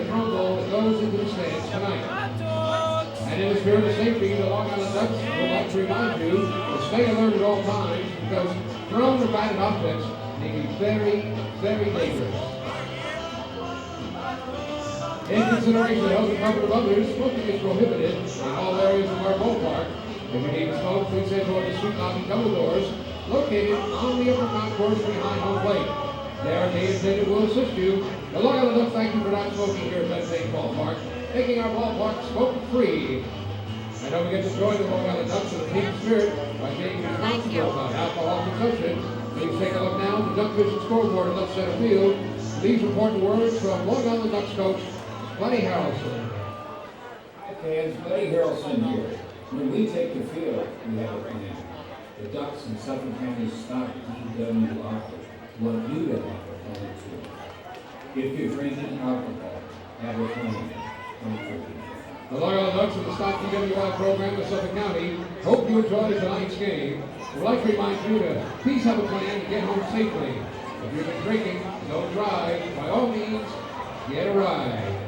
the drum roll that goes into the stands tonight. And in the spirit of safety, the Long Island Ducks would like to remind you to stay alert at all times because thrown or batted objects may be very, very dangerous. In consideration of health and comfort of others, smoking is prohibited in all areas of our ballpark. If you need to smoke, please head toward the street lobby double doors located on the upper concourse behind home plate. There, the attendant will assist you. The Long Island Ducks thank you for not smoking here at Medford Ballpark, making our ballpark smoke-free. And don't forget to join the Long Island Ducks in the team spirit by being responsible about alcohol consumption. Please take a look now at the Duck Vision scoreboard in left center field. These important words from Long Island Ducks coach Buddy Harrelson. Hi fans, Buddy Harrelson here. When we take the field, we have a plan. The Ducks in Suffolk County stop DW alcohol. Want you to have a plan too. If you're drinking alcohol, have a plan. The Long Island Ducks of the Stop DWI program in Suffolk County hope you enjoyed tonight's game. We'd like to remind you to please have a plan to get home safely. If you've been drinking, don't drive. By all means, get a ride.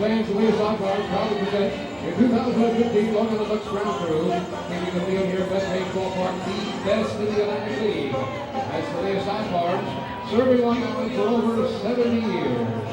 Fans of Leah Software proud to present your 2015 Long Island Ducks Ground Crew, keeping the field here at Medford Ballpark the best in the Atlantic League. As the Leah Software, serving Long Island for over 70 years.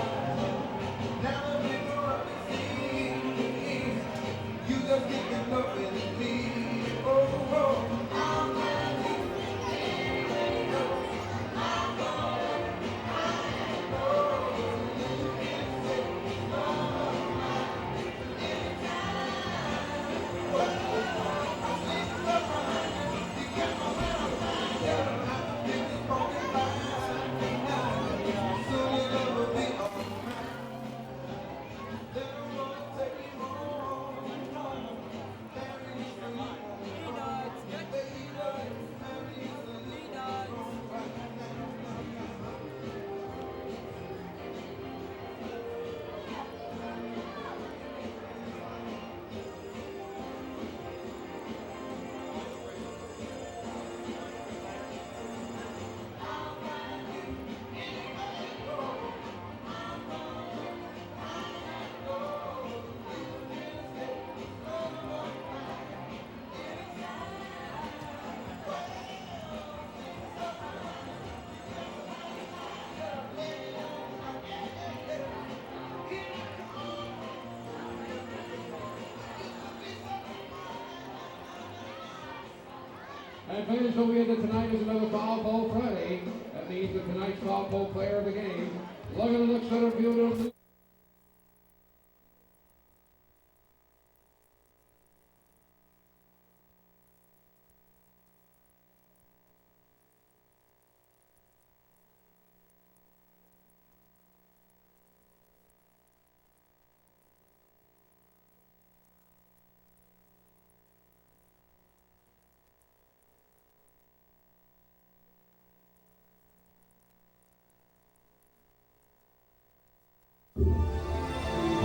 And fans, don't forget that tonight is another Foul Ball Friday. That means that tonight's Foul Ball player of the game, Long Island Ducks center fielder.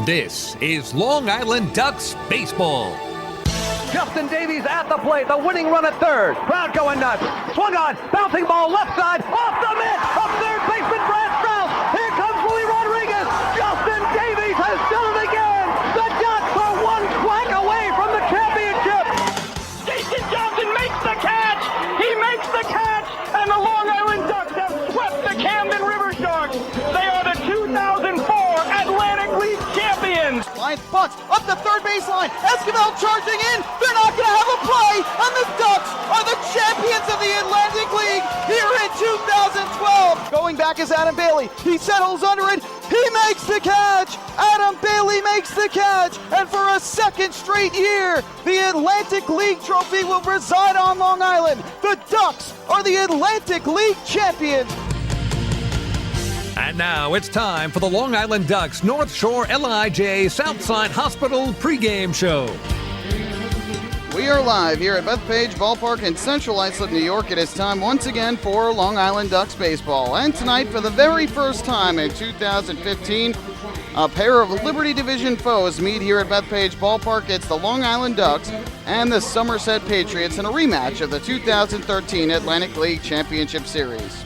This is Long Island Ducks baseball. Justin Davies at the plate, the winning run at third. Crowd going nuts. Swung on, bouncing ball left side, off the mitt, up third baseman Brad Strauss. Here comes Willie Rodriguez. Justin Davies has done it again. The Ducks are one quack away from the championship. Jason Johnson makes the catch. He makes the catch, and the Long Island Ducks have swept the Camden River Sharks. They are the 2004 Atlantic League champions. Line bunts up the third baseline. Esquivel charging in. They're not going to have a play, and the Ducks are the champions of the Atlantic League here in 2012. Going back is Adam Bailey. He settles under it. He makes the catch. Adam Bailey makes the catch, and for a second straight year, the Atlantic League trophy will reside on Long Island. The Ducks are the Atlantic League champions. And now it's time for the Long Island Ducks North Shore LIJ Southside Hospital pregame show. We are live here at Bethpage Ballpark in Central Islip, New York. It is time once again for Long Island Ducks baseball. And tonight, for the very first time in 2015, a pair of Liberty Division foes meet here at Bethpage Ballpark. It's the Long Island Ducks and the Somerset Patriots in a rematch of the 2013 Atlantic League Championship Series.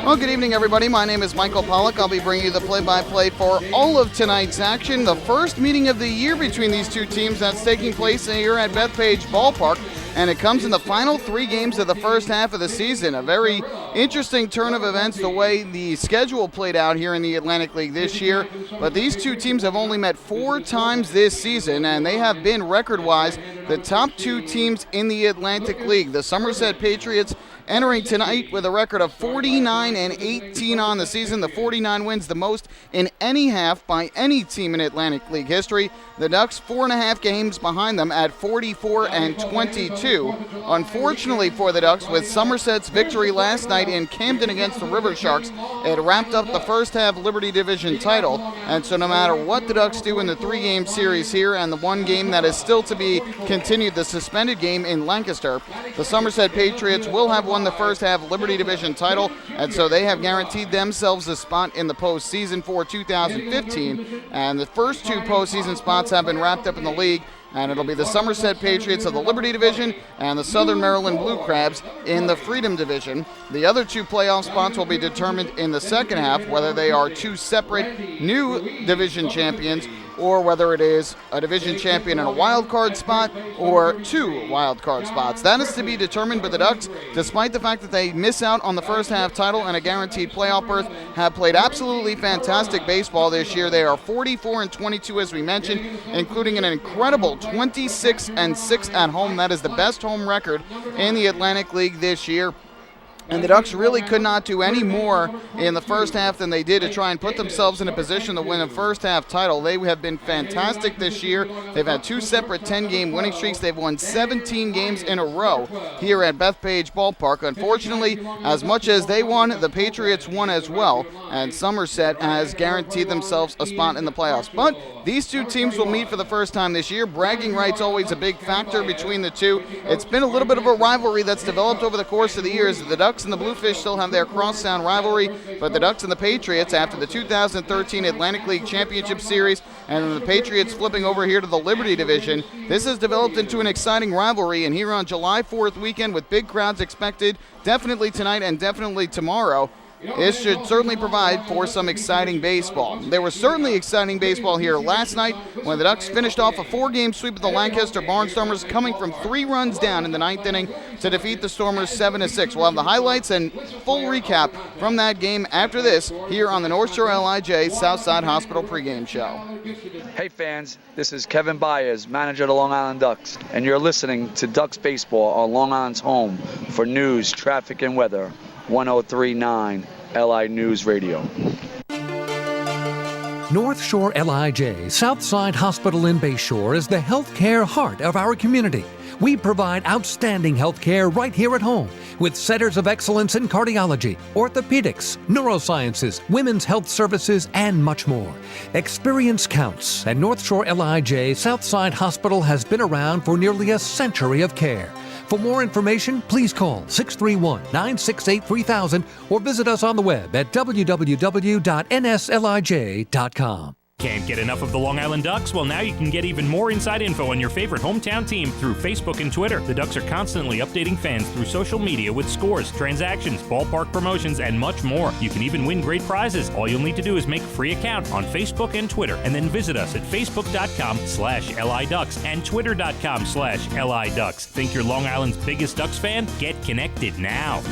Well, good evening, everybody. My name is Michael Pollack. I'll be bringing you the play-by-play for all of tonight's action. The first meeting of the year between these two teams that's taking place here at Bethpage Ballpark, and it comes in the final 3 games of the first half of the season. A very interesting turn of events the way the schedule played out here in the Atlantic League this year. But these two teams have only met 4 times this season, and they have been, record-wise, the top 2 teams in the Atlantic League. The Somerset Patriots entering tonight with a record of 49-18 on the season. The 49 wins, the most in any half by any team in Atlantic League history. The Ducks 4.5 games behind them at 44-22. Unfortunately for the Ducks, with Somerset's victory last night in Camden against the River Sharks, it wrapped up the first half Liberty Division title. And so no matter what the Ducks do in the 3-game series here and the 1 game that is still to be continued, the suspended game in Lancaster, the Somerset Patriots will have won the first half Liberty Division title, and so they have guaranteed themselves a spot in the postseason for 2015. And the first 2 postseason spots have been wrapped up in the league, and it'll be the Somerset Patriots of the Liberty Division and the Southern Maryland Blue Crabs in the Freedom Division. The other 2 playoff spots will be determined in the second half, whether they are 2 separate new division champions or whether it is a division champion in a wild card spot or 2 wild card spots. That is to be determined, but the Ducks, despite the fact that they miss out on the first half title and a guaranteed playoff berth, have played absolutely fantastic baseball this year. They are 44-22, as we mentioned, including an incredible 26-6 at home. That is the best home record in the Atlantic League this year. And the Ducks really could not do any more in the first half than they did to try and put themselves in a position to win a first half title. They have been fantastic this year. They've had 2 separate 10-game winning streaks. They've won 17 games in a row here at Bethpage Ballpark. Unfortunately, as much as they won, the Patriots won as well, and Somerset has guaranteed themselves a spot in the playoffs. But these 2 teams will meet for the first time this year. Bragging rights always a big factor between the 2. It's been a little bit of a rivalry that's developed over the course of the years. The Ducks and the Bluefish still have their crosstown rivalry, but the Ducks and the Patriots, after the 2013 Atlantic League Championship Series and the Patriots flipping over here to the Liberty Division, this has developed into an exciting rivalry. And here on July 4th weekend, with big crowds expected, definitely tonight and definitely tomorrow, this should certainly provide for some exciting baseball. There was certainly exciting baseball here last night when the Ducks finished off a 4-game sweep of the Lancaster Barnstormers, coming from 3 runs down in the 9th inning to defeat the Stormers 7-6. We'll have the highlights and full recap from that game after this here on the North Shore LIJ Southside Hospital pregame show. Hey fans, this is Kevin Baez, manager of the Long Island Ducks, and you're listening to Ducks Baseball on Long Island's home for news, traffic, and weather. 103.9 LI News Radio. North Shore LIJ Southside Hospital in Bayshore is the healthcare heart of our community. We provide outstanding health care right here at home with centers of excellence in cardiology, orthopedics, neurosciences, women's health services, and much more. Experience counts, and North Shore LIJ Southside Hospital has been around for nearly a century of care. For more information, please call 631-968-3000 or visit us on the web at www.nslij.com. Can't get enough of the Long Island Ducks? Well, now you can get even more inside info on your favorite hometown team through Facebook and Twitter. The Ducks are constantly updating fans through social media with scores, transactions, ballpark promotions, and much more. You can even win great prizes. All you'll need to do is make a free account on Facebook and Twitter, and then visit us at facebook.com/LIDucks and twitter.com/LIDucks. Think you're Long Island's biggest Ducks fan? Get connected now.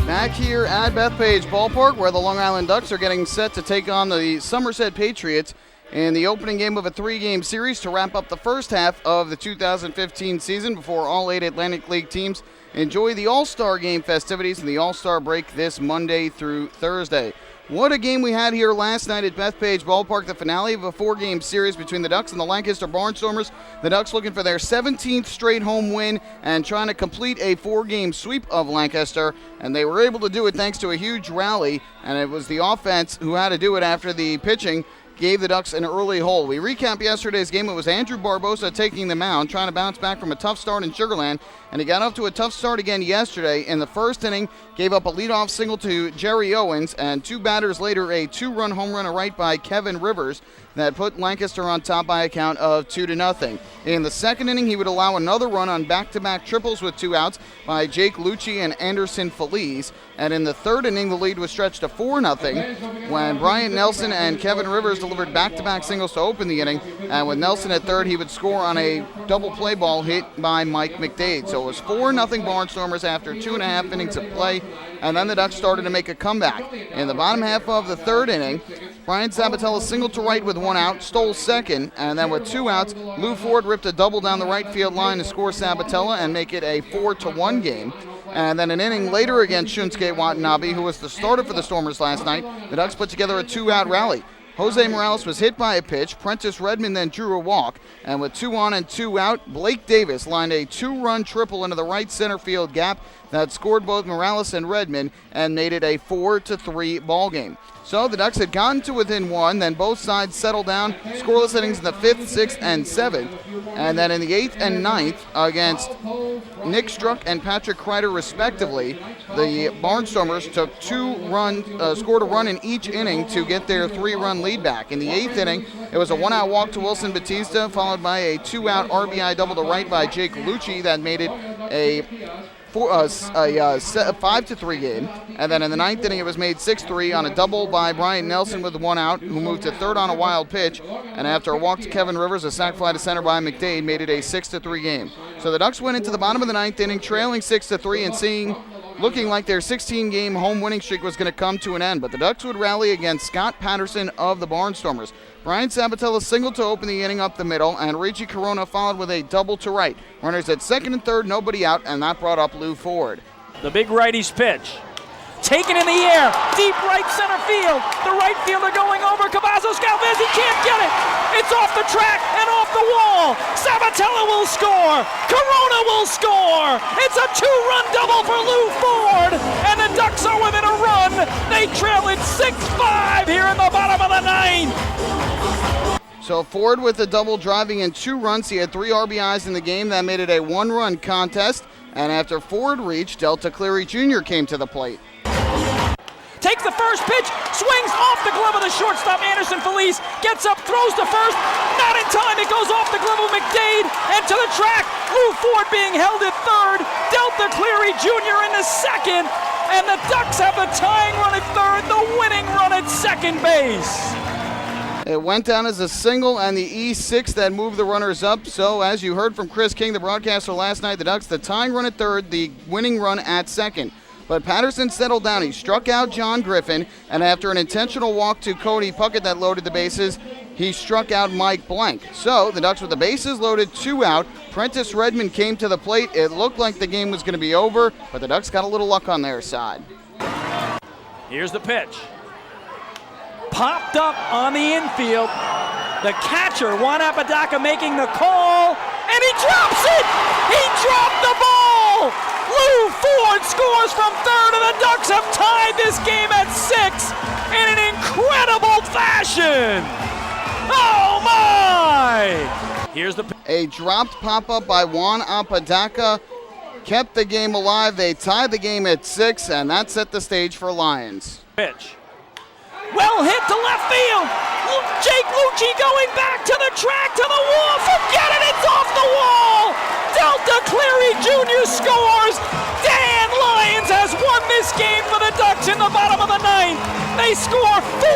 Back here at Bethpage Ballpark, where the Long Island Ducks are getting set to take on the Somerset Patriots in the opening game of a 3-game series to wrap up the first half of the 2015 season before all 8 Atlantic League teams enjoy the All-Star Game festivities and the All-Star break this Monday through Thursday. What a game we had here last night at Bethpage Ballpark, the finale of a 4-game series between the Ducks and the Lancaster Barnstormers. The Ducks looking for their 17th straight home win and trying to complete a 4-game sweep of Lancaster, and they were able to do it thanks to a huge rally, and it was the offense who had to do it after the pitching gave the Ducks an early hole. We recap yesterday's game. It was Andrew Barbosa taking the mound, trying to bounce back from a tough start in Sugar Land, and he got off to a tough start again yesterday. In the first inning, gave up a leadoff single to Jerry Owens, and 2 batters later, a 2-run home run right by Kevin Rivers that put Lancaster on top by a count of 2-0. In the second inning, he would allow another run on back-to-back triples with 2 outs by Jake Lucci and Anderson Feliz, and in the third inning, the lead was stretched to 4-0 when Bryant Nelson and Kevin Rivers delivered back-to-back singles to open the inning, and with Nelson at third, he would score on a double play ball hit by Mike McDade. So it was 4-0 Barnstormers after 2.5 innings of play, and then the Ducks started to make a comeback. In the bottom half of the third inning, Brian Sabatella singled to right with 1 out, stole second, and then with 2 outs, Lou Ford ripped a double down the right field line to score Sabatella and make it a 4-1 game. And then an inning later against Shunsuke Watanabe, who was the starter for the Stormers last night, the Ducks put together a 2-out rally. Jose Morales was hit by a pitch. Prentice Redmond then drew a walk. And with 2 on and 2 out, Blake Davis lined a 2-run triple into the right center field gap that scored both Morales and Redmond and made it a 4-3 ball game. So the Ducks had gotten to within 1, then both sides settled down, scoreless innings in the 5th, 6th, and 7th. And then in the 8th and 9th, against Nick Struck and Patrick Kreider respectively, the Barnstormers took scored a run in each inning to get their 3-run lead back. In the 8th inning, it was a 1-out walk to Wilson Batista, followed by a 2-out RBI double to right by Jake Lucci that made it a 5-3 game. And then in the 9th inning, it was made 6-3 on a double by Bryant Nelson with 1 out, who moved to third on a wild pitch. And after a walk to Kevin Rivers, a sac fly to center by McDade made it a 6-3 game. So the Ducks went into the bottom of the 9th inning, trailing 6-3 and looking like their 16-game home winning streak was going to come to an end. But the Ducks would rally against Scott Patterson of the Barnstormers. Brian Sabatella singled to open the inning up the middle, and Richie Corona followed with a double to right. Runners at second and third, nobody out, and that brought up Lou Ford. The big righty's pitch. Taken in the air, deep right center field. The right fielder going over. Cavazos Galvez, he can't get it. It's off the track and off the wall. Sabatella will score. Corona will score. It's a 2-run double for Lou Ford. And the Ducks are within a run. They trail it 6-5 here in the bottom of the 9th. So Ford with the double driving in 2 runs. He had 3 RBIs in the game. That made it a 1-run contest. And after Ford reached, Delta Cleary Jr. came to the plate. Takes the first pitch, swings off the glove of the shortstop, Anderson Feliz, gets up, throws to first, not in time, it goes off the glove of McDade, and to the track, Lou Ford being held at third, Delta Cleary Jr. in the second, and the Ducks have the tying run at third, the winning run at second base. It went down as a single and the E6 that moved the runners up. So as you heard from Chris King, the broadcaster last night, the Ducks, the tying run at third, the winning run at second. But Patterson settled down. He struck out John Griffin, and after an intentional walk to Cody Puckett that loaded the bases, he struck out Mike Blank. So the Ducks with the bases loaded, 2 out. Prentice Redmond came to the plate. It looked like the game was going to be over, but the Ducks got a little luck on their side. Here's the pitch. Popped up on the infield. The catcher, Juan Apodaca, making the call, and he drops it! He dropped the ball! Lou Ford scores from third, and the Ducks have tied this game at 6 in an incredible fashion! Oh my! Here's the A dropped pop-up by Juan Apodaca kept the game alive. They tied the game at 6, and that set the stage for Lions. Pitch. Well hit to left field. Jake Lucci going back to the track, to the wall. Forget it, it's off the wall. Delta Cleary Jr. scores. Dan Lyons has won this game for the Ducks in the bottom of the 9th. They score 4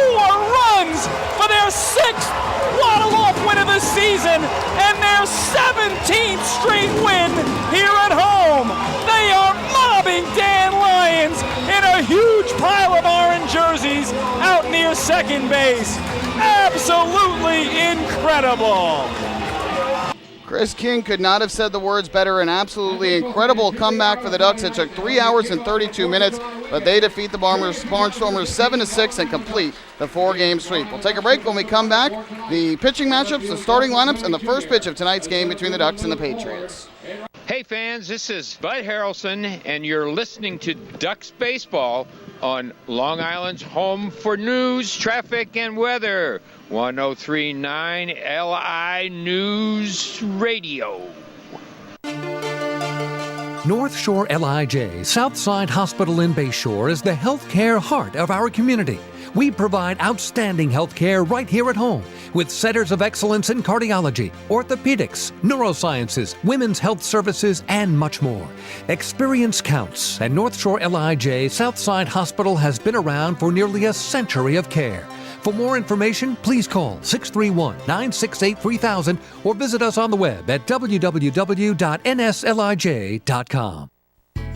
runs for their 6th waddle-off win of the season and their 17th straight win here at home. They are mobbing Dan Lyons in a huge pile of orange jerseys out near second base. Absolutely incredible. Chris King could not have said the words better. An absolutely incredible comeback for the Ducks. It took 3 hours and 32 minutes, but they defeat the Barnstormers 7-6 and complete the 4-game sweep. We'll take a break. When we come back, the pitching matchups, the starting lineups, and the first pitch of tonight's game between the Ducks and the Patriots. Hey fans, this is Bud Harrelson, and you're listening to Ducks Baseball on Long Island's home for news, traffic, and weather. 103.9 LI News Radio. North Shore LIJ Southside Hospital in Bayshore is the healthcare heart of our community. We provide outstanding health care right here at home with centers of excellence in cardiology, orthopedics, neurosciences, women's health services, and much more. Experience counts, and North Shore LIJ Southside Hospital has been around for nearly a century of care. For more information, please call 631-968-3000 or visit us on the web at www.nslij.com.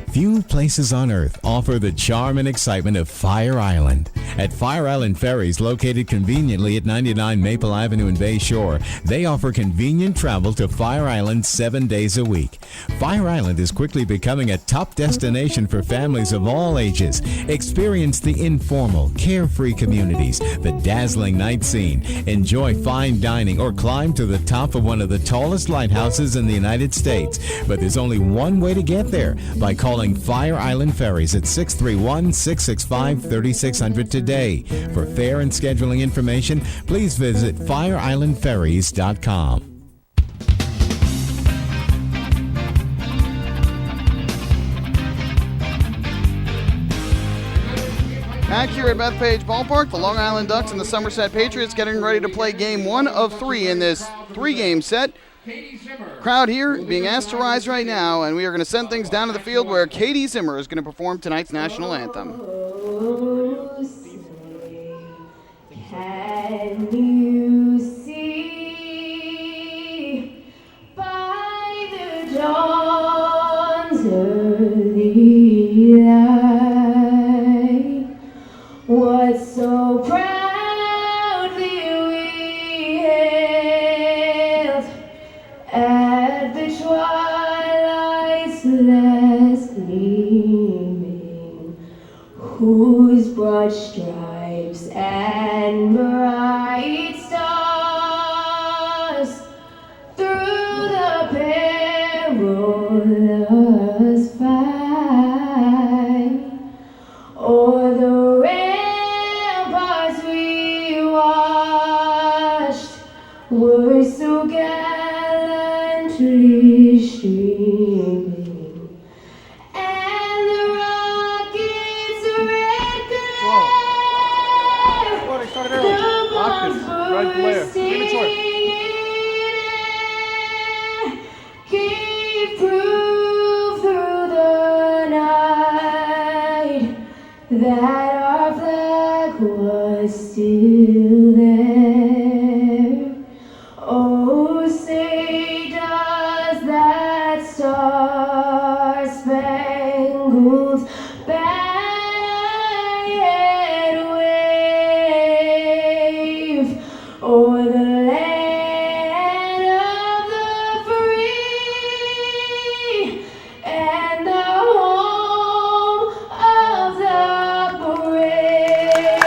Few places on earth offer the charm and excitement of Fire Island. At Fire Island Ferries, located conveniently at 99 Maple Avenue in Bayshore, they offer convenient travel to Fire Island 7 days a week. Fire Island is quickly becoming a top destination for families of all ages. Experience the informal, carefree communities, the dazzling night scene, enjoy fine dining, or climb to the top of one of the tallest lighthouses in the United States. But there's only one way to get there, by calling Fire Island Ferries at 631-665-3600 today. For fare and scheduling information, please visit fireislandferries.com. Back here at Bethpage Ballpark, the Long Island Ducks and the Somerset Patriots getting ready to play game 1 of 3 in this 3-game set. Crowd here being asked to rise right now, and we are going to send things down to the field where Katie Zimmer is going to perform tonight's national anthem. Can you see by the dawn's early light what so proudly we hailed at the twilight's last gleaming, whose broad stripes and bright stars through the perilous fight o'er the ramparts we watched were so gallantly streaming, and the rocket's red glare, the bombs bursting in air, gave proof through the night that our flag was still there. Oh, say does that star-spangled banner yet wave o'er the land of the free and the home of the brave?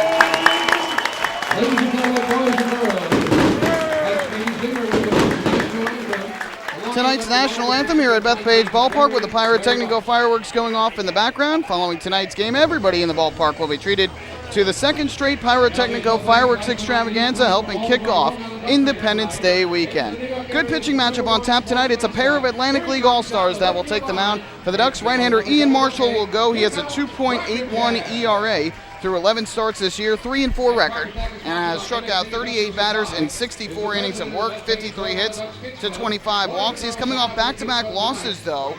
Ladies and gentlemen, boys and girls, that's Katie Zimmer with the national anthem. Tonight's national anthem here at Bethpage Ballpark with the pyrotechnical fireworks going off in the background. Following tonight's game, everybody in the ballpark will be treated to the second straight pyrotechnical fireworks extravaganza, helping kick off Independence Day weekend. Good pitching matchup on tap tonight. It's a pair of Atlantic League All-Stars that will take the mound. For the Ducks, right-hander Ian Marshall will go. He has a 2.81 ERA through 11 starts this year, 3-4 record, and has struck out 38 batters in 64 innings of work, 53 hits to 25 walks. He's coming off back-to-back losses, though,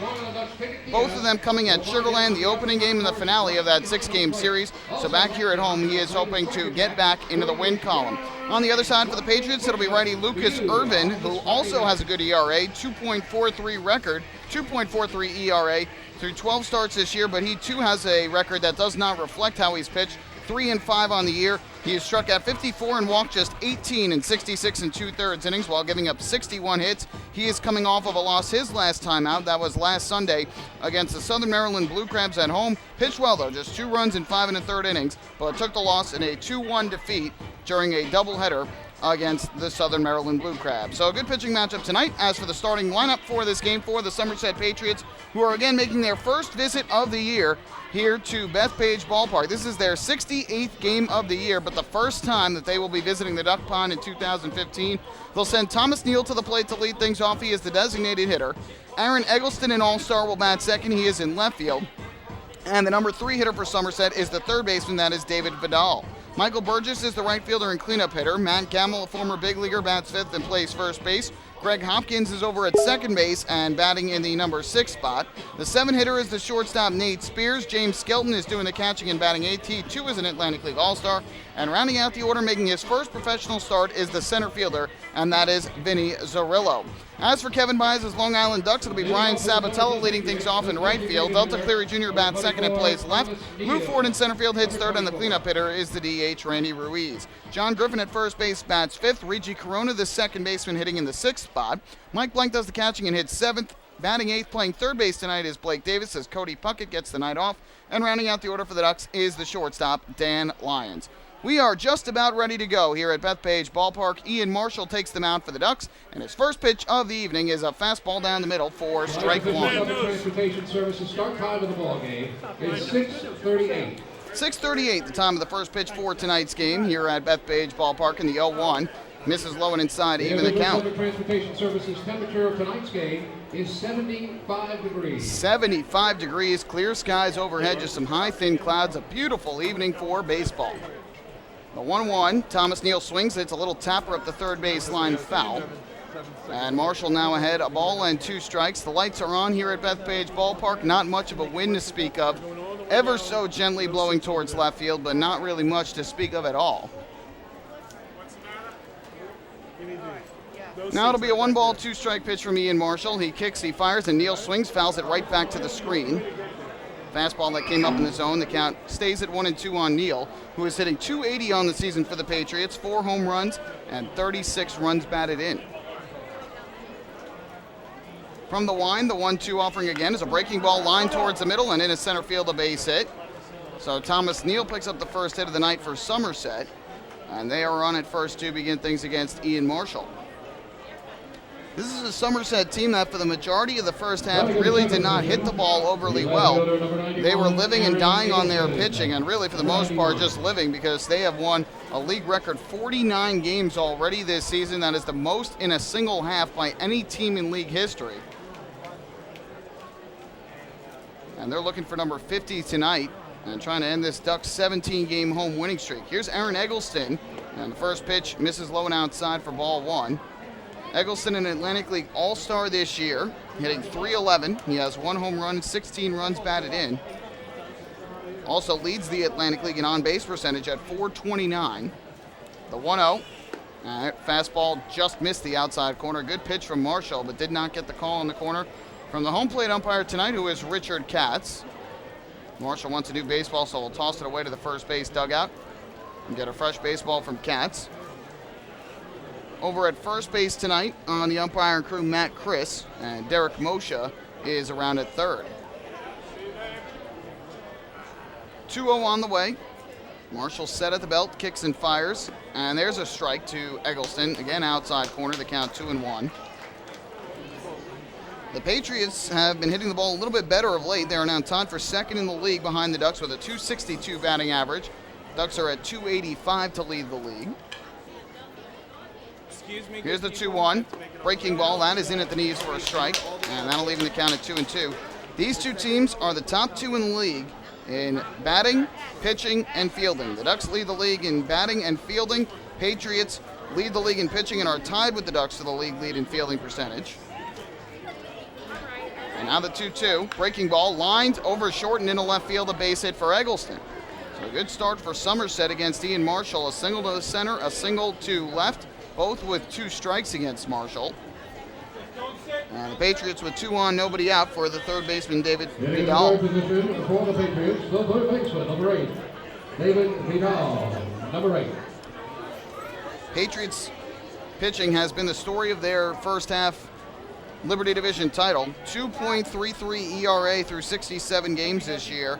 both of them coming at Sugarland, the opening game and the finale of that 6-game series. So back here at home, he is hoping to get back into the win column. On the other side for the Patriots, it'll be righty Lucas Irvin, who also has a good ERA, 2.43 record, 2.43 ERA through 12 starts this year, but he too has a record that does not reflect how he's pitched. 3-5 on the year, He has struck out 54 and walked just 18 in 66 and 2/3 innings while giving up 61 hits. He is coming off of a loss his last time out. That was last Sunday against the Southern Maryland Blue Crabs at home. Pitched well, though, just 2 runs in 5 1/3 innings, but took the loss in a 2-1 defeat during a doubleheader against the Southern Maryland Blue Crabs. So a good pitching matchup tonight. As for the starting lineup for this game for the Somerset Patriots, who are again making their first visit of the year here to Bethpage Ballpark. This is their 68th game of the year, but the first time that they will be visiting the Duck Pond in 2015. They'll send Thomas Neal to the plate to lead things off. He is the designated hitter. Aaron Eggleston, an all-star, will bat second. He is in left field. And the number 3 hitter for Somerset is the third baseman, that is David Vidal. Michael Burgess is the right fielder and cleanup hitter. Matt Gamble, a former big leaguer, bats fifth and plays first base. Greg Hopkins is over at second base and batting in the number 6 spot. The 7 hitter is the shortstop Nate Spears. James Skelton is doing the catching and batting 8th. He too is an Atlantic League All-Star. And rounding out the order, making his first professional start, is the center fielder, and that is Vinny Zorillo. As for Kevin Byes' Long Island Ducks, it'll be Brian Sabatello leading things off in right field. Delta Cleary Jr. bats second and plays left. Lou Ford in center field hits third, and the cleanup hitter is the DH, Randy Ruiz. John Griffin at first base bats fifth. Reggie Corona, the second baseman, hitting in the 6th spot. Mike Blank does the catching and hits 7th. Batting 8th, playing third base tonight is Blake Davis as Cody Puckett gets the night off. And rounding out the order for the Ducks is the shortstop, Dan Lyons. We are just about ready to go here at Bethpage Ballpark. Ian Marshall takes them out for the Ducks, and his first pitch of the evening is a fastball down the middle for strike one. Transportation Services start time of the ball game is 6:38. 6:38, the time of the first pitch for tonight's game here at Bethpage Ballpark in the 0-1. Misses low and inside, even the count. Transportation Services temperature of tonight's game is 75 degrees. 75 degrees, clear skies overhead, just some high, thin clouds. A beautiful evening for baseball. The 1-1, Thomas Neal swings. It's a little tapper up the third baseline, foul. And Marshall now ahead, a ball and 2 strikes. The lights are on here at Bethpage Ballpark. Not much of a wind to speak of. Ever so gently blowing towards left field, but not really much to speak of at all. Now it'll be a 1-ball, 2-strike pitch from Ian Marshall. He kicks, he fires, and Neal swings, fouls it right back to the screen. Fastball that came up in the zone. The count stays at 1-2 on Neal, who is hitting .280 on the season for the Patriots, 4 home runs and 36 runs batted in. From the wind, the 1-2 offering again is a breaking ball lined towards the middle and in a center field, a base hit. So Thomas Neal picks up the first hit of the night for Somerset, and they are on at first to begin things against Ian Marshall. This is a Somerset team that for the majority of the first half really did not hit the ball overly well. They were living and dying on their pitching, and really for the most part just living, because they have won a league record 49 games already this season. That is the most in a single half by any team in league history. And they're looking for number 50 tonight and trying to end this Ducks 17-game home winning streak. Here's Aaron Eggleston, and the first pitch misses low and outside for ball 1. Eggleston, an Atlantic League All-Star this year, hitting .311. He has 1 home run, 16 runs batted in. Also leads the Atlantic League in on-base percentage at .429. The 1-0. Fastball just missed the outside corner. Good pitch from Marshall, but did not get the call in the corner from the home plate umpire tonight, who is Richard Katz. Marshall wants to do baseball, so we'll toss it away to the first base dugout and get a fresh baseball from Katz. Over at first base tonight on the umpire and crew, Matt Chris, and Derek Moshe is around at third. 2-0 on the way. Marshall set at the belt, kicks and fires, and there's a strike to Eggleston. Again, outside corner, the count 2-1. The Patriots have been hitting the ball a little bit better of late. They are now tied for second in the league behind the Ducks with a .262 batting average. Ducks are at .285 to lead the league. Here's the 2-1. Breaking ball, that is in at the knees for a strike, and that'll leave the count at 2-2. These two teams are the top 2 in the league in batting, pitching, and fielding. The Ducks lead the league in batting and fielding. Patriots lead the league in pitching and are tied with the Ducks for the league lead in fielding percentage. And now the 2-2. Breaking ball lined over short and into left field, a base hit for Eggleston. So a good start for Somerset against Ian Marshall. A single to the center, a single to left, both with 2 strikes against Marshall. And the Patriots with 2 on, nobody out for the third baseman, David Vidal. Position for the Patriots, the third baseman, number 8, David Vidal. number 8. Patriots pitching has been the story of their first half Liberty Division title. 2.33 ERA through 67 games this year.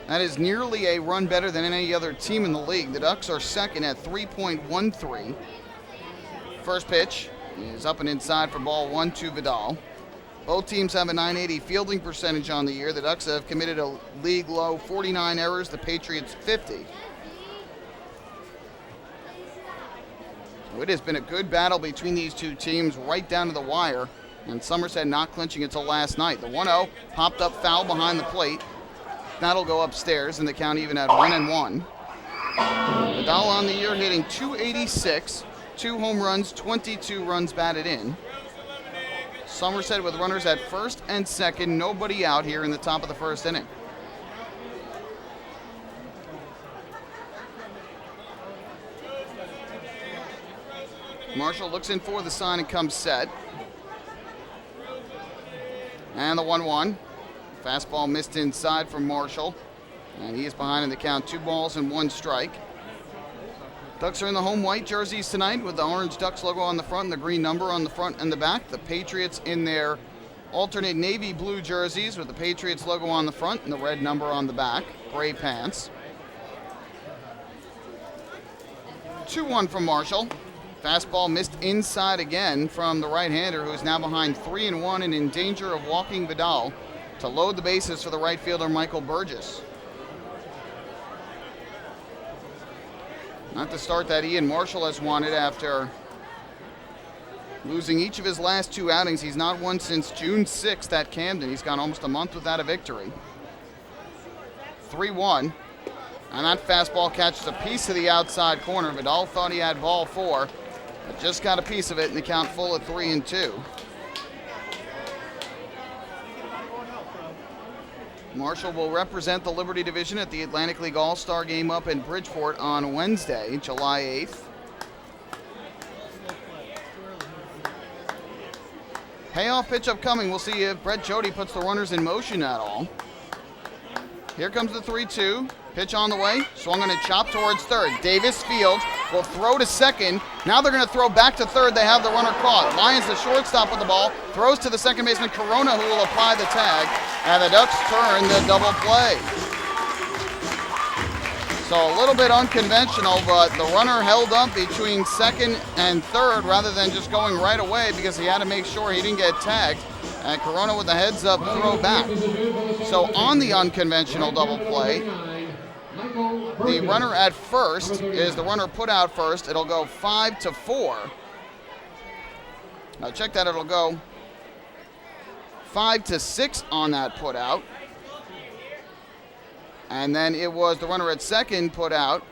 That is nearly a run better than any other team in the league. The Ducks are second at 3.13. First pitch is up and inside for ball 1 to Vidal. Both teams have a .980 fielding percentage on the year. The Ducks have committed a league low 49 errors, the Patriots 50. So it has been a good battle between these two teams right down to the wire, and Somerset not clinching until last night. The 1-0 popped up foul behind the plate. That'll go upstairs, and the count even at 1-1. Vidal on the year hitting .286, 2 home runs, 22 runs batted in. Somerset with runners at first and second, nobody out here in the top of the first inning. Marshall looks in for the sign and comes set. And the 1-1. Fastball missed inside from Marshall. And he is behind in the count, 2 balls and 1 strike. Ducks are in the home white jerseys tonight with the orange Ducks logo on the front and the green number on the front and the back. The Patriots in their alternate navy blue jerseys with the Patriots logo on the front and the red number on the back. Gray pants. 2-1 from Marshall. Fastball missed inside again from the right-hander, who is now behind 3-1 and in danger of walking Vidal to load the bases for the right fielder Michael Burgess. Not the start that Ian Marshall has wanted after losing each of his last 2 outings. He's not won since June 6th at Camden. He's gone almost a month without a victory. 3-1. And that fastball catches a piece of the outside corner. Vidal thought he had ball 4, but just got a piece of it, and the count full at 3-2. Marshall will represent the Liberty Division at the Atlantic League All-Star Game up in Bridgeport on Wednesday, July 8th. Payoff pitch upcoming. We'll see if Brett Jody puts the runners in motion at all. Here comes the 3-2. Pitch on the way. Swung on a chop towards third. Davis Fields will throw to second. Now they're going to throw back to third. They have the runner caught. Lyons, the shortstop with the ball, throws to the second baseman Corona, who will apply the tag. And the Ducks turn the double play. So a little bit unconventional, but the runner held up between second and third rather than just going right away because he had to make sure he didn't get tagged. And Corona with the heads up throw back. So on the unconventional double play, the runner at first is the runner put out first. It'll go 5-4. Now check that, it'll go 5-6 on that put out. And then it was the runner at second put out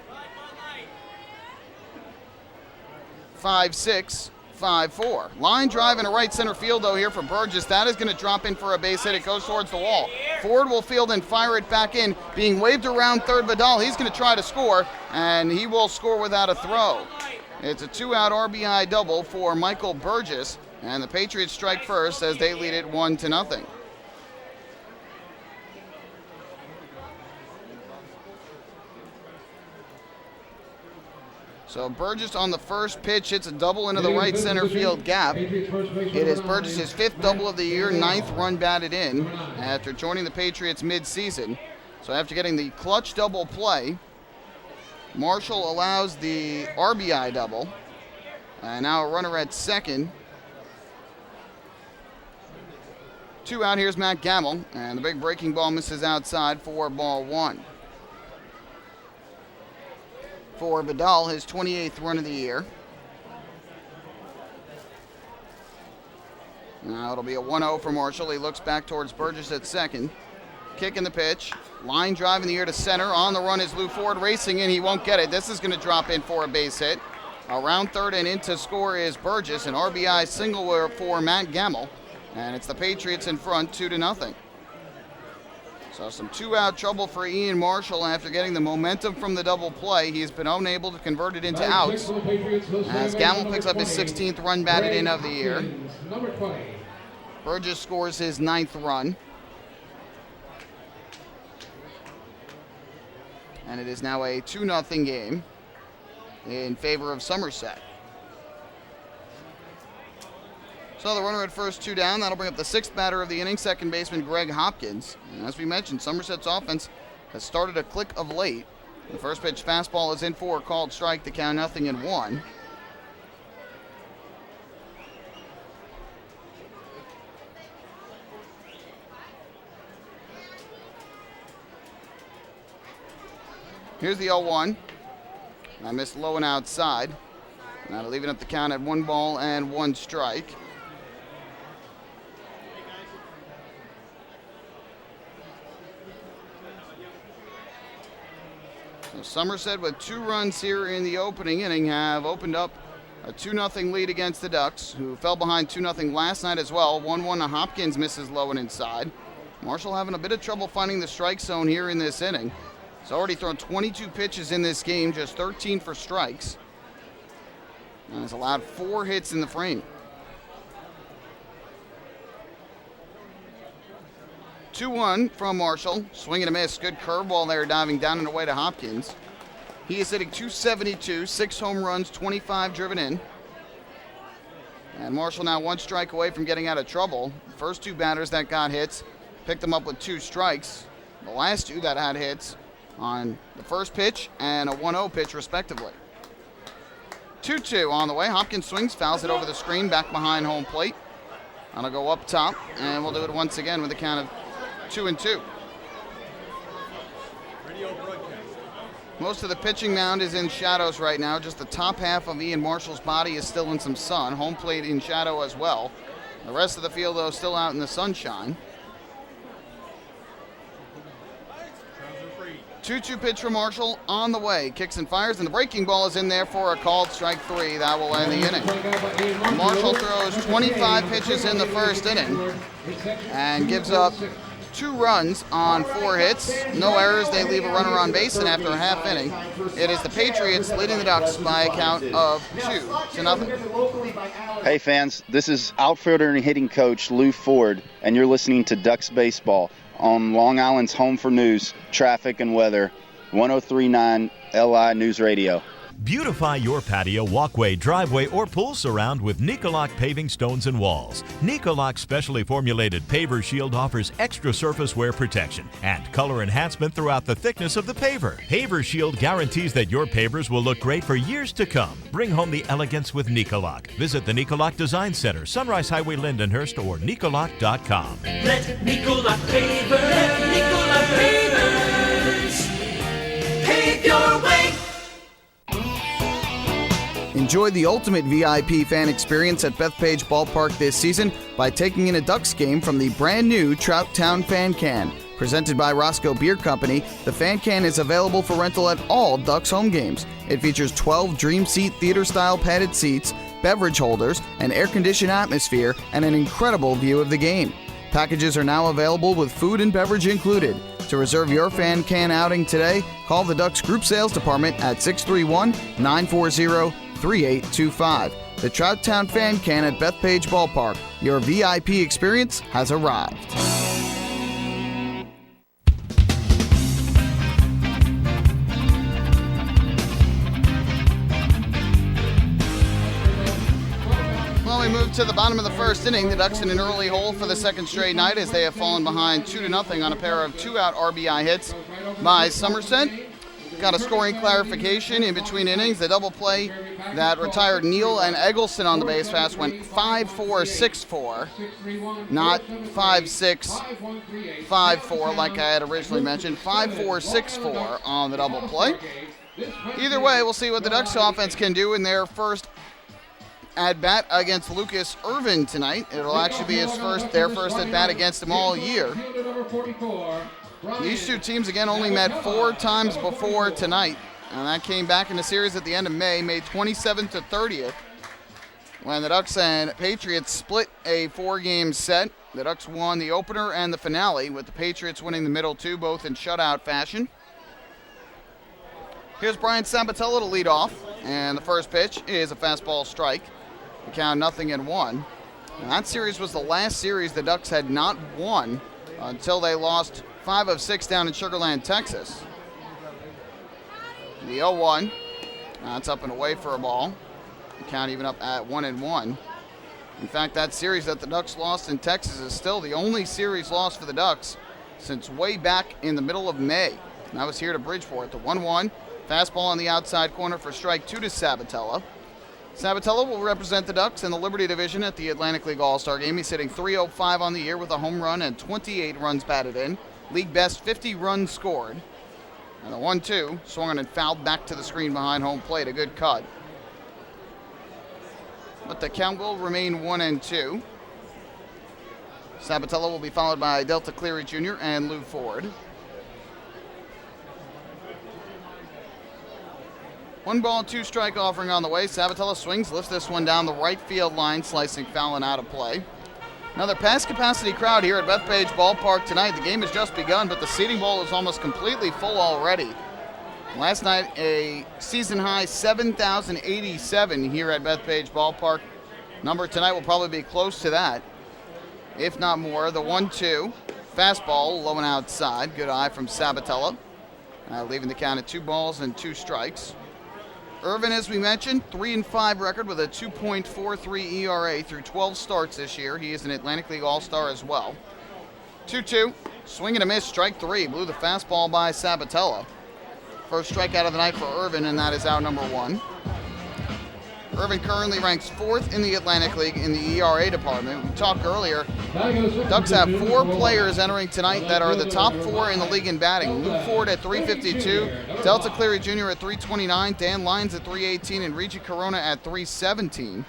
5-6, 5-4. Line drive into right center field, though, here for Burgess. That is going to drop in for a base hit. It goes towards the wall. Ford will field and fire it back in. Being waved around third, Vidal. He's going to try to score, and he will score without a throw. It's a 2-out RBI double for Michael Burgess, and the Patriots strike first as they lead it 1-0. So Burgess on the first pitch hits a double into the right center field gap. It is Burgess' 5th double of the year, 9th run batted in after joining the Patriots mid-season. So after getting the clutch double play, Marshall allows the RBI double. And now a runner at second. 2 out, here's Matt Gamble, and the big breaking ball misses outside for ball 1. For Vidal, his 28th run of the year. Now it'll be a 1-0 for Marshall. He looks back towards Burgess at second. Kick in the pitch. Line drive in the air to center. On the run is Lou Ford racing in. He won't get it. This is going to drop in for a base hit. Around third and in to score is Burgess. An RBI single for Matt Gamble. And it's the Patriots in front 2-0. So some 2-out trouble for Ian Marshall after getting the momentum from the double play. He's been unable to convert it into outs as Gamble picks up his 16th run batted in of the year. Burgess scores his 9th run. And it is now a 2-0 game. in favor of Somerset. So the runner at first, 2 down. That'll bring up the 6th batter of the inning, second baseman Greg Hopkins. And as we mentioned, Somerset's offense has started a click of late. The first pitch fastball is in for a called strike to count 0-1. Here's the 0-1. I missed low and outside. Now leaving up the count at 1 ball and 1 strike. So Somerset with 2 runs here in the opening inning have opened up a 2-0 lead against the Ducks, who fell behind 2-0 last night as well. 1-1 to Hopkins, misses low and inside. Marshall having a bit of trouble finding the strike zone here in this inning. He's already thrown 22 pitches in this game, just 13 for strikes. And has allowed 4 hits in the frame. 2-1 from Marshall. Swing and a miss. Good curveball there, diving down and away to Hopkins. He is hitting .272, 6 home runs, 25 driven in. And Marshall now 1 strike away from getting out of trouble. The first 2 batters that got hits picked them up with 2 strikes. The last 2 that had hits on the first pitch and a 1-0 pitch, respectively. 2-2 on the way. Hopkins swings, fouls it over the screen, back behind home plate. That'll go up top, and we'll do it once again with a count of 2-2. Most of the pitching mound is in shadows right now. Just the top half of Ian Marshall's body is still in some sun. Home plate in shadow as well. The rest of the field, though, still out in the sunshine. 2-2 pitch from Marshall on the way. Kicks and fires, and the breaking ball is in there for a called strike 3. That will end the inning. Marshall throws 25 pitches in the first inning and gives up 2 runs on 4 hits. No errors. They leave a runner on base, and after a half inning, it is the Patriots leading the Ducks by a count of 2-0. Hey fans, this is outfielder and hitting coach Lou Ford, and you're listening to Ducks Baseball on Long Island's home for news, traffic, and weather, 103.9 LI News Radio. Beautify your patio, walkway, driveway, or pool surround with Nicoloc paving stones and walls. Nicoloc's specially formulated Paver Shield offers extra surface wear protection and color enhancement throughout the thickness of the paver. Paver Shield guarantees that your pavers will look great for years to come. Bring home the elegance with Nicoloc. Visit the Nicoloc Design Center, Sunrise Highway, Lindenhurst, or Nicoloc.com. Let Nicoloc paver, pavers, pave your way. Enjoy the ultimate VIP fan experience at Bethpage Ballpark this season by taking in a Ducks game from the brand new Trout Town Fan Can. Presented by Roscoe Beer Company, the Fan Can is available for rental at all Ducks home games. It features 12 Dream Seat theater-style padded seats, beverage holders, an air-conditioned atmosphere, and an incredible view of the game. Packages are now available with food and beverage included. To reserve your Fan Can outing today, call the Ducks Group Sales Department at 631-940-3825. The Trout Town Fan Can at Bethpage Ballpark. Your VIP experience has arrived. Well, we move to the bottom of the first inning. The Ducks in an early hole for the second straight night as they have fallen behind 2-0 on a pair of 2-out RBI hits by Somerset. Got a scoring clarification in between innings. The double play that retired Neal and Eggleston on the base pass went 5-4-6-4, not 5-6-5-4 like I had originally mentioned. 5-4-6-4 on the double play. Either way, we'll see what the Ducks offense can do in their first at-bat against Lucas Irvin tonight. It'll actually be their first at-bat against him all year. These two teams, again, only met 4 times before tonight, and that came back in the series at the end of May 27th to 30th, when the Ducks and Patriots split a 4-game set. The Ducks won the opener and the finale, with the Patriots winning the middle 2, both in shutout fashion. Here's Brian Sabatello to lead off, and the first pitch is a fastball strike. The count 0-1. And that series was the last series the Ducks had not won until they lost 5 of 6 down in Sugar Land, Texas. The 0-1 That's up and away for a ball. The count even up at 1-1. In fact, that series that the Ducks lost in Texas is still the only series loss for the Ducks since way back in the middle of May. And that was here to Bridgeport. The 1-1. Fastball on the outside corner for strike 2 to Sabatella. Sabatella will represent the Ducks in the Liberty Division at the Atlantic League All-Star Game. He's hitting .305 on the year with a home run and 28 runs batted in. League best 50 runs scored. And the 1-2 swung on and fouled back to the screen behind home plate. A good cut. But the count will remain 1-2. Sabatella will be followed by Delta Cleary Jr. and Lou Ford. 1 ball, 2 strike offering on the way. Sabatella swings, lifts this one down the right field line, slicing foul and out of play. Another pass capacity crowd here at Bethpage Ballpark tonight. The game has just begun, but the seating bowl is almost completely full already. Last night, a season high 7,087 here at Bethpage Ballpark. Number tonight will probably be close to that, if not more. The 1-2, fastball low and outside. Good eye from Sabatella, leaving the count at 2 balls and 2 strikes. Irvin, as we mentioned, 3-5 record with a 2.43 ERA through 12 starts this year. He is an Atlantic League All-Star as well. 2-2, swing and a miss, strike 3. Blew the fastball by Sabatella. First strikeout of the night for Irvin, and that is out number 1. Irvin currently ranks 4th in the Atlantic League in the ERA department. We talked earlier, Ducks have 4 players entering tonight that are the top 4 in the league in batting. Luke Ford at .352, Delta Cleary Jr. at .329, Dan Lyons at .318, and Reggie Corona at .317.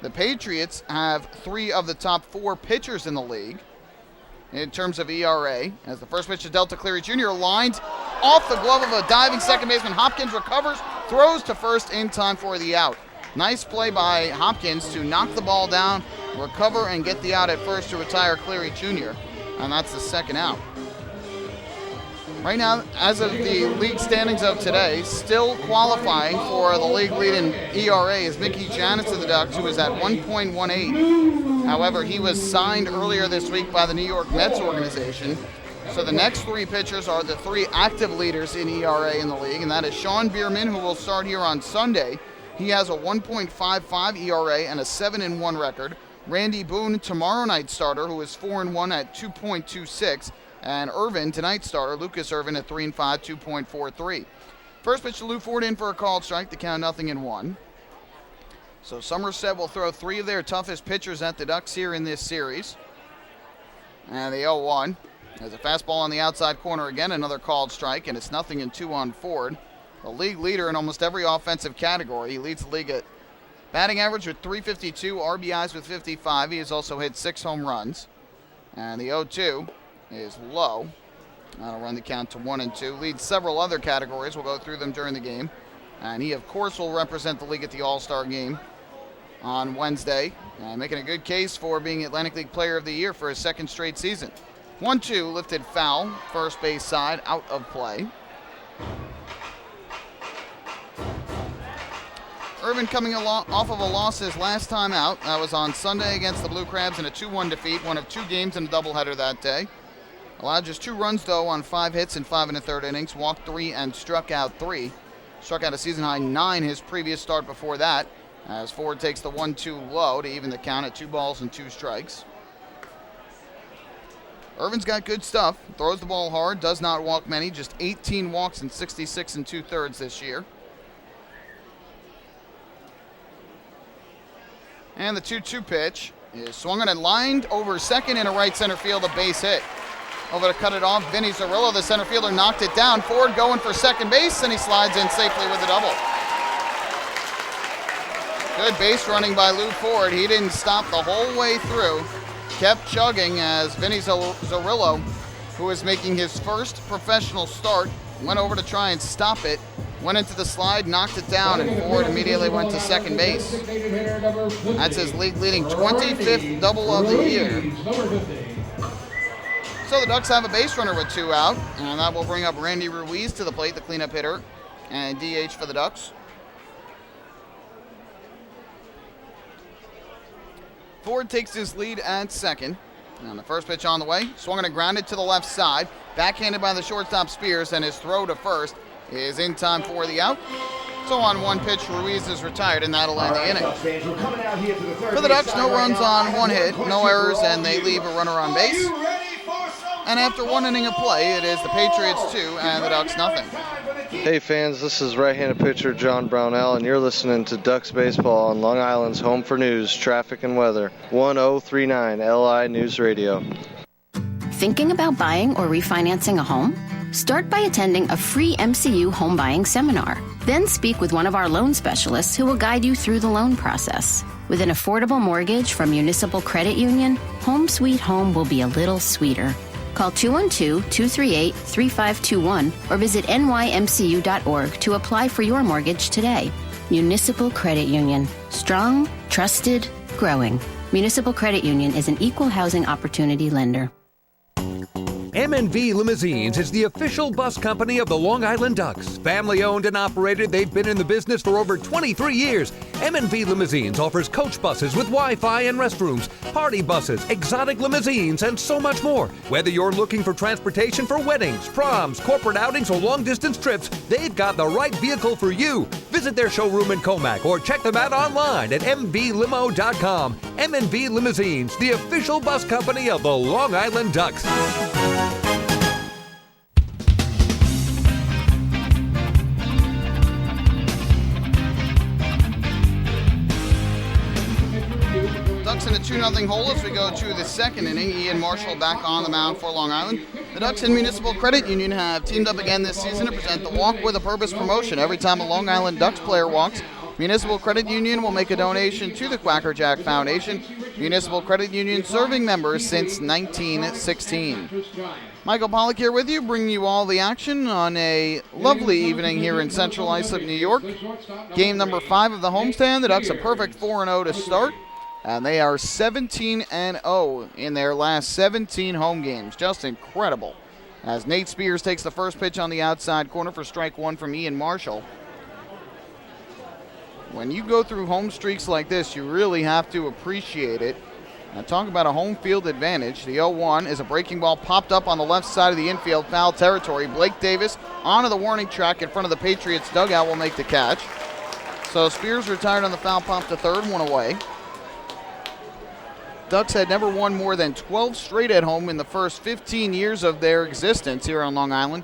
The Patriots have 3 of the top 4 pitchers in the league in terms of ERA, as the first pitch to Delta Cleary Jr. lined off the glove of a diving second baseman. Hopkins recovers, throws to first in time for the out. Nice play by Hopkins to knock the ball down, recover, and get the out at first to retire Cleary Jr. And that's the second out. Right now, as of the league standings of today, still qualifying for the league leading ERA is Mickey Janus of the Ducks, who is at 1.18. However, he was signed earlier this week by the New York Mets organization. So the next 3 pitchers are the 3 active leaders in ERA in the league, and that is Sean Bierman, who will start here on Sunday. He has a 1.55 ERA and a 7-1 record. Randy Boone, tomorrow night starter, who is 4-1 at 2.26. And Irvin, tonight's starter, Lucas Irvin at 3-5, 2.43. First pitch to Lou Ford in for a called strike, the count 0-1. So Somerset will throw 3 of their toughest pitchers at the Ducks here in this series. And the 0-1. There's a fastball on the outside corner again, another called strike, and it's 0-2 on Ford. The league leader in almost every offensive category. He leads the league at batting average with .352, RBIs with 55. He has also hit 6 home runs. And the 0-2 is low. That'll run the count to 1-2. Leads several other categories. We'll go through them during the game. And he, of course, will represent the league at the All-Star Game on Wednesday, making a good case for being Atlantic League Player of the Year for his 2nd straight season. 1-2, lifted foul, first base side, out of play. Irvin coming off of a loss his last time out. That was on Sunday against the Blue Crabs in a 2-1 defeat, one of 2 games in a doubleheader that day. Allowed just 2 runs, though, on 5 hits in 5 1/3 innings, walked 3 and struck out 3. Struck out a season-high 9 his previous start before that, as Ford takes the 1-2 low to even the count at 2 balls and 2 strikes. Irvin's got good stuff. Throws the ball hard, does not walk many, just 18 walks in 66 2/3 this year. And the 2-2 pitch is swung on and lined over second in a right center field, a base hit. Over to cut it off, Vinny Zarillo, the center fielder, knocked it down. Ford going for second base, and he slides in safely with a double. Good base running by Lou Ford. He didn't stop the whole way through. Kept chugging as Vinny Zarillo, who is making his first professional start, went over to try and stop it. Went into the slide, knocked it down, and Ford immediately went to second base. That's his league-leading 25th double of the year. So the Ducks have a base runner with 2 out, and that will bring up Randy Ruiz to the plate, the cleanup hitter, and DH for the Ducks. Ford takes his lead at second. And the first pitch on the way, swung and grounded to the left side, backhanded by the shortstop Spears, and his throw to first is in time for the out. So on one pitch, Ruiz is retired, and that'll end the inning. For the Ducks, no runs on one hit, no errors, and they leave a runner on base. And after one inning of play, it is the Patriots 2 and the Ducks nothing. Hey fans, this is right-handed pitcher John Brownell, and you're listening to Ducks Baseball on Long Island's home for news, traffic, and weather, 1039 LI News Radio. Thinking about buying or refinancing a home? Start by attending a free MCU home buying seminar. Then speak with one of our loan specialists who will guide you through the loan process. With an affordable mortgage from Municipal Credit Union, Home Sweet Home will be a little sweeter. Call 212-238-3521 or visit nymcu.org to apply for your mortgage today. Municipal Credit Union. Strong, trusted, growing. Municipal Credit Union is an equal housing opportunity lender. M&V Limousines is the official bus company of the Long Island Ducks. Family owned and operated, they've been in the business for over 23 years. M&V Limousines offers coach buses with Wi-Fi and restrooms, party buses, exotic limousines, and so much more. Whether you're looking for transportation for weddings, proms, corporate outings, or long-distance trips, they've got the right vehicle for you. Visit their showroom in Comac or check them out online at mvlimo.com. M&V Limousines, the official bus company of the Long Island Ducks. Ducks in a 2-0 hole as we go to the second inning. Ian Marshall back on the mound for Long Island. The Ducks and Municipal Credit Union have teamed up again this season to present the Walk with a Purpose promotion. Every time a Long Island Ducks player walks, Municipal Credit Union will make a donation to the Quacker Jack Foundation. Municipal Credit Union serving members since 1916. Michael Pollack here with you, bringing you all the action on a lovely evening here in Central Islip, New York. Game number 5 of the homestand. The Ducks a perfect 4-0 to start, and they are 17-0 in their last 17 home games. Just incredible. As Nate Spears takes the first pitch on the outside corner for strike one from Ian Marshall. When you go through home streaks like this, you really have to appreciate it. Now talk about a home field advantage. The 0-1 is a breaking ball popped up on the left side of the infield, foul territory. Blake Davis onto the warning track in front of the Patriots dugout will make the catch. So Spears retired on the foul pump to third, one away. Ducks had never won more than 12 straight at home in the first 15 years of their existence here on Long Island.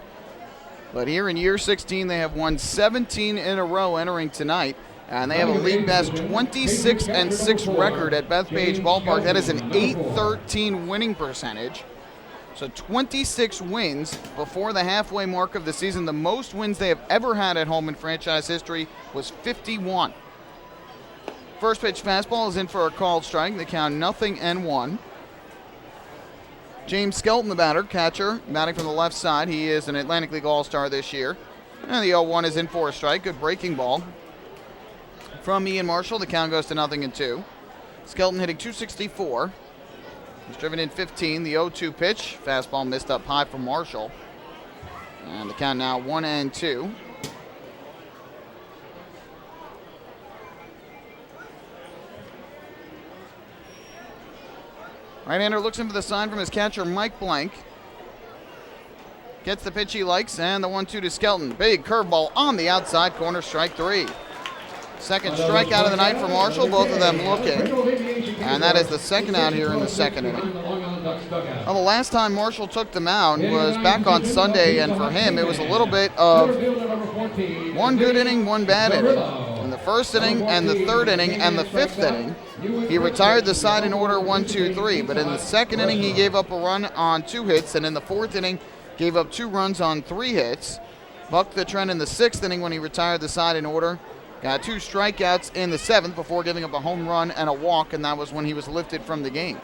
But here in year 16, they have won 17 in a row entering tonight. And they have a league best 26-6 record at Bethpage Ballpark. That is an .813 winning percentage. So 26 wins before the halfway mark of the season. The most wins they have ever had at home in franchise history was 51. First pitch fastball is in for a called strike. The count 0-1. James Skelton, the batter, catcher, batting from the left side. He is an Atlantic League All-Star this year. And the 0-1 is in for a strike. Good breaking ball from Ian Marshall. The count goes to 0-2. Skelton hitting .264. He's driven in 15. The 0-2 pitch. Fastball missed up high from Marshall. And the count now 1-2. Right-hander looks in for the sign from his catcher, Mike Blank. Gets the pitch he likes, and the 1-2 to Skelton. Big curveball on the outside corner, strike 3. Second strikeout of the night for Marshall, both of them looking. And that is the second out here in the second inning. Well, the last time Marshall took the mound was back on Sunday, and for him it was a little bit of one good inning, one bad inning. In the first inning and the third inning and the fifth inning, he retired the side in order 1-2-3. But in the second inning, he gave up a run on 2 hits, and in the fourth inning, gave up 2 runs on 3 hits. Bucked the trend in the sixth inning when he retired the side in order. Got 2 strikeouts in the 7th before giving up a home run and a walk, and that was when he was lifted from the game.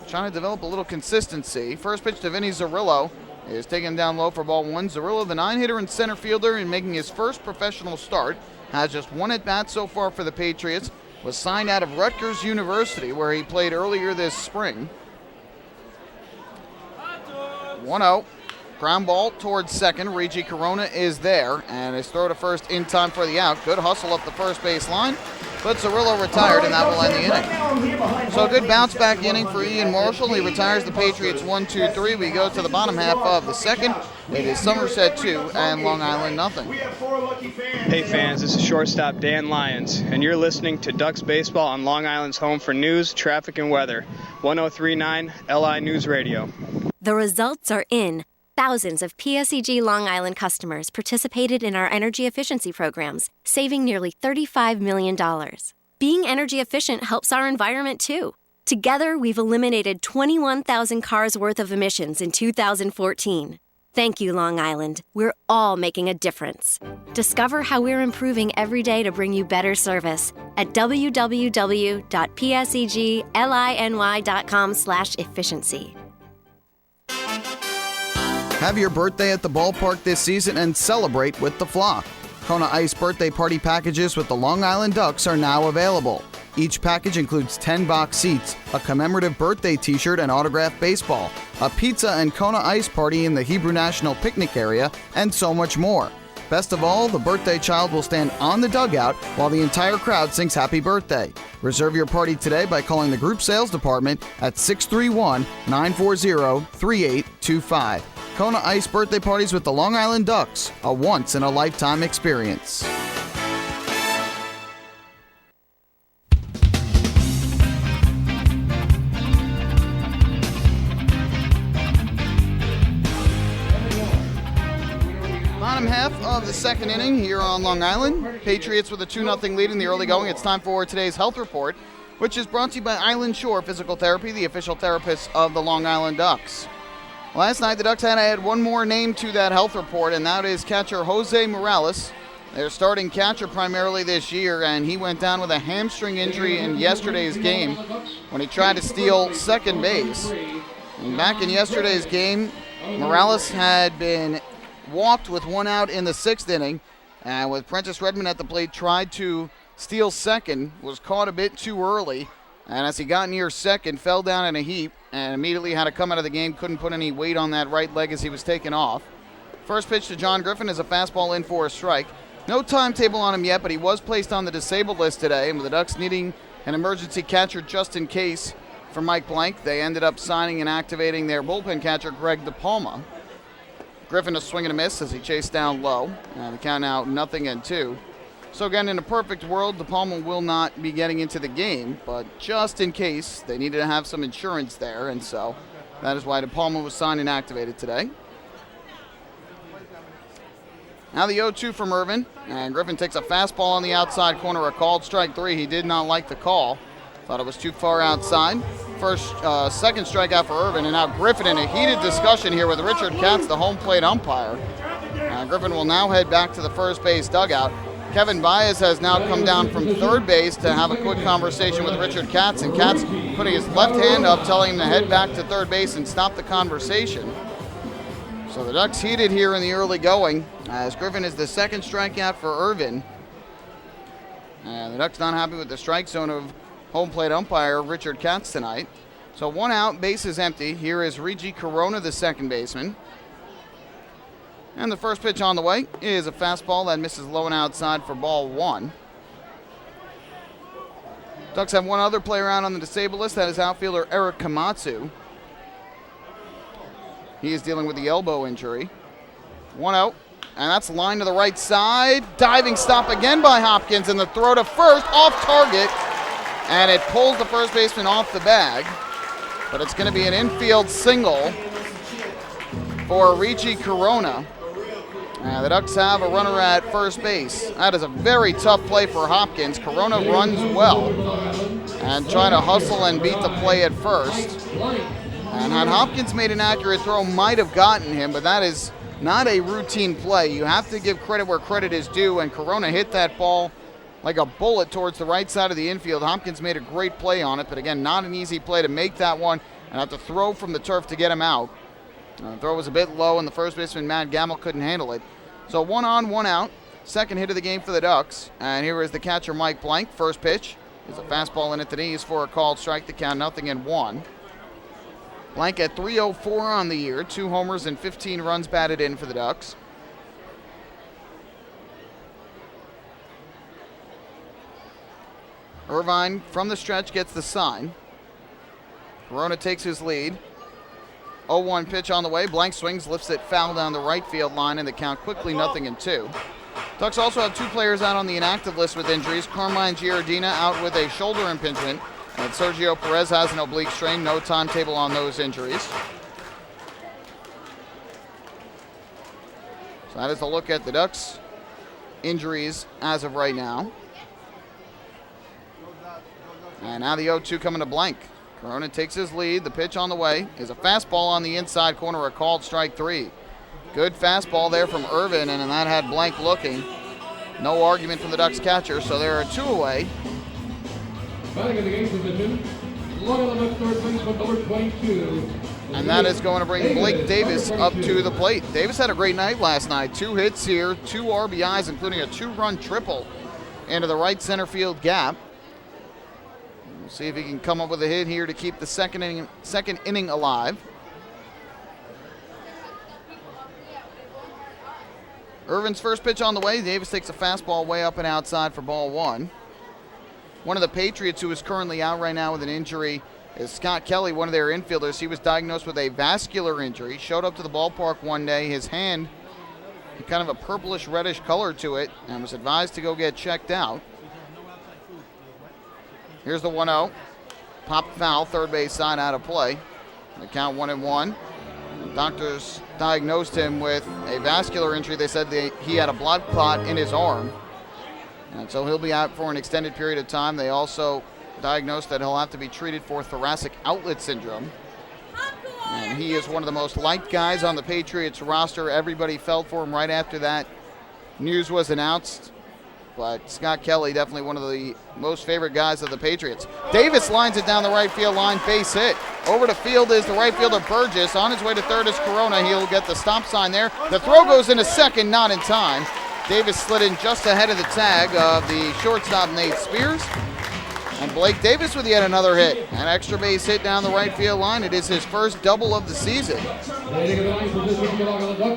Trying to develop a little consistency. First pitch to Vinny Zerillo is taken down low for ball 1. Zerillo, the 9-hitter and center fielder, and making his first professional start, has just 1 at-bat so far for the Patriots. Was signed out of Rutgers University, where he played earlier this spring. 1-0. Ground ball towards second. Reggie Corona is there, and his throw to first in time for the out. Good hustle up the first base line. but Cirillo retired, and that will end the inning. So a good bounce-back inning for Ian Marshall. He retires the Patriots 1-2-3. We go to the bottom half of the second. It is Somerset 2 and Long Island nothing. Hey fans, this is shortstop Dan Lyons, and you're listening to Ducks Baseball on Long Island's home for news, traffic, and weather. 1039 LI News Radio. The results are in. Thousands of PSEG Long Island customers participated in our energy efficiency programs, saving nearly $35 million. Being energy efficient helps our environment too. Together, we've eliminated 21,000 cars worth of emissions in 2014. Thank you, Long Island. We're all making a difference. Discover how we're improving every day to bring you better service at www.pseglyny.com/efficiency. Have your birthday at the ballpark this season and celebrate with the flock. Kona Ice birthday party packages with the Long Island Ducks are now available. Each package includes 10 box seats, a commemorative birthday t-shirt and autographed baseball, a pizza and Kona Ice party in the Hebrew National Picnic area, and so much more. Best of all, the birthday child will stand on the dugout while the entire crowd sings happy birthday. Reserve your party today by calling the group sales department at 631-940-3825. Kona Ice birthday parties with the Long Island Ducks, a once-in-a-lifetime experience. Bottom half of the second inning here on Long Island. Patriots with a 2-0 lead in the early going. It's time for today's health report, which is brought to you by Island Shore Physical Therapy, the official therapist of the Long Island Ducks. Last night, the Ducks had to add one more name to that health report, and that is catcher Jose Morales. Their starting catcher primarily this year, and he went down with a hamstring injury in yesterday's game when he tried to steal second base. And back in yesterday's game, Morales had been walked with one out in the sixth inning, and with Prentice Redmond at the plate, tried to steal second, was caught a bit too early, and as he got near second, fell down in a heap and immediately had to come out of the game. Couldn't put any weight on that right leg as he was taken off. First pitch to John Griffin is a fastball in for a strike. No timetable on him yet, but he was placed on the disabled list today, and with the Ducks needing an emergency catcher just in case for Mike Blank, they ended up signing and activating their bullpen catcher, Greg DePalma. Griffin a swing and a miss as he chased down low, and the count now 0-2. So again, in a perfect world, DePalma will not be getting into the game, but just in case, they needed to have some insurance there, and so that is why DePalma was signed and activated today. Now the 0-2 from Irvin, and Griffin takes a fastball on the outside corner, a called strike three. He did not like the call. Thought it was too far outside. Second strikeout for Irvin, and now Griffin in a heated discussion here with Richard Katz, the home plate umpire. Griffin will now head back to the first base dugout. Kevin Baez has now come down from third base to have a quick conversation with Richard Katz, and Katz putting his left hand up, telling him to head back to third base and stop the conversation. So the Ducks heated here in the early going, as Griffin is the second strikeout for Irvin. And the Ducks not happy with the strike zone of home plate umpire Richard Katz tonight. So one out, base is empty. Here is Regi Corona, the second baseman. And the first pitch on the way is a fastball that misses low and outside for ball one. Ducks have one other player out on the disabled list. That is outfielder Eric Komatsu. He is dealing with the elbow injury. 1-0, and that's line to the right side. Diving stop again by Hopkins, and the throw to first off target, and it pulls the first baseman off the bag. But it's going to be an infield single for Regi Corona. The Ducks have a runner at first base. That is a very tough play for Hopkins. Corona runs well and trying to hustle and beat the play at first. And had Hopkins made an accurate throw, might have gotten him, but that is not a routine play. You have to give credit where credit is due, and Corona hit that ball like a bullet towards the right side of the infield. Hopkins made a great play on it, but again, not an easy play to make that one and have to throw from the turf to get him out. The throw was a bit low, and the first baseman, Matt Gamble, couldn't handle it. So 1 on, 1 out. Second hit of the game for the Ducks. And here is the catcher, Mike Blank. First pitch is a fastball in at the knees for a called strike to count 0-1. Blank at .304 on the year. 2 homers and 15 runs batted in for the Ducks. Irvine from the stretch gets the sign. Corona takes his lead. 0-1 pitch on the way. Blank swings, lifts it foul down the right field line, and the count quickly 0-2. Ducks also have 2 players out on the inactive list with injuries. Carmine Giardina out with a shoulder impingement, and Sergio Perez has an oblique strain. No timetable on those injuries. So that is a look at the Ducks' injuries as of right now. And now the 0-2 coming to Blank. Corona takes his lead. The pitch on the way is a fastball on the inside corner, a called strike 3. Good fastball there from Irvin, and that had Blank looking. No argument from the Ducks catcher, so there are 2 away. Batting in the game position, Long Island third baseman number 22. And that is going to bring Blake Davis up to the plate. Davis had a great night last night. 2 hits here, 2 RBIs, including a 2-run triple into the right center field gap. We'll see if he can come up with a hit here to keep the second inning alive. Irvin's first pitch on the way. Davis takes a fastball way up and outside for ball 1. One of the Patriots who is currently out right now with an injury is Scott Kelly, one of their infielders. He was diagnosed with a vascular injury. Showed up to the ballpark one day. His hand had kind of a purplish reddish color to it and was advised to go get checked out. Here's the 1-0. Pop foul, third base side out of play. The count 1-1. Doctors diagnosed him with a vascular injury. They said he had a blood clot in his arm. And so he'll be out for an extended period of time. They also diagnosed that he'll have to be treated for thoracic outlet syndrome. And he is one of the most liked guys on the Patriots roster. Everybody felt for him right after that news was announced. But Scott Kelly, definitely one of the most favorite guys of the Patriots. Davis lines it down the right field line, base hit. Over to field is the right fielder Burgess. On his way to third is Corona. He'll get the stop sign there. The throw goes into second, not in time. Davis slid in just ahead of the tag of the shortstop Nate Spears. And Blake Davis with yet another hit. An extra base hit down the right field line. It is his first double of the season.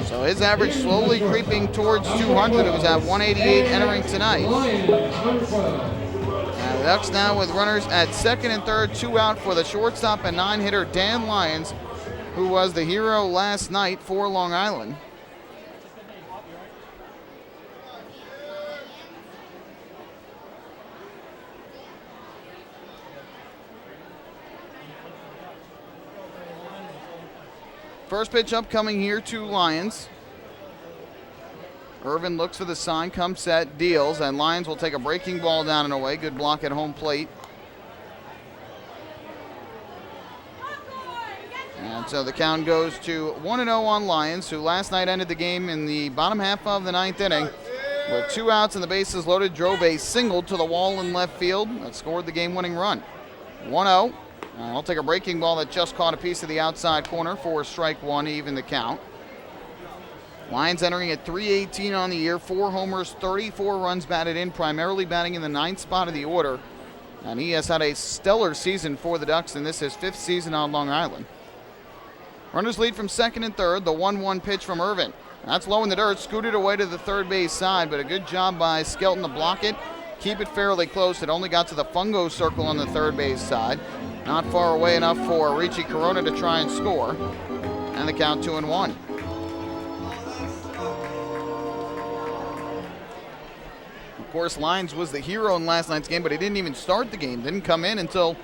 So his average slowly creeping towards 200. It was at 188 entering tonight. And the Ducks now with runners at second and third, 2 out for the shortstop and 9-hitter Dan Lyons, who was the hero last night for Long Island. First pitch upcoming here to Lyons. Irvin looks for the sign, comes set, deals, and Lyons will take a breaking ball down and away. Good block at home plate. And so the count goes to 1-0 on Lyons, who last night ended the game in the bottom half of the 9th inning with 2 outs and the bases loaded, drove a single to the wall in left field that scored the game-winning run. 1-0. I'll take a breaking ball that just caught a piece of the outside corner for strike 1, even the count. Lyons entering at .318 on the year, 4 homers, 34 runs batted in, primarily batting in the 9th spot of the order. And he has had a stellar season for the Ducks, and this is his 5th season on Long Island. Runners lead from second and third, the 1-1 pitch from Irvin. That's low in the dirt, scooted away to the third base side, but a good job by Skelton to block it, keep it fairly close. It only got to the fungo circle on the third base side. Not far away enough for Richie Corona to try and score. And the count 2-1. Of course, Lyons was the hero in last night's game, but he didn't even start the game. Didn't come in until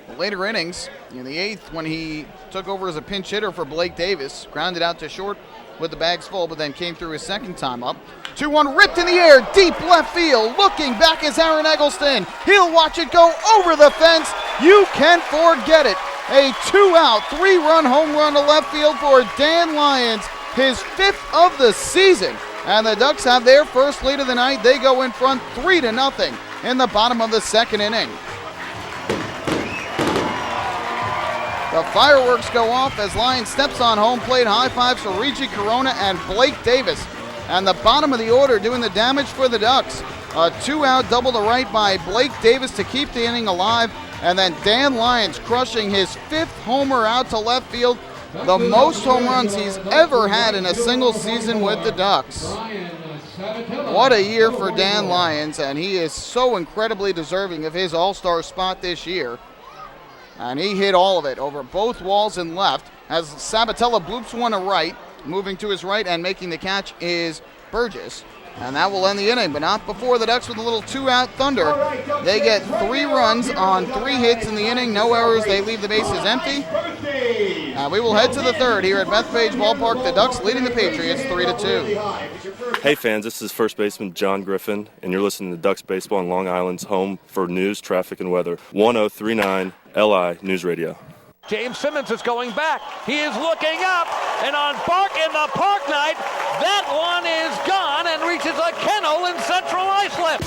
the later innings. In the 8th, when he took over as a pinch hitter for Blake Davis. Grounded out to short with the bags full, but then came through his second time up. 2-1 ripped in the air, deep left field. Looking back is Aaron Eggleston. He'll watch it go over the fence. You can forget it. A 2-out, 3-run home run to left field for Dan Lyons, his 5th of the season. And the Ducks have their first lead of the night. They go in front 3-0 in the bottom of the second inning. The fireworks go off as Lyons steps on home plate. High fives for Richie Corona and Blake Davis. And the bottom of the order doing the damage for the Ducks. A 2-out double to right by Blake Davis to keep the inning alive. And then Dan Lyons crushing his 5th homer out to left field. The most home runs he's ever had in a single season with the Ducks. What a year for Dan Lyons, and he is so incredibly deserving of his all-star spot this year. And he hit all of it over both walls and left as Sabatella bloops one to right. Moving to his right and making the catch is Burgess. And that will end the inning, but not before the Ducks with a little two-out thunder. They get 3 runs on 3 hits in the inning, no errors. They leave the bases empty. We will head to the third here at Bethpage Ballpark. The Ducks leading the Patriots 3-2. Hey fans, this is first baseman John Griffin, and you're listening to Ducks Baseball on Long Island's home for news, traffic, and weather. 1039 LI News Radio. James Simmons is going back. He is looking up, and on in the Park Night, that one is gone and reaches a kennel in Central Islip.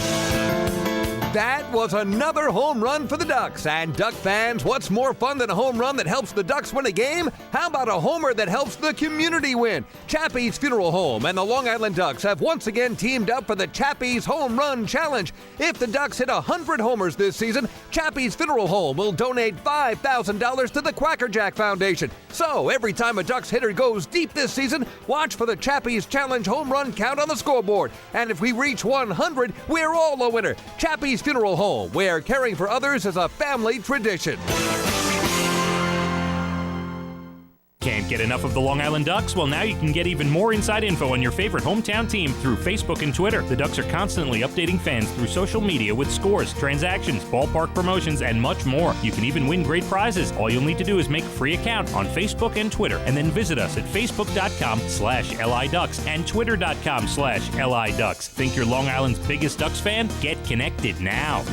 That was another home run for the Ducks. And Duck fans, what's more fun than a home run that helps the Ducks win a game? How about a homer that helps the community win? Chappie's Funeral Home and the Long Island Ducks have once again teamed up for the Chappie's Home Run Challenge. If the Ducks hit 100 homers this season, Chappie's Funeral Home will donate $5,000 to the Quacker Jack Foundation. So every time a Ducks hitter goes deep this season, watch for the Chappie's Challenge home run count on the scoreboard. And if we reach 100, we're all a winner. Chappie's Funeral Home, where caring for others is a family tradition. Can't get enough of the Long Island Ducks? Well, now you can get even more inside info on your favorite hometown team through Facebook and Twitter. The Ducks are constantly updating fans through social media with scores, transactions, ballpark promotions, and much more. You can even win great prizes. All you'll need to do is make a free account on Facebook and Twitter, and then visit us at facebook.com/LIDucks and twitter.com/LIDucks. Think you're Long Island's biggest Ducks fan? Get connected now.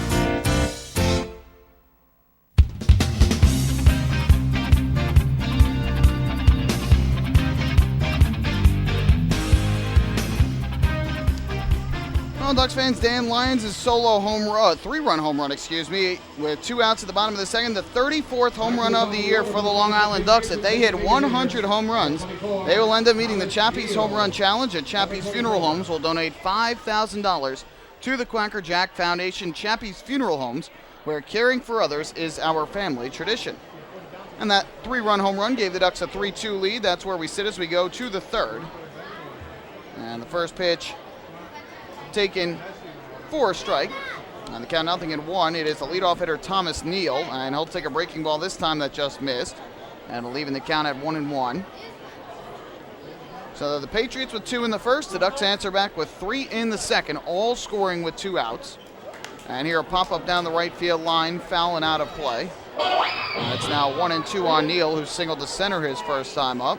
Well, Ducks fans, Dan Lyons' solo home run, 3-run home run, with 2 outs at the bottom of the second. The 34th home run of the year for the Long Island Ducks. If they hit 100 home runs, they will end up meeting the Chappie's Home Run Challenge at Chappie's Funeral Homes. Will donate $5,000 to the Quacker Jack Foundation. Chappie's Funeral Homes, where caring for others is our family tradition. And that 3-run home run gave the Ducks a 3-2 lead. That's where we sit as we go to the third. And the first pitch taken for a strike. On the count 0-1, it is the leadoff hitter Thomas Neal, and he'll take a breaking ball this time that just missed, and leaving the count at 1-1. So the Patriots with 2 in the first, the Ducks answer back with 3 in the second, all scoring with 2 outs. And here a pop-up down the right field line, foul and out of play. It's now 1-2 on Neal, who singled to center his first time up.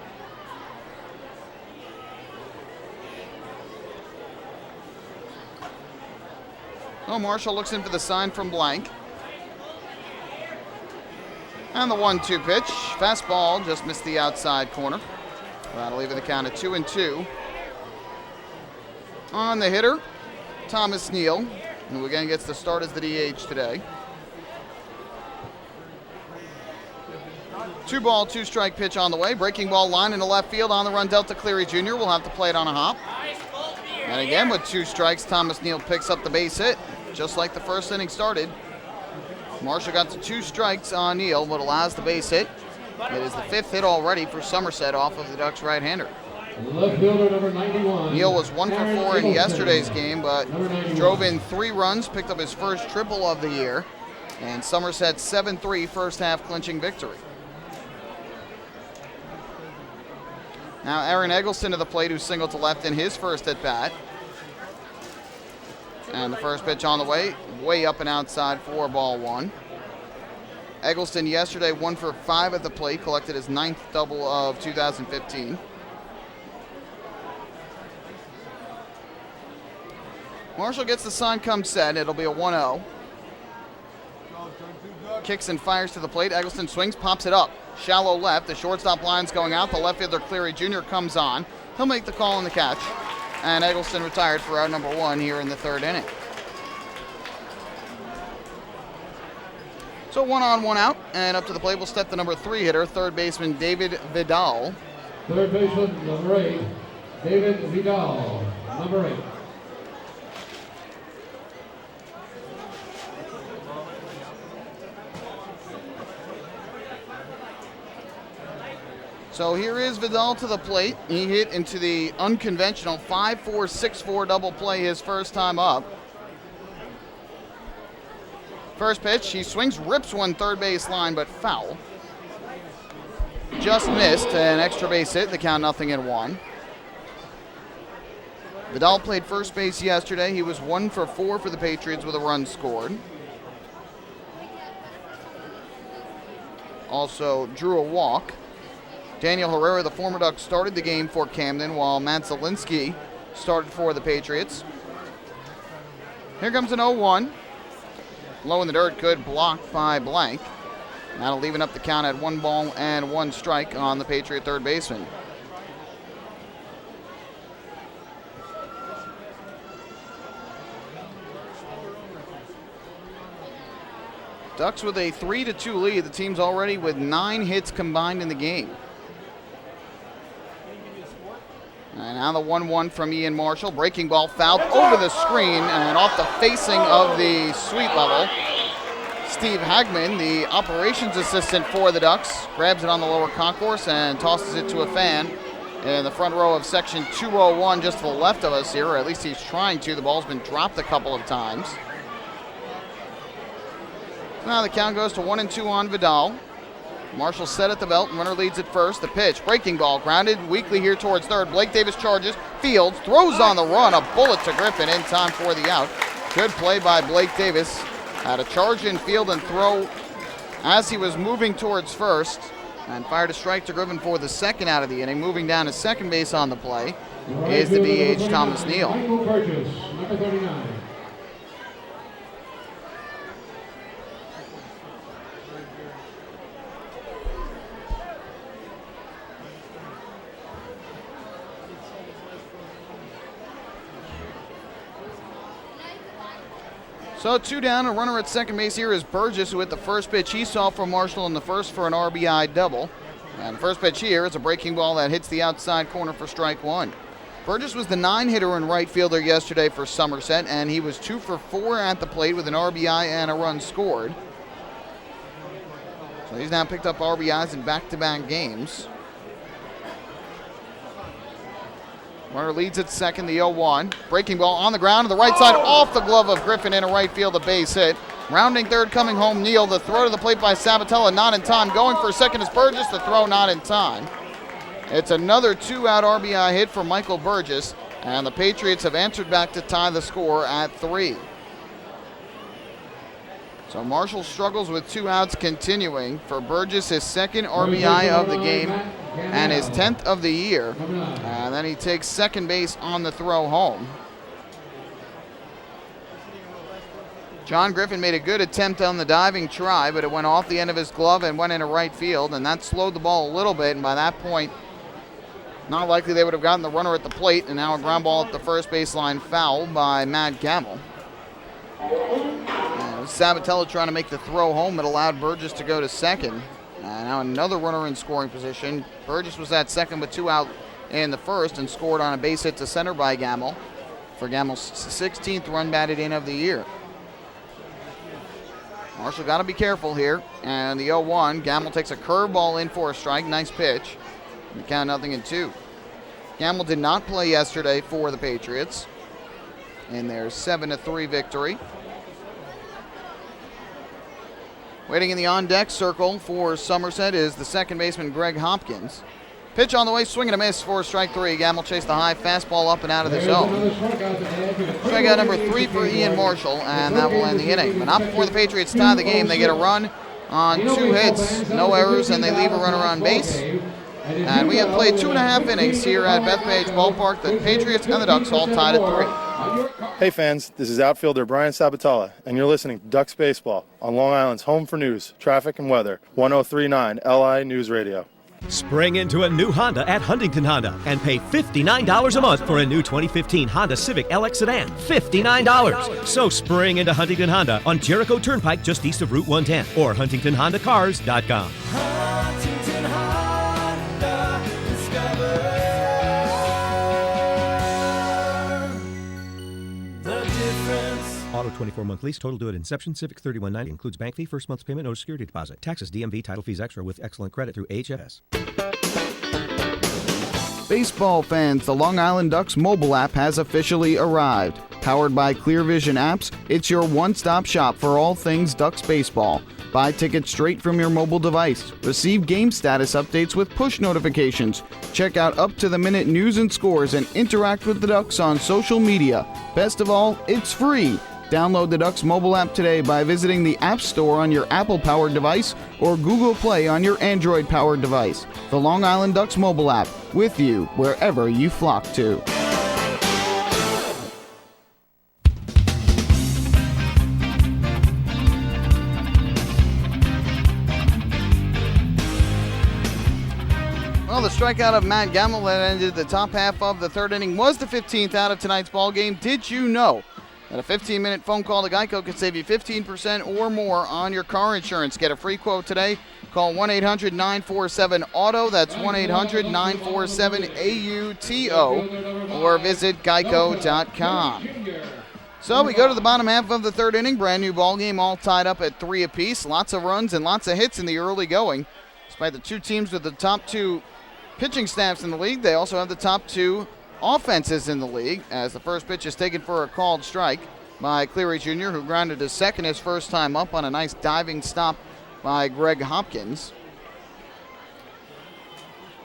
Oh, Marshall looks in for the sign from Blank. And the 1-2 pitch. Fastball just missed the outside corner. That'll leave it the count at 2-2. On the hitter, Thomas Neal, who again gets the start as the DH today. 2-ball, 2-strike pitch on the way. Breaking ball line into left field on the run. Delta Cleary Jr. will have to play it on a hop. And again, with 2 strikes, Thomas Neal picks up the base hit, just like the first inning started. Marshall got to 2 strikes on Neal, but allows the base hit. It is the 5th hit already for Somerset off of the Ducks right-hander. Left fielder number 91. Neal was 1 for 4 in yesterday's game, but drove in 3 runs, picked up his first triple of the year, and Somerset's 7-3 first half clinching victory. Now Aaron Eggleston to the plate, who singled to left in his first at bat. And the first pitch on the way up and outside for ball 1. Eggleston yesterday 1 for 5 at the plate, collected his 9th double of 2015. Marshall gets the sign, come set. It'll be a 1-0. Kicks and fires to the plate. Eggleston swings, pops it up. Shallow left. The shortstop line's going out. The left fielder Cleary Jr. comes on. He'll make the call and the catch. And Eggleston retired for out number 1 here in the 3rd inning. So 1 on, 1 out. And up to the plate will step the number 3 hitter, 3rd baseman David Vidal. 3rd baseman, number 8, David Vidal, number 8. So here is Vidal to the plate. He hit into the unconventional 5-4-6-4 double play his first time up. First pitch, he swings, rips one third base line, but foul. Just missed an extra base hit, the count 0-1. Vidal played first base yesterday. He was 1 for 4 for the Patriots with a run scored. Also drew a walk. Daniel Herrera, the former Duck, started the game for Camden, while Matt Zielinski started for the Patriots. Here comes an 0-1. Low in the dirt, good block by Blank. That'll even up the count at 1 ball and 1 strike on the Patriot third baseman. Ducks with a 3-2 lead. The team's already with 9 hits combined in the game. And now the 1-1 from Ian Marshall. Breaking ball fouled over the screen and off the facing of the suite level. Steve Hagman, the operations assistant for the Ducks, grabs it on the lower concourse and tosses it to a fan in the front row of section 201, just to the left of us here, or at least he's trying to. The ball's been dropped a couple of times. Now the count goes to 1-2 on Vidal. Marshall set at the belt, and runner leads at first. The pitch, breaking ball, grounded weakly here towards third. Blake Davis charges, fields, throws on the run, a bullet to Griffin in time for the out. Good play by Blake Davis. Had a charge in field and throw as he was moving towards first, and fired a strike to Griffin for the second out of the inning. Moving down to second base on the play is the DH, Thomas Neal. Michael Burgess, number 39. So 2 down, a runner at second base here is Burgess, who hit the first pitch he saw from Marshall in the first for an RBI double. And the first pitch here is a breaking ball that hits the outside corner for strike 1. Burgess was the 9-hitter and right fielder yesterday for Somerset, and he was 2 for 4 at the plate with an RBI and a run scored. So he's now picked up RBIs in back-to-back games. Runner leads at second, the 0-1. Breaking ball on the ground to the right side, off the glove of Griffin in a right field, a base hit. Rounding third, coming home, Neal. The throw to the plate by Sabatella, not in time. Going for second is Burgess, the throw not in time. It's another 2-out RBI hit for Michael Burgess, and the Patriots have answered back to tie the score at 3. So Marshall struggles with 2 outs continuing for Burgess, his second RBI of the game and his 10th of the year. And then he takes second base on the throw home. John Griffin made a good attempt on the diving try, but it went off the end of his glove and went into right field, and that slowed the ball a little bit, and by that point, not likely they would have gotten the runner at the plate, and now a ground ball at the first baseline, foul by Matt Gamble. Sabatella trying to make the throw home. It allowed Burgess to go to second. Now another runner in scoring position. Burgess was at second with 2 out in the first and scored on a base hit to center by Gamble for Gamble's 16th run batted in of the year. Marshall got to be careful here. And the 0-1, Gamble takes a curveball in for a strike. Nice pitch. And the count 0-2. Gamble did not play yesterday for the Patriots in their 7-3 victory. Waiting in the on-deck circle for Somerset is the second baseman, Greg Hopkins. Pitch on the way, swing and a miss for strike 3. Gamble chased the high fastball up and out of the zone. Strikeout number 3 for Ian Marshall, and that will end the inning. But not before the Patriots tie the game. They get a run on 2 hits, no errors, and they leave a runner on base. And we have played 2.5 innings here at Bethpage Ballpark. The Patriots and the Ducks all tied at 3. Hey fans, this is outfielder Brian Sabatella, and you're listening to Ducks Baseball on Long Island's home for news, traffic, and weather, 103.9 LI News Radio. Spring into a new Honda at Huntington Honda and pay $59 a month for a new 2015 Honda Civic LX sedan. $59. So spring into Huntington Honda on Jericho Turnpike just east of Route 110 or HuntingtonHondaCars.com. Huntington Honda, discover the difference. Auto 24-month lease, total due at inception. Civic $31.90 includes bank fee, first month's payment, no security deposit. Taxes, DMV, title fees extra with excellent credit through HFS. Baseball fans, the Long Island Ducks mobile app has officially arrived. Powered by Clear Vision Apps, it's your one-stop shop for all things Ducks baseball. Buy tickets straight from your mobile device. Receive game status updates with push notifications. Check out up-to-the-minute news and scores and interact with the Ducks on social media. Best of all, it's free. Download the Ducks mobile app today by visiting the App Store on your Apple-powered device or Google Play on your Android-powered device. The Long Island Ducks mobile app, with you wherever you flock to. Well, the strikeout of Matt Gamble that ended the top half of the third inning was the 15th out of tonight's ball game. Did you know that a 15-minute phone call to Geico could save you 15% or more on your car insurance? Get a free quote today. Call 1-800-947-AUTO. That's 1-800-947-AUTO. Or visit geico.com. So we go to the bottom half of the third inning. Brand new ball game, all tied up at 3 apiece. Lots of runs and lots of hits in the early going. Despite the two teams with the top two pitching staffs in the league, they also have the top two offenses in the league, as the first pitch is taken for a called strike by Cleary Jr., who grounded to second his first time up on a nice diving stop by Greg Hopkins.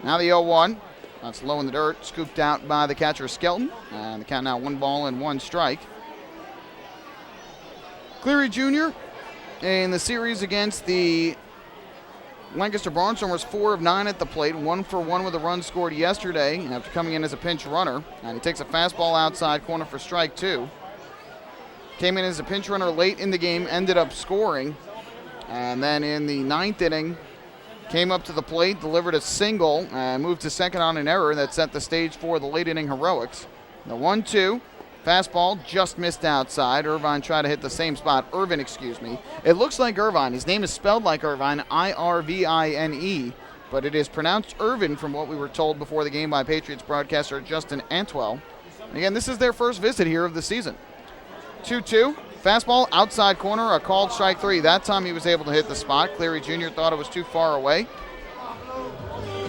Now the 0-1. That's low in the dirt, scooped out by the catcher Skelton. And the count now 1 ball and 1 strike. Cleary Jr. in the series against the Lancaster Barnstormers, 4 of 9 at the plate, 1 for 1 with a run scored yesterday after coming in as a pinch runner. And he takes a fastball outside corner for strike 2. Came in as a pinch runner late in the game, ended up scoring. And then in the 9th inning, came up to the plate, delivered a single, and moved to second on an error that set the stage for the late inning heroics. The 1-2. Fastball just missed outside. Irvine tried to hit the same spot. Irvin, excuse me. It looks like Irvine. His name is spelled like Irvine, I-R-V-I-N-E, but it is pronounced Irvin from what we were told before the game by Patriots broadcaster Justin Antwell. Again, this is their first visit here of the season. 2-2. Fastball outside corner, a called strike 3. That time he was able to hit the spot. Cleary Jr. thought it was too far away.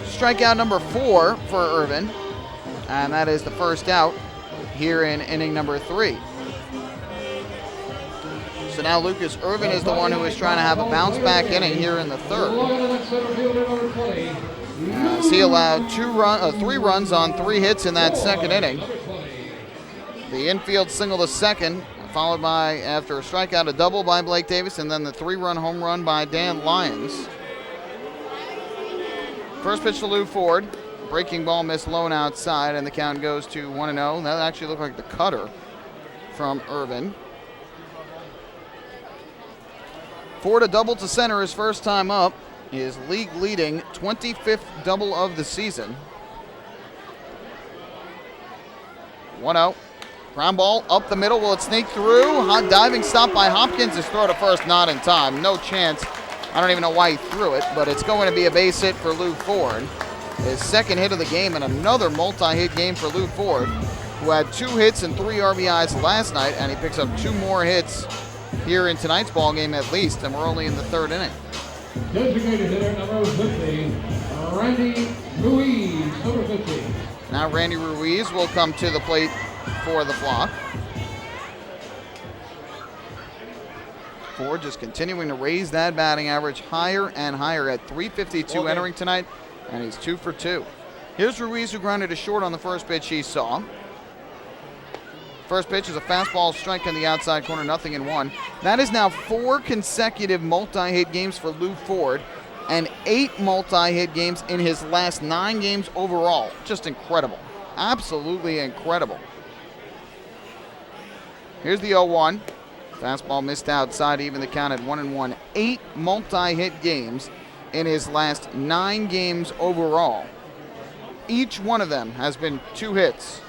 Strikeout number 4 for Irvin, and that is the first out here in inning number 3. So now Lucas Irvin is the one who is trying to have a bounce back inning here in the third. He allowed 3 runs on 3 hits in that second inning. The infield single to second, followed by, after a strikeout, a double by Blake Davis, and then the 3-run home run by Dan Lyons. First pitch to Lou Ford. Breaking ball missed low and outside, and the count goes to 1-0. That actually looked like the cutter from Irvin. Ford a double to center his first time up. His league-leading 25th double of the season. 1-0. Ground ball up the middle. Will it sneak through? Hot diving stop by Hopkins. His throw to first not in time. No chance. I don't even know why he threw it, but it's going to be a base hit for Lou Ford. His second hit of the game, and another multi-hit game for Lou Ford, who had 2 hits and 3 RBIs last night, and he picks up 2 more hits here in tonight's ball game at least, and we're only in the third inning. Designated hitter number 50, Randy Ruiz, number 50. Now Randy Ruiz will come to the plate for the Flock. Ford just continuing to raise that batting average higher and higher at .352 entering tonight, and he's 2 for 2. Here's Ruiz, who grounded to short on the first pitch he saw. First pitch is a fastball strike on the outside corner, 0-1. That is now 4 consecutive multi-hit games for Lou Ford and 8 multi-hit games in his last 9 games overall. Just incredible. Absolutely incredible. Here's the 0-1. Fastball missed outside, even the count at 1-1. 8 multi-hit games in his last 9 games overall. Each one of them has been 2 hits.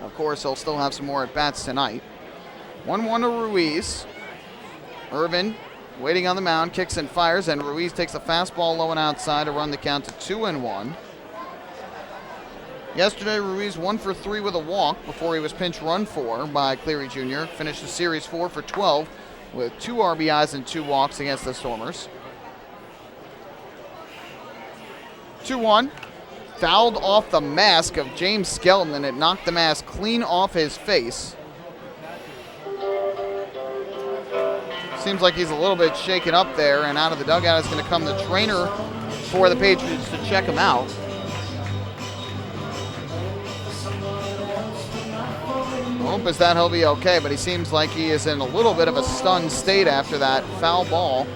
Of course, he'll still have some more at-bats tonight. 1-1 to Ruiz. Irvin waiting on the mound, kicks and fires, and Ruiz takes a fastball low and outside to run the count to 2-1. Yesterday, Ruiz 1 for 3 with a walk before he was pinch run for by Cleary Jr. Finished the series 4 for 12 with 2 RBIs and 2 walks against the Stormers. 2-1. fouled off the mask of James Skelton, and it knocked the mask clean off his face. Seems like he's a little bit shaken up there, and out of the dugout is going to come the trainer for the Patriots to check him out. Hope is that he'll be okay, but he seems like he is in a little bit of a stunned state after that foul ball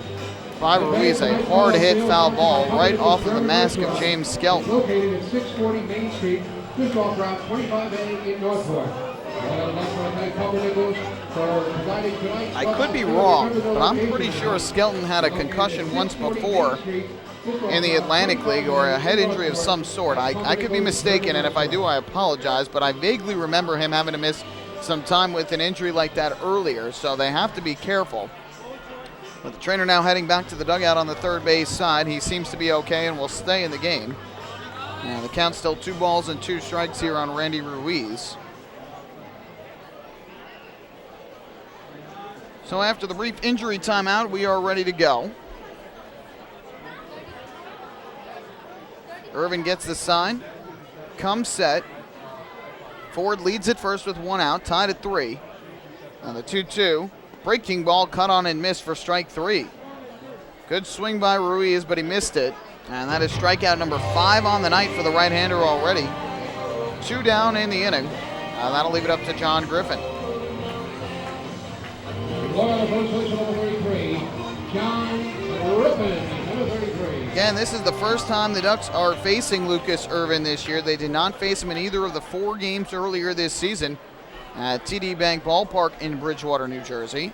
by Ruiz. A hard hit foul ball right off of the mask of James Skelton. Located at 640 Main Street, good golf route 25A in Northport. I could be wrong, but I'm pretty sure Skelton had a concussion once before in the Atlantic League, or a head injury of some sort. I could be mistaken, and if I do, I apologize, but I vaguely remember him having to miss some time with an injury like that earlier, so they have to be careful. But the trainer now heading back to the dugout on the third base side. He seems to be okay and will stay in the game. Now the count's still 2 balls and 2 strikes here on Randy Ruiz. So after the brief injury timeout, we are ready to go. Irvin gets the sign, comes set. Ford leads at first with 1 out, tied at 3. Now the 2-2, breaking ball cut on and missed for strike 3. Good swing by Ruiz, but he missed it. And that is strikeout number 5 on the night for the right-hander already. 2 down in the inning. That'll leave it up to John Griffin. Again, this is the first time the Ducks are facing Lucas Irvin this year. They did not face him in either of the 4 games earlier this season at TD Bank Ballpark in Bridgewater, New Jersey.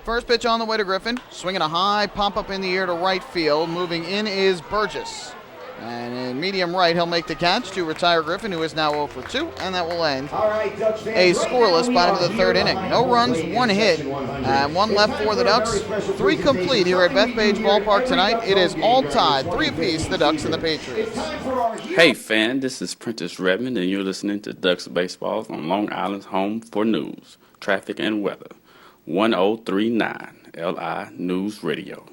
First pitch on the way to Griffin. Swinging a high pop-up in the air to right field. Moving in is Burgess. And in medium right, he'll make the catch to retire Griffin, who is now 0 for 2, and that will end a scoreless bottom of the third inning. No runs, 1 hit, and 1 left for the Ducks. 3 complete here at Bethpage Ballpark tonight. It is all tied, 3 apiece, the Ducks and the Patriots. Hey, fan, this is Prentice Redmond, and you're listening to Ducks Baseball on Long Island's home for news, traffic, and weather. 1039 LI News Radio.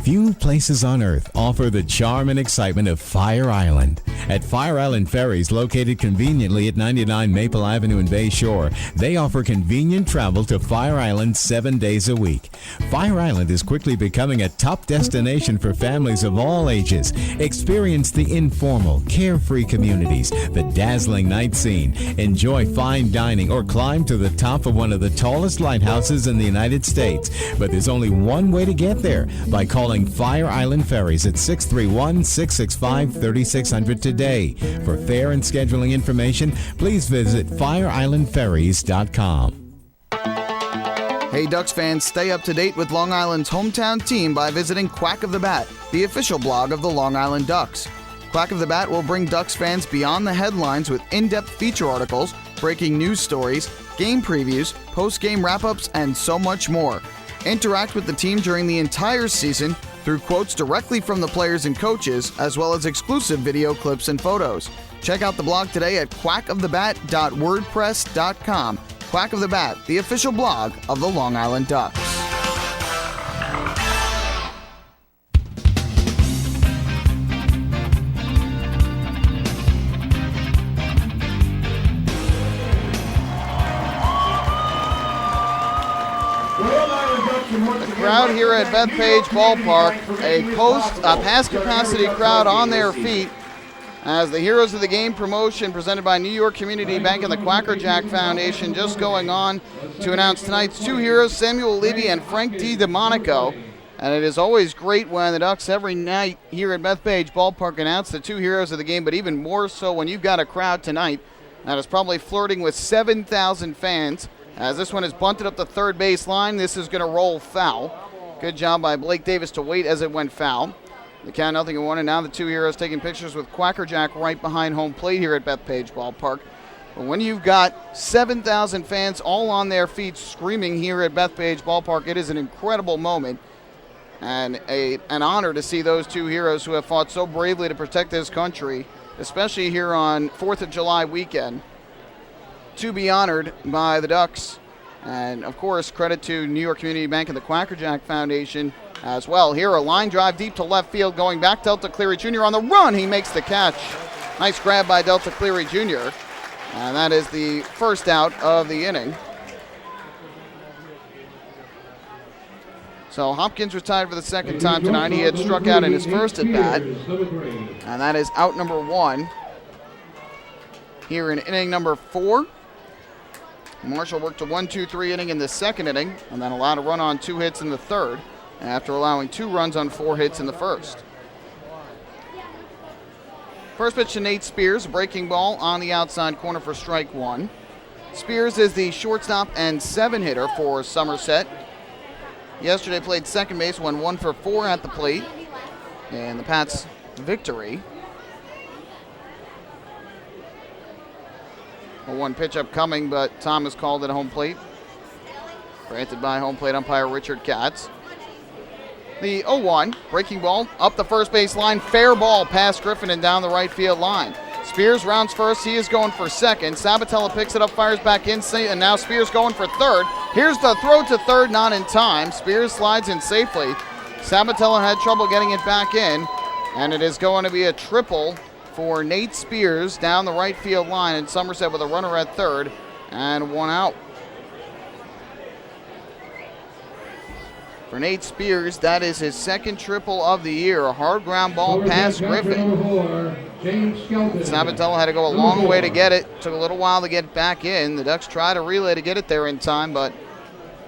Few places on earth offer the charm and excitement of Fire Island. At Fire Island Ferries, located conveniently at 99 Maple Avenue in Bay Shore, they offer convenient travel to Fire Island 7 days a week. Fire Island is quickly becoming a top destination for families of all ages. Experience the informal, carefree communities, the dazzling night scene, enjoy fine dining, or climb to the top of one of the tallest lighthouses in the United States. But there's only one way to get there, by calling Fire Island Ferries at 631-665-3600 today. For fare and scheduling information, please visit fireislandferries.com. Hey Ducks fans, stay up to date with Long Island's hometown team by visiting Quack of the Bat, the official blog of the Long Island Ducks. Quack of the Bat will bring Ducks fans beyond the headlines with in-depth feature articles, breaking news stories, game previews, post-game wrap-ups, and so much more. Interact with the team during the entire season through quotes directly from the players and coaches, as well as exclusive video clips and photos. Check out the blog today at quackofthebat.wordpress.com. Quack of the Bat, the official blog of the Long Island Ducks. The crowd here at Bethpage Ballpark, a past capacity crowd on their feet as the Heroes of the Game promotion presented by New York Community Bank and the Quacker Jack Foundation just going on to announce tonight's 2 heroes, Samuel Levy and Frank DiDomenico. And it is always great when the Ducks every night here at Bethpage Ballpark announce the 2 heroes of the game, but even more so when you've got a crowd tonight that is probably flirting with 7,000 fans. As this one is bunted up the third base line, this is going to roll foul. Good job by Blake Davis to wait as it went foul. The count 0-1, and now the 2 heroes taking pictures with Quacker Jack right behind home plate here at Bethpage Ballpark. But when you've got 7,000 fans all on their feet screaming here at Bethpage Ballpark, it is an incredible moment and an honor to see those 2 heroes who have fought so bravely to protect this country, especially here on 4th of July weekend, to be honored by the Ducks And, of course, credit to New York Community Bank and the Quackerjack Foundation as well. Here, a line drive deep to left field going back. Delta Cleary Jr. on the run. He makes the catch. Nice grab by Delta Cleary Jr. And that is the first out of the inning. So Hopkins retired for the second time tonight. He had struck out in his first at bat. And that is out number 1 here in inning number 4. Marshall worked a 1-2-3 inning in the second inning and then allowed a run on 2 hits in the third after allowing 2 runs on 4 hits in the first. First pitch to Nate Spears, breaking ball on the outside corner for strike 1. Spears is the shortstop and 7-hitter for Somerset. Yesterday played second base, went 1 for 4 at the plate in the Pats' victory. A 1 pitch upcoming, but Thomas called it home plate. Granted by home plate umpire Richard Katz. The 0-1, breaking ball up the first base line, fair ball past Griffin and down the right field line. Spears rounds first, he is going for second. Sabatella picks it up, fires back in, and now Spears going for third. Here's the throw to third, not in time. Spears slides in safely. Sabatella had trouble getting it back in, and it is going to be a triple for Nate Spears down the right field line, and Somerset with a runner at third and 1 out. For Nate Spears, that is his second triple of the year. A hard ground ball past Griffin. Sabatella had to go a long way to get it. Took a little while to get back in. The Ducks tried a relay to get it there in time, but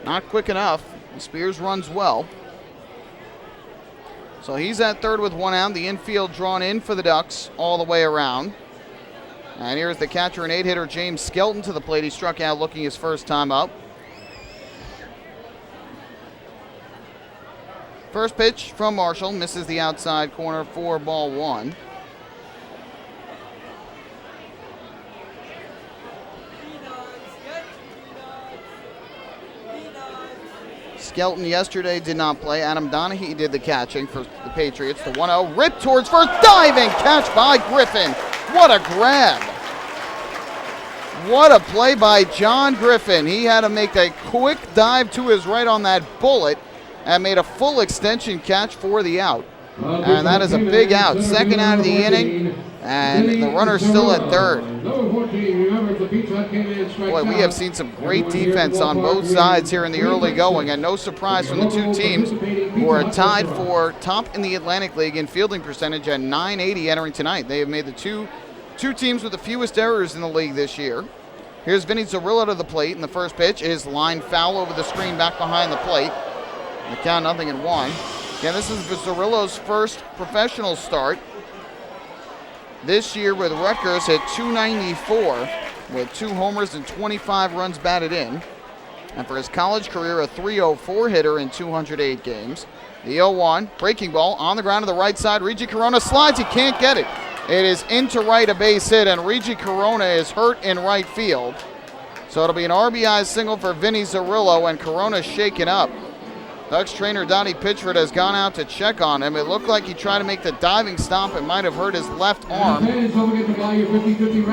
not quick enough. Spears runs well. So he's at third with 1 out. The infield drawn in for the Ducks all the way around. And here's the catcher and 8-hitter James Skelton to the plate. He struck out looking his first time up. First pitch from Marshall, misses the outside corner for ball 1. Skelton yesterday did not play. Adam Donahue did the catching for the Patriots. The 1-0, ripped towards first, diving catch by Griffin. What a grab. What a play by John Griffin. He had to make a quick dive to his right on that bullet and made a full extension catch for the out. And that is a big out. Second out of the inning, and the runner's still at third. Boy, we have seen some great defense on both sides here in the early going, and no surprise from the two teams who are tied for top in the Atlantic League in fielding percentage at .980 entering tonight. They have made the two teams with the fewest errors in the league this year. Here's Vinny Zerillo to the plate, and the first pitch is line foul over the screen back behind the plate. The count 0-1. Again, this is Zerillo's first professional start. This year with Rutgers at .294 with 2 homers and 25 runs batted in. And for his college career, a .304 hitter in 208 games. The 0-1, breaking ball on the ground to the right side. Regi Corona slides, he can't get it. It is into right, a base hit, and Regi Corona is hurt in right field. So it'll be an RBI single for Vinny Zerillo, and Corona's shaken up. Ducks trainer Donnie Pitchford has gone out to check on him. It looked like he tried to make the diving stop. It might have hurt his left arm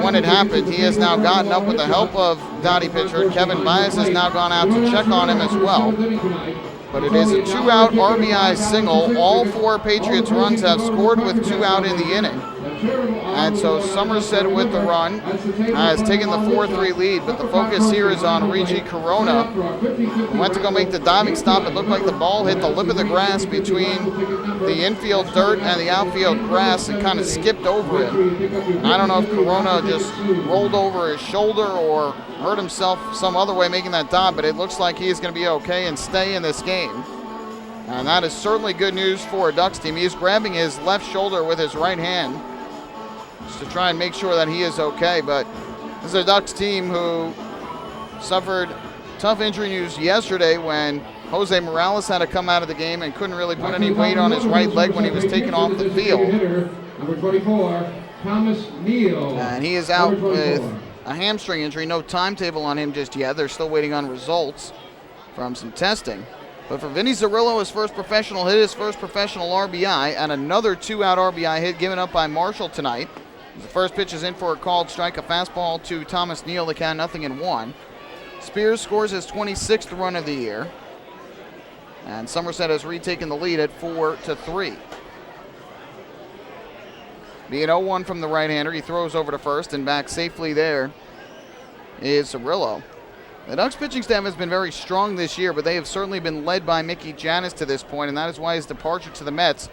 when it happened. He has now gotten up with the help of Donnie Pitchford. Kevin Bias has now gone out to check on him as well. But it is a 2-out RBI single. All 4 Patriots runs have scored with 2 out in the inning. And so Somerset with the run has taken the 4-3 lead, but the focus here is on Regi Corona, who went to go make the diving stop. It looked like the ball hit the lip of the grass between the infield dirt and the outfield grass and kind of skipped over it. And I don't know if Corona just rolled over his shoulder or hurt himself some other way making that dive, but it looks like he is going to be okay and stay in this game. And that is certainly good news for a Ducks team. He is grabbing his left shoulder with his right hand just to try and make sure that he is okay. But this is a Ducks team who suffered tough injury news yesterday when Jose Morales had to come out of the game and couldn't really put any weight on his right leg when he was taken off the field. Number 24, Thomas Neal. And he is out with a hamstring injury. No timetable on him just yet. They're still waiting on results from some testing. But for Vinny Zerillo, his first professional hit, his first professional RBI, and another 2-out RBI hit given up by Marshall tonight. The first pitch is in for a called strike, a fastball to Thomas Neal, the count 0-1. Spears scores his 26th run of the year. And Somerset has retaken the lead at 4-3. Being 0-1 from the right-hander, he throws over to first, and back safely there is Cirillo. The Ducks pitching staff has been very strong this year, but they have certainly been led by Mickey Janis to this point, and that is why his departure to the Mets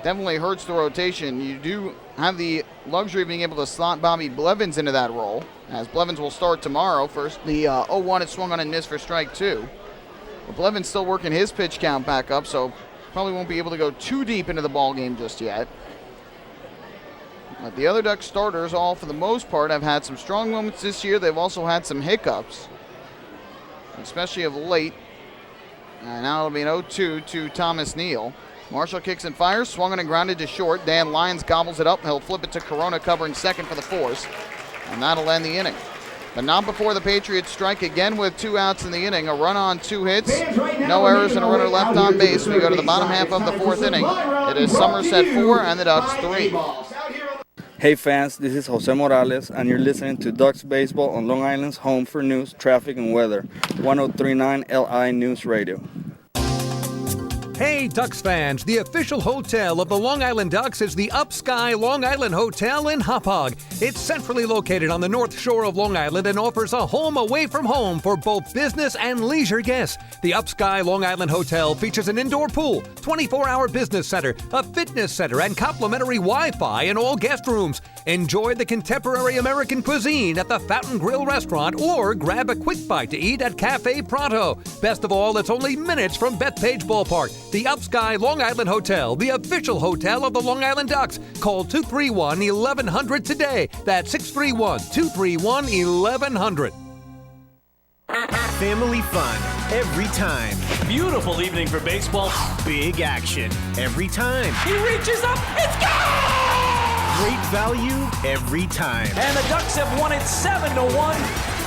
definitely hurts the rotation. You do have the luxury of being able to slot Bobby Blevins into that role, as Blevins will start tomorrow. First, the 0-1 is swung on and missed for strike 2. But Blevins still working his pitch count back up, so probably won't be able to go too deep into the ball game just yet. But the other Ducks starters, all for the most part, have had some strong moments this year. They've also had some hiccups, especially of late. And now it'll be an 0-2 to Thomas Neal. Marshall kicks and fires, swung on and grounded to short. Dan Lyons gobbles it up. He'll flip it to Corona, covering second for the force. And that'll end the inning. But not before the Patriots strike again with 2 outs in the inning. A run on 2 hits, no errors, and a runner left on base. We go to the bottom half of the 4th inning. It is Somerset 4 and the Ducks 3. Hey fans, this is Jose Morales, and you're listening to Ducks Baseball on Long Island's home for news, traffic, and weather. 1039 LI News Radio. Hey, Ducks fans, the official hotel of the Long Island Ducks is the Upsky Long Island Hotel in Hauppauge. It's centrally located on the north shore of Long Island and offers a home away from home for both business and leisure guests. The Upsky Long Island Hotel features an indoor pool, 24-hour business center, a fitness center, and complimentary Wi-Fi in all guest rooms. Enjoy the contemporary American cuisine at the Fountain Grill restaurant or grab a quick bite to eat at Cafe Pronto. Best of all, it's only minutes from Bethpage Ballpark. The Upsky Long Island Hotel, the official hotel of the Long Island Ducks. Call 231-1100 today. That's 631-231-1100. Family fun every time. Beautiful evening for baseball. Big action every time. He reaches up, it's gone! Great value every time. And the Ducks have won it 7-1.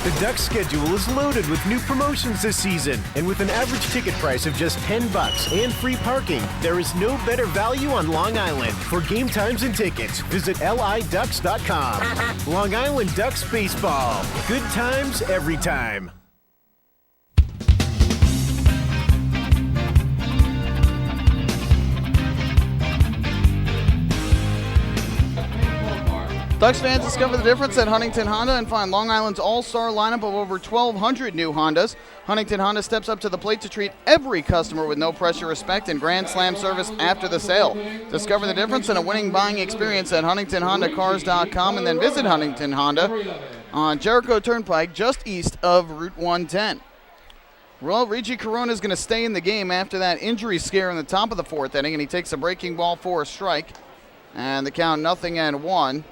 The Ducks schedule is loaded with new promotions this season, and with an average ticket price of just $10 and free parking, there is no better value on Long Island. For game times and tickets, visit liducks.com. Long Island Ducks Baseball. Good times every time. Ducks fans discover the difference at Huntington Honda and find Long Island's all-star lineup of over 1,200 new Hondas. Huntington Honda steps up to the plate to treat every customer with no pressure, respect, and Grand Slam service after the sale. Discover the difference in a winning buying experience at HuntingtonHondaCars.com and then visit Huntington Honda on Jericho Turnpike just east of Route 110. Well, Reggie Corona is going to stay in the game after that injury scare in the top of the 4th inning, and he takes a breaking ball for a strike. And the count 0-1.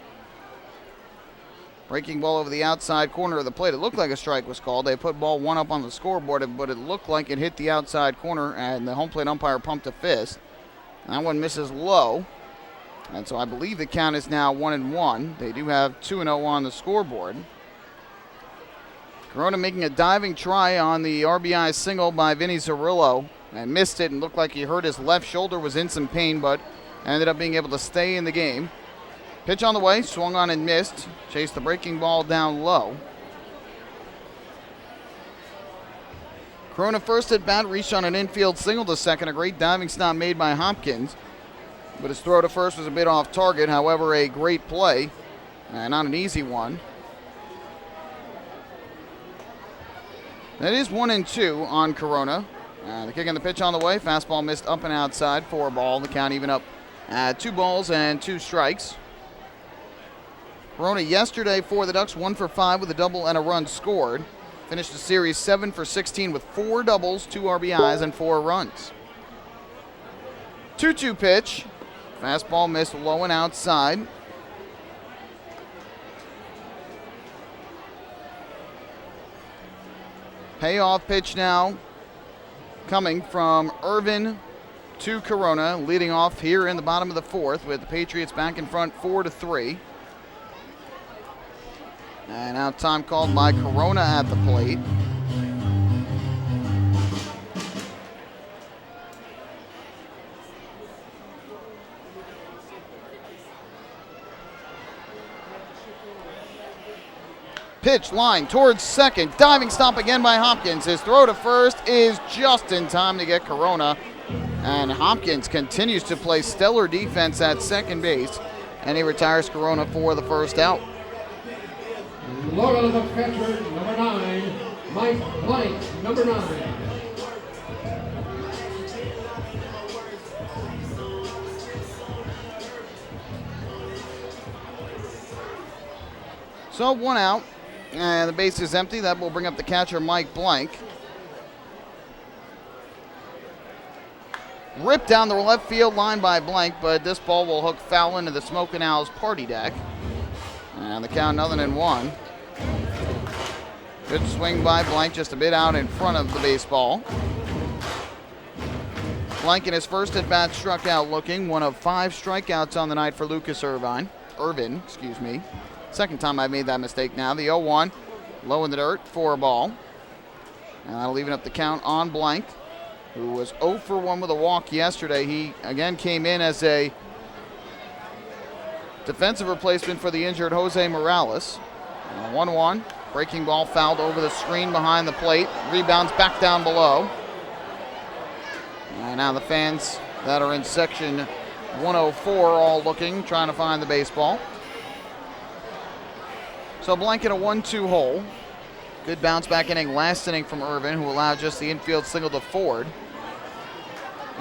Breaking ball over the outside corner of the plate. It looked like a strike was called. They put ball 1 up on the scoreboard, but it looked like it hit the outside corner, and the home plate umpire pumped a fist. That one misses low, and so I believe the count is now 1-1. They do have 2-0 on the scoreboard. Corona making a diving try on the RBI single by Vinny Cirillo, and missed it and looked like he hurt his left shoulder, was in some pain, but ended up being able to stay in the game. Pitch on the way, swung on and missed. Chased the breaking ball down low. Corona first at bat, reached on an infield single to second. A great diving stop made by Hopkins. But his throw to first was a bit off target. However, a great play. Not an easy one. That is 1-2 on Corona. The kick and the pitch on the way. Fastball missed up and outside for a ball. The count even up at 2 balls and 2 strikes. Corona yesterday for the Ducks, 1 for 5 with a double and a run scored. Finished the series 7 for 16 with 4 doubles, 2 RBIs, and 4 runs. 2-2 pitch. Fastball missed low and outside. Payoff pitch now coming from Irvin to Corona, leading off here in the bottom of the 4th with the Patriots back in front 4-3. And now time called by Corona at the plate. Pitch line towards second. Diving stop again by Hopkins. His throw to first is just in time to get Corona. And Hopkins continues to play stellar defense at second base. And he retires Corona for the first out. Logo the catcher, number 9, Mike Blank, number 9. So 1 out, and the base is empty. That will bring up the catcher, Mike Blank. Ripped down the left field line by Blank, but this ball will hook foul into the Smokin' Owls party deck. And the count 0-1. Good swing by Blank, just a bit out in front of the baseball. Blank in his first at bat struck out looking, one of 5 strikeouts on the night for Lucas Irvin. Second time I've made that mistake now. The 0-1, low in the dirt for a ball. And that'll even up the count on Blank, who was 0 for 1 with a walk yesterday. He again came in as a defensive replacement for the injured Jose Morales. 1-1, breaking ball fouled over the screen behind the plate. Rebounds back down below. And now the fans that are in section 104 all looking, trying to find the baseball. So Blank in a 1-2 hole. Good bounce back inning last inning from Irvin, who allowed just the infield single to Ford.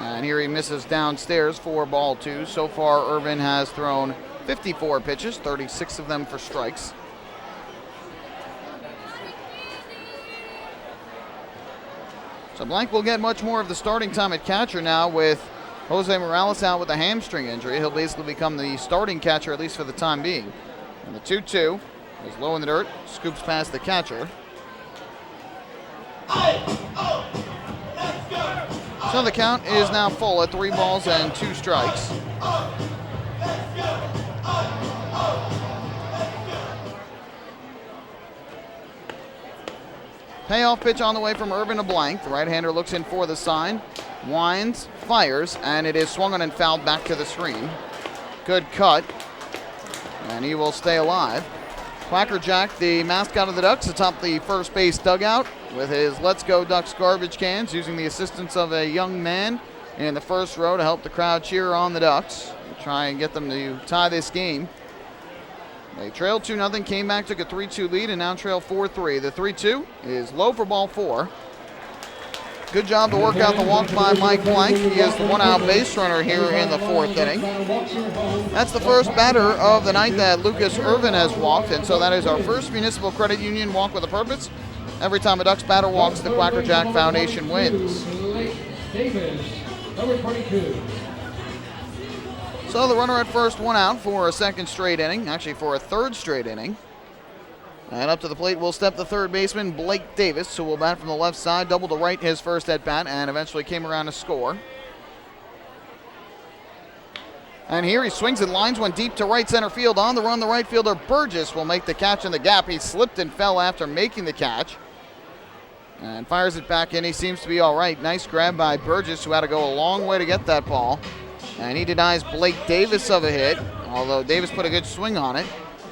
And here he misses downstairs for ball 2. So far, Irvin has thrown 54 pitches, 36 of them for strikes. So Blank will get much more of the starting time at catcher now with Jose Morales out with a hamstring injury. He'll basically become the starting catcher, at least for the time being. And the 2-2 is low in the dirt, scoops past the catcher. So the count is now full at 3 balls and 2 strikes. Payoff pitch on the way from Irvin to Blank. The right-hander looks in for the sign, winds, fires, and it is swung on and fouled back to the screen. Good cut, and he will stay alive. Quacker Jack, the mascot of the Ducks, atop the first base dugout with his Let's Go Ducks garbage cans, using the assistance of a young man in the first row to help the crowd cheer on the Ducks and try and get them to tie this game. They trailed 2-0, came back, took a 3-2 lead, and now trail 4-3. The 3-2 is low for ball 4. Good job to work out the walk by Mike Blank. He is the 1-out base runner here in the 4th inning. That's the first batter of the night that Lucas Irvin has walked, and so that is our first Municipal Credit Union walk with a purpose. Every time a Ducks batter walks, the Quacker Jack Foundation wins. Davis, number 22. So the runner at first, 1 out for a second straight inning, actually for a third straight inning. And up to the plate will step the third baseman, Blake Davis, who will bat from the left side, double to right his first at bat, and eventually came around to score. And here he swings and lines one deep to right center field. On the run, the right fielder Burgess will make the catch in the gap. He slipped and fell after making the catch. And fires it back in. He seems to be all right. Nice grab by Burgess, who had to go a long way to get that ball. And he denies Blake Davis of a hit, although Davis put a good swing on it.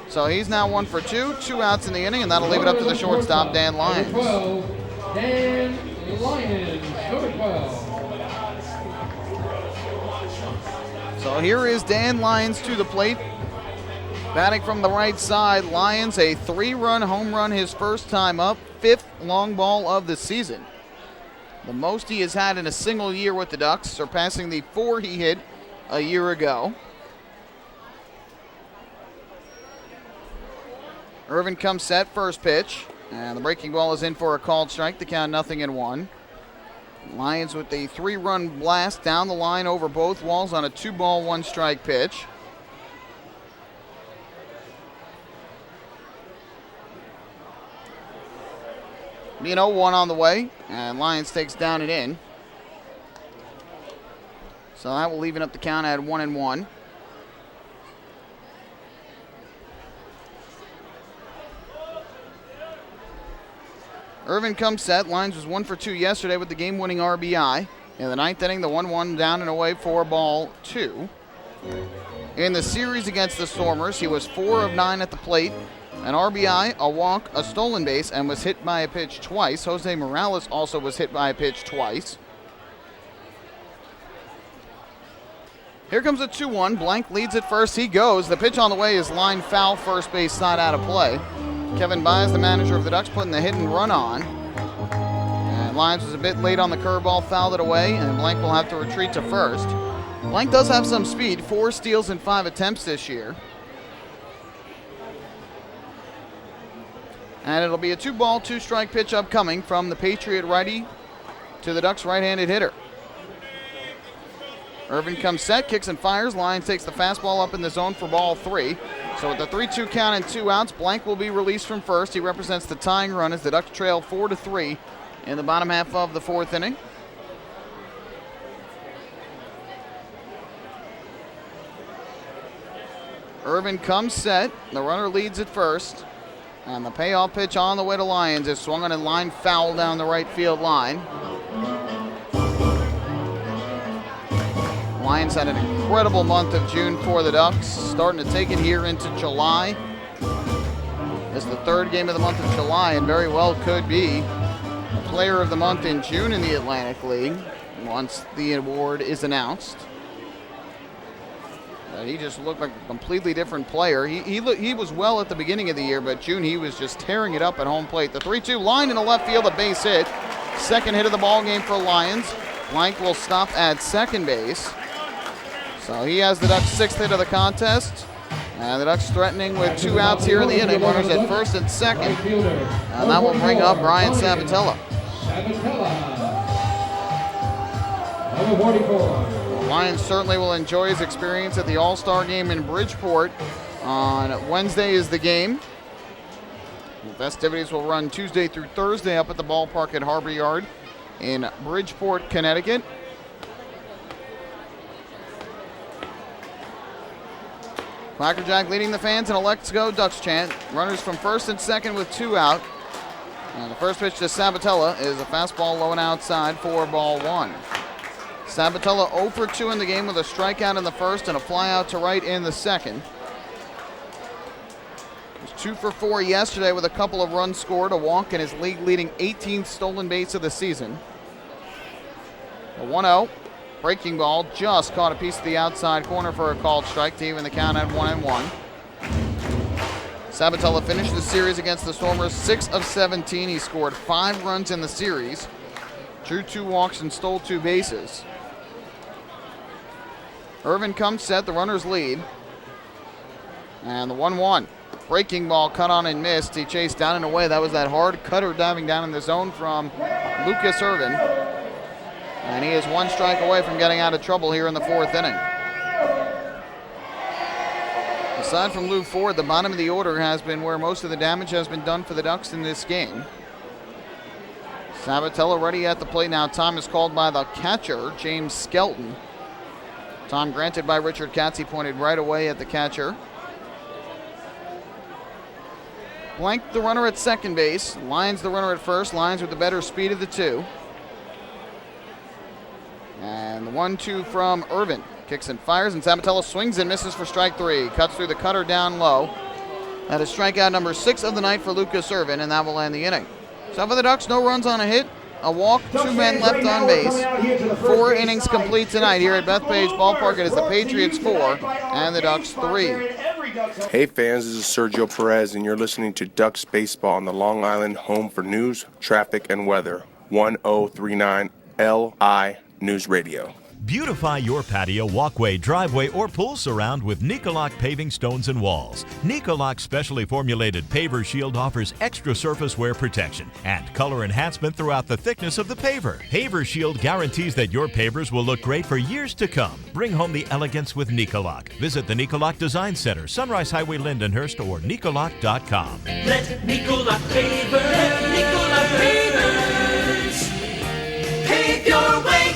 So he's now 1 for 2, 2 outs in the inning, and that'll leave it up to the shortstop, Dan Lyons. Number 12, Dan Lyons, number 12. So here is Dan Lyons to the plate. Batting from the right side, Lyons, a 3-run home run his first time up, 5th long ball of the season. The most he has had in a single year with the Ducks, surpassing the 4 he hit a year ago. Irvin comes set, first pitch, and the breaking ball is in for a called strike. The count 0-1. Lions with the 3-run blast down the line over both walls on a 2-ball, 1-strike pitch. Being 0-1 on the way, and Lions takes down and in. So that will even up the count at 1-1. Irvin comes set. Lyons was 1 for 2 yesterday with the game-winning RBI. In the 9th inning, the 1-1 down and away for ball 2. In the series against the Stormers, he was 4 of 9 at the plate, An RBI, a walk, a stolen base, and was hit by a pitch twice. Jose Morales also was hit by a pitch twice. Here comes a 2-1. Blank leads at first. He goes. The pitch on the way is line foul, first base side out of play. Kevin Baez, the manager of the Ducks, putting the hit and run on. And Lyons was a bit late on the curveball, fouled it away, and Blank will have to retreat to first. Blank does have some speed, 4 steals in 5 attempts this year. And it'll be a 2-ball, 2-strike pitch upcoming from the Patriot righty to the Ducks right-handed hitter. Irvin comes set, kicks and fires. Lyons takes the fastball up in the zone for ball 3. So with the 3-2 count and 2 outs, Blank will be released from first. He represents the tying run as the Ducks trail 4-3 in the bottom half of the 4th inning. Irvin comes set. The runner leads at first. And the payoff pitch on the way to Lyons is swung on a line foul down the right field line. Lyons had an incredible month of June for the Ducks, starting to take it here into July. This is the 3rd game of the month of July and very well could be Player of the Month in June in the Atlantic League once the award is announced. He just looked like a completely different player. He was well at the beginning of the year, but June he was just tearing it up at home plate. The 3-2 line in the left field, a base hit. Second hit of the ball game for Lyons. Blank will stop at second base. So he has the Ducks' 6th hit of the contest. And the Ducks threatening with 2 outs here in the inning. Runners at first and second. And that will bring up Brian Sabatella. Number 44. Lyons certainly will enjoy his experience at the All-Star game in Bridgeport. On Wednesday is the game. The festivities will run Tuesday through Thursday up at the ballpark at Harbor Yard in Bridgeport, Connecticut. Quackerjack leading the fans in a Let's Go Ducks chant. Runners from first and second with 2 out. And the first pitch to Sabatella is a fastball low and outside for ball 1. Sabatella 0 for 2 in the game with a strikeout in the first and a fly out to right in the second. He was 2 for 4 yesterday with a couple of runs scored, a walk, and his league-leading 18th stolen base of the season. A 1-0. Breaking ball just caught a piece of the outside corner for a called strike to even the count at 1-1. Sabatella finished the series against the Stormers 6 of 17. He scored 5 runs in the series, drew 2 walks and stole 2 bases. Irvin comes set, the runners lead. And the 1-1. Breaking ball cut on and missed. He chased down and away. That was that hard cutter diving down in the zone from Lucas Irvin. And he is 1 strike away from getting out of trouble here in the 4th inning. Aside from Lou Ford, the bottom of the order has been where most of the damage has been done for the Ducks in this game. Sabatella ready at the plate now. Time is called by the catcher, James Skelton. Time granted by Richard Katz. He pointed right away at the catcher. Blank the runner at second base. Lyons the runner at first. Lyons with the better speed of the 2. And the 1-2 from Irvin. Kicks and fires, and Sabatella swings and misses for strike 3. Cuts through the cutter down low. That is strikeout number 6 of the night for Lucas Irvin, and that will end the inning. So for the Ducks, no runs on a hit, a walk, 2 men left on base. 4 innings complete tonight here at Bethpage Ballpark. It is the Patriots 4 and the Ducks 3. Hey fans, this is Sergio Perez, and you're listening to Ducks Baseball on the Long Island home for news, traffic, and weather. 1039 LI News Radio. Beautify your patio, walkway, driveway, or pool surround with Nicoloc paving stones and walls. Nicoloc's specially formulated paver shield offers extra surface wear protection and color enhancement throughout the thickness of the paver. Paver shield guarantees that your pavers will look great for years to come. Bring home the elegance with Nicoloc. Visit the Nicoloc Design Center, Sunrise Highway, Lindenhurst, or Nicoloc.com. Let Nicoloc Pavers pave your way.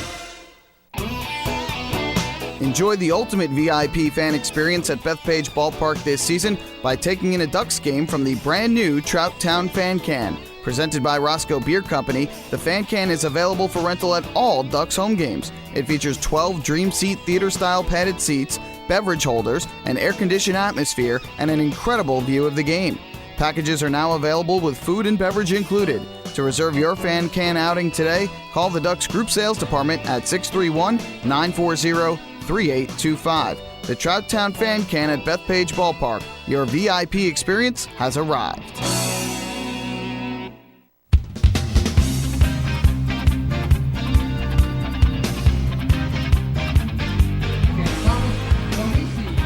Enjoy the ultimate VIP fan experience at Bethpage Ballpark this season by taking in a Ducks game from the brand new Trout Town Fan Can. Presented by Roscoe Beer Company, the Fan Can is available for rental at all Ducks home games. It features 12 Dream Seat theater-style padded seats, beverage holders, an air-conditioned atmosphere, and an incredible view of the game. Packages are now available with food and beverage included. To reserve your fan can outing today, call the Ducks Group Sales Department at 631-940-3825. The Trouttown Fan Can at Bethpage Ballpark. Your VIP experience has arrived.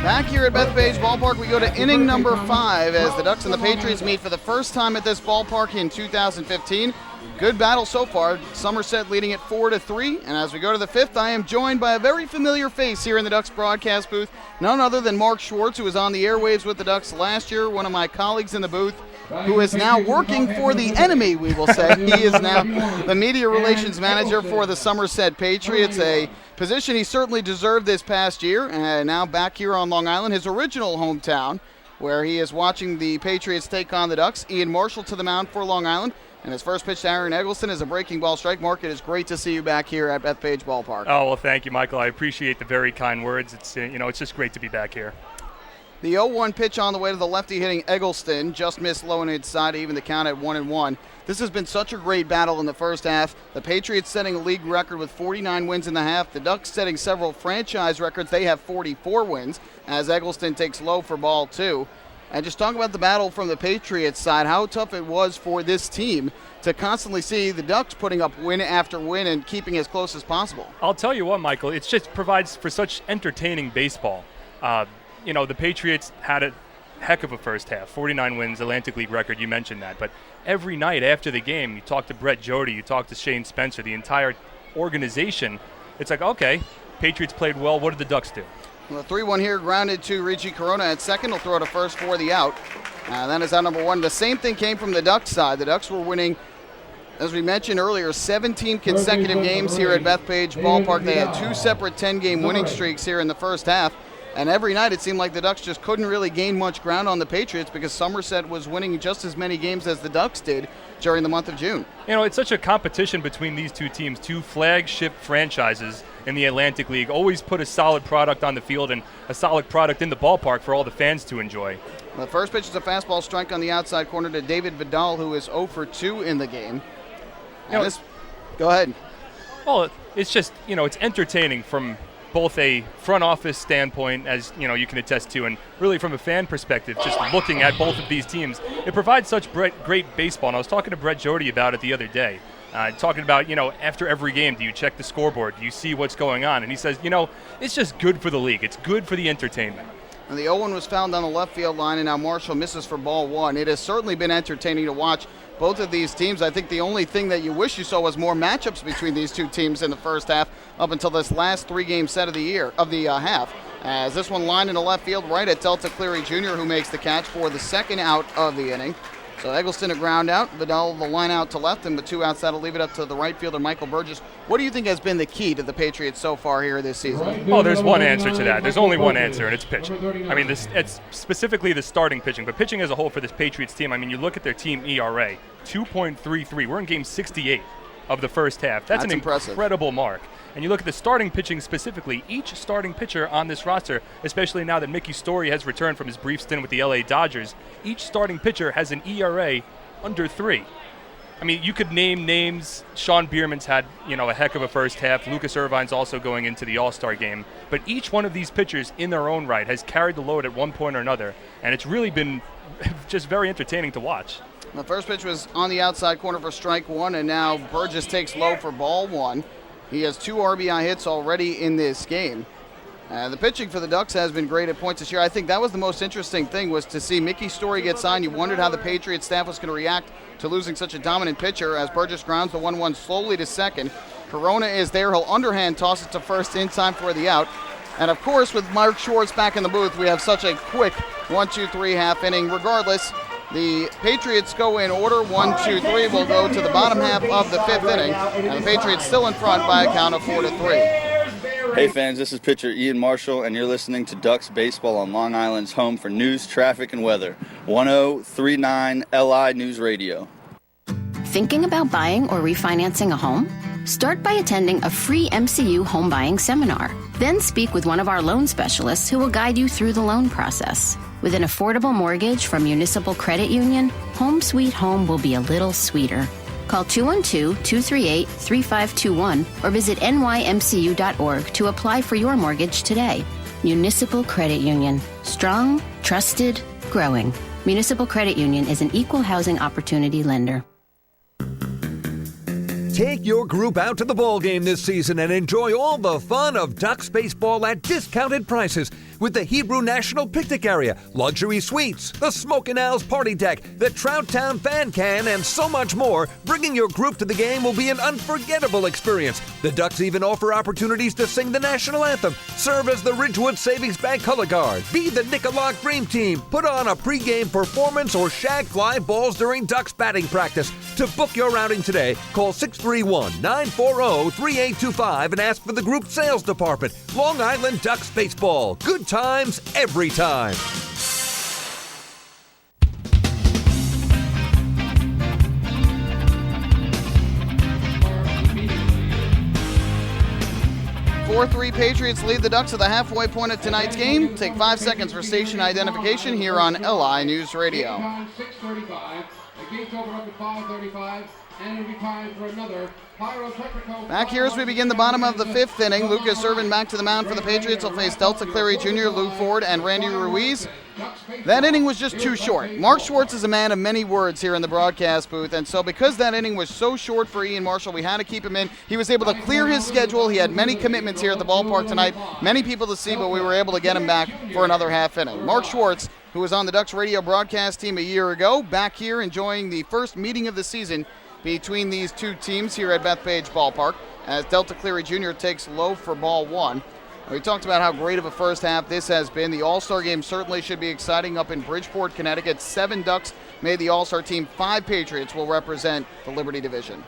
Back here at Bethpage Ballpark, we go to inning number 5 as the Ducks and the Patriots meet for the first time at this ballpark in 2015. Good battle so far. Somerset leading it 4-3. And as we go to the 5th, I am joined by a very familiar face here in the Ducks broadcast booth. None other than Mark Schwartz, who was on the airwaves with the Ducks last year, one of my colleagues in the booth, who is now working for the enemy, we will say. He is now the media relations manager for the Somerset Patriots, a position he certainly deserved this past year. And now back here on Long Island, his original hometown, where he is watching the Patriots take on the Ducks. Ian Marshall to the mound for Long Island. And his first pitch to Aaron Eggleston is a breaking ball strike. Mark, it is great to see you back here at Bethpage Ballpark. Oh, well, thank you, Michael. I appreciate the very kind words. It's it's just great to be back here. The 0-1 pitch on the way to the lefty hitting Eggleston just missed low and inside, even the count at 1-1. This has been such a great battle in the first half. The Patriots setting a league record with 49 wins in the half. The Ducks setting several franchise records. They have 44 wins as Eggleston takes low for ball 2. And just talk about the battle from the Patriots side, how tough it was for this team to constantly see the Ducks putting up win after win and keeping as close as possible. I'll tell you what, Michael, it just provides for such entertaining baseball. The Patriots had a heck of a first half, 49 wins, Atlantic League record, you mentioned that. But every night after the game, you talk to Brett Jody, you talk to Shane Spencer, the entire organization, it's like, okay, Patriots played well, what did the Ducks do? Well, the 3-1 here, grounded to Ricci Corona at second. He'll throw to first for the out. That is out number 1. The same thing came from the Ducks side. The Ducks were winning, as we mentioned earlier, 17 consecutive games here at Bethpage Ballpark. They had 2 separate 10-game winning streaks here in the first half. And every night it seemed like the Ducks just couldn't really gain much ground on the Patriots because Somerset was winning just as many games as the Ducks did during the month of June. It's such a competition between these two teams, two flagship franchises in the Atlantic League. Always put a solid product on the field and a solid product in the ballpark for all the fans to enjoy. The first pitch is a fastball strike on the outside corner to David Vidal, who is 0 for 2 in the game. Go ahead. Well, it's just, it's entertaining from both a front office standpoint, as you can attest to, and really from a fan perspective, just looking at both of these teams. It provides such great baseball. And I was talking to Brett Jody about it the other day, talking about, after every game, do you check the scoreboard? Do you see what's going on? And he says, it's just good for the league. It's good for the entertainment. And the 0-1 was found on the left field line, and now Marshall misses for ball 1. It has certainly been entertaining to watch both of these teams. I think the only thing that you wish you saw was more matchups between these two teams in the first half up until this last 3-game set of the half. As this one lined into left field right at Delta Cleary Jr., who makes the catch for the second out of the inning. So Eggleston a ground out, Vidal the line out to left, and with 2 outs that'll leave it up to the right fielder Michael Burgess. What do you think has been the key to the Patriots so far here this season? Oh, there's one answer to that. There's only one answer, and it's pitching. It's specifically the starting pitching, but pitching as a whole for this Patriots team. You look at their team ERA, 2.33. We're in game 68 of the first half. That's an impressive. Incredible mark. And you look at the starting pitching specifically, each starting pitcher on this roster, especially now that Mickey Story has returned from his brief stint with the LA Dodgers, each starting pitcher has an ERA under 3. You could name names. Sean Bierman's had, a heck of a first half. Lucas Irvine's also going into the All-Star game. But each one of these pitchers in their own right has carried the load at one point or another. And it's really been just very entertaining to watch. The first pitch was on the outside corner for strike 1, and now Burgess takes low for ball 1. He has 2 RBI hits already in this game. The pitching for the Ducks has been great at points this year. I think that was the most interesting thing, was to see Mickey Story get signed. You wondered how the Patriots staff was going to react to losing such a dominant pitcher as Burgess grounds the 1-1 slowly to second. Corona is there. He'll underhand toss it to first in time for the out. And, of course, with Mark Schwartz back in the booth, we have such a quick 1-2-3 half inning. Regardless, the Patriots go in order. 1-2-3 will go to the bottom half of the 5th inning. And the Patriots still in front by a count of 4-3. Hey fans, this is pitcher Ian Marshall, and you're listening to Ducks Baseball on Long Island's home for news, traffic, and weather. 1039 LI News Radio. Thinking about buying or refinancing a home? Start by attending a free MCU home buying seminar. Then speak with one of our loan specialists who will guide you through the loan process. With an affordable mortgage from Municipal Credit Union, Home Sweet Home will be a little sweeter. Call 212-238-3521 or visit nymcu.org to apply for your mortgage today. Municipal Credit Union. Strong, trusted, growing. Municipal Credit Union is an equal housing opportunity lender. Take your group out to the ball game this season and enjoy all the fun of Ducks baseball at discounted prices with the Hebrew National Picnic Area, luxury suites, the Smokin' Owls Party Deck, the Trout Town Fan Can, and so much more. Bringing your group to the game will be an unforgettable experience. The Ducks even offer opportunities to sing the national anthem, serve as the Ridgewood Savings Bank color guard, be the Nicolak Dream Team, put on a pregame performance, or shag fly balls during Ducks batting practice. To book your outing today, call 631-940-3825 and ask for the group sales department. Long Island Ducks Baseball. Good times every time. Four-3 Patriots lead the Ducks at the halfway point of tonight's game. Take 5 seconds for station identification here on LI News Radio. 6:35. The game's over up to 5:35, and it'll be time for another pyrotechnical. Back here as we begin the bottom of the 5th inning. Lucas Irvin back to the mound for the Patriots. Will face Delta Cleary Jr., Lou Ford, and Randy Ruiz. That inning was just too short. Mark Schwartz is a man of many words here in the broadcast booth, and so because that inning was so short for Ian Marshall, we had to keep him in. He was able to clear his schedule. He had many commitments here at the ballpark tonight, many people to see, but we were able to get him back for another half inning. Mark Schwartz, who was on the Ducks radio broadcast team a year ago, back here enjoying the first meeting of the season between these two teams here at Bethpage Ballpark as Delta Cleary Jr. takes low for ball one. We talked about how great of a first half this has been. The All-Star game certainly should be exciting up in Bridgeport, Connecticut. 7 Ducks made the All-Star team. 5 Patriots will represent the Liberty Division.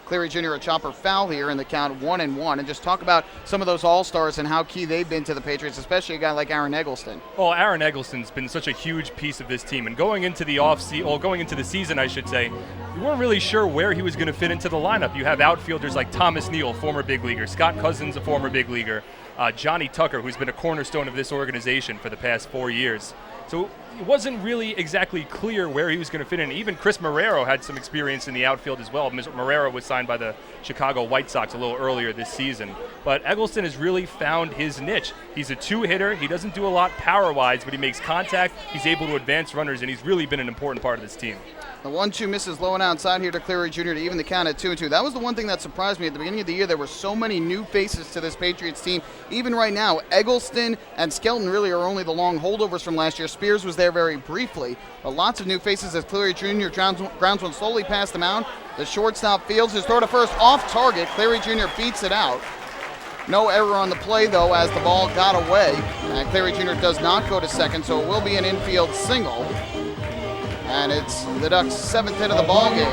Cleary Jr. a chopper foul here in the count 1-1, and just talk about some of those All-Stars and how key they've been to the Patriots, especially a guy like Aaron Eggleston. Well, Aaron Eggleston's been such a huge piece of this team, and going into the season, I should say, you weren't really sure where he was going to fit into the lineup. You have outfielders like Thomas Neal, former big leaguer, Scott Cousins, a former big leaguer, Johnny Tucker, who's been a cornerstone of this organization for the past 4 years. So it wasn't really exactly clear where he was going to fit in. Even Chris Marrero had some experience in the outfield as well. Marrero was signed by the Chicago White Sox a little earlier this season. But Eggleston has really found his niche. He's a 2-hitter. He doesn't do a lot power-wise, but he makes contact. He's able to advance runners, and he's really been an important part of this team. The 1-2 misses low and outside here to Cleary Jr. to even the count at 2-2. That was the one thing that surprised me at the beginning of the year. There were so many new faces to this Patriots team. Even right now, Eggleston and Skelton really are only the long holdovers from last year. Spears was there very briefly. But lots of new faces as Cleary Jr. grounds one slowly past the mound. The shortstop fields his throw to first off target. Cleary Jr. beats it out. No error on the play, though, as the ball got away. And Cleary Jr. does not go to second, so it will be an infield single. And it's the Ducks' 7th hit of the ball game.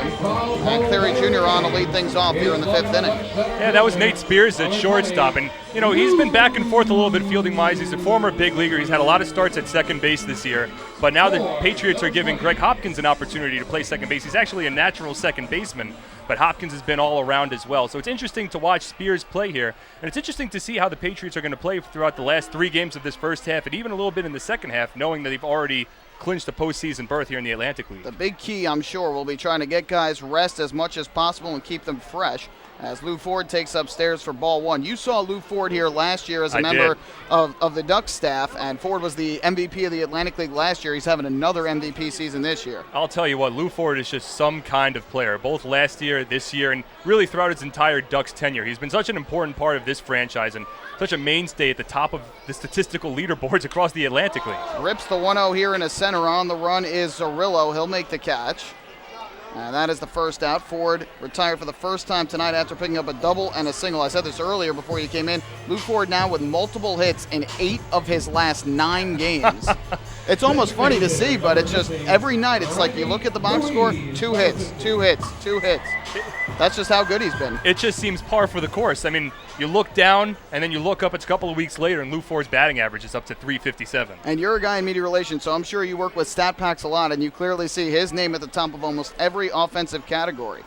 And Cleary Jr. on to lead things off here in the 5th inning. Yeah, that was Nate Spears at shortstop. And, you know, he's been back and forth a little bit fielding-wise. He's a former big leaguer. He's had a lot of starts at second base this year. But now the Patriots are giving Greg Hopkins an opportunity to play second base. He's actually a natural second baseman, but Hopkins has been all around as well. So it's interesting to watch Spears play here. And it's interesting to see how the Patriots are going to play throughout the last 3 games of this first half and even a little bit in the second half, knowing that they've already clinched a postseason berth here in the Atlantic League. The big key, I'm sure, will be trying to get guys rest as much as possible and keep them fresh as Lou Ford takes upstairs for ball one. You saw Lou Ford here last year as a member of the Ducks staff, and Ford was the MVP of the Atlantic League last year. He's having another MVP season this year. I'll tell you what, Lou Ford is just some kind of player, both last year, this year, and really throughout his entire Ducks tenure. He's been such an important part of this franchise and such a mainstay at the top of the statistical leaderboards across the Atlantic League. Rips the 1-0 here in a center. On the run is Zarillo. He'll make the catch. And that is the first out. Ford retired for the first time tonight after picking up a double and a single. I said this earlier before you came in. Lou Ford now with multiple hits in 8 of his last 9 games. It's almost funny to see, but it's just every night it's like you look at the box score, 2 hits, 2 hits, 2 hits. That's just how good he's been. It just seems par for the course. I mean, you look down and then you look up, it's a couple of weeks later, and Lou Ford's batting average is up to .357. And you're a guy in media relations, so I'm sure you work with stat packs a lot, and you clearly see his name at the top of almost every offensive category.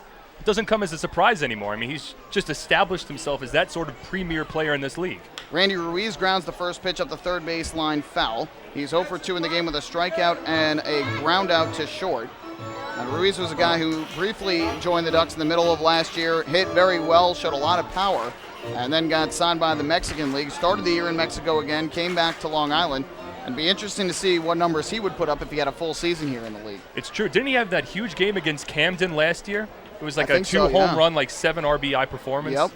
doesn't come as a surprise anymore. I mean, he's just established himself as that sort of premier player in this league. Randy Ruiz grounds the first pitch up the third baseline foul. He's 0 for 2 in the game with a strikeout and a ground out to short. And Ruiz was a guy who briefly joined the Ducks in the middle of last year, hit very well, showed a lot of power, and then got signed by the Mexican League, started the year in Mexico again, came back to Long Island. And be interesting to see what numbers he would put up if he had a full season here in the league. It's true. Didn't he have that huge game against Camden last year? It was like a 2 home run, like 7 RBI performance. Yep.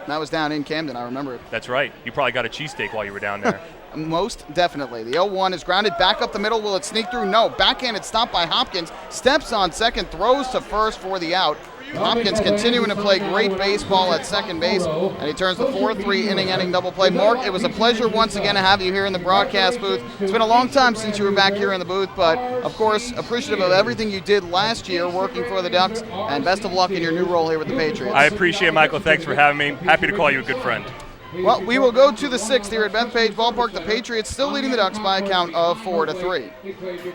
That was down in Camden, I remember it. That's right. You probably got a cheesesteak while you were down there. Most definitely. The 0-1 is grounded back up the middle. Will it sneak through? No. Backhanded stop by Hopkins. Steps on second, throws to first for the out. Hopkins continuing to play great baseball at second base, and he turns the 4-3 inning-ending double play. Mark, it was a pleasure once again to have you here in the broadcast booth. It's been a long time since you were back here in the booth, but of course, appreciative of everything you did last year working for the Ducks, and best of luck in your new role here with the Patriots. I appreciate it, Michael. Thanks for having me. Happy to call you a good friend. Well, we will go to the 6th here at Bethpage Ballpark. The Patriots still leading the Ducks by a count of 4-3.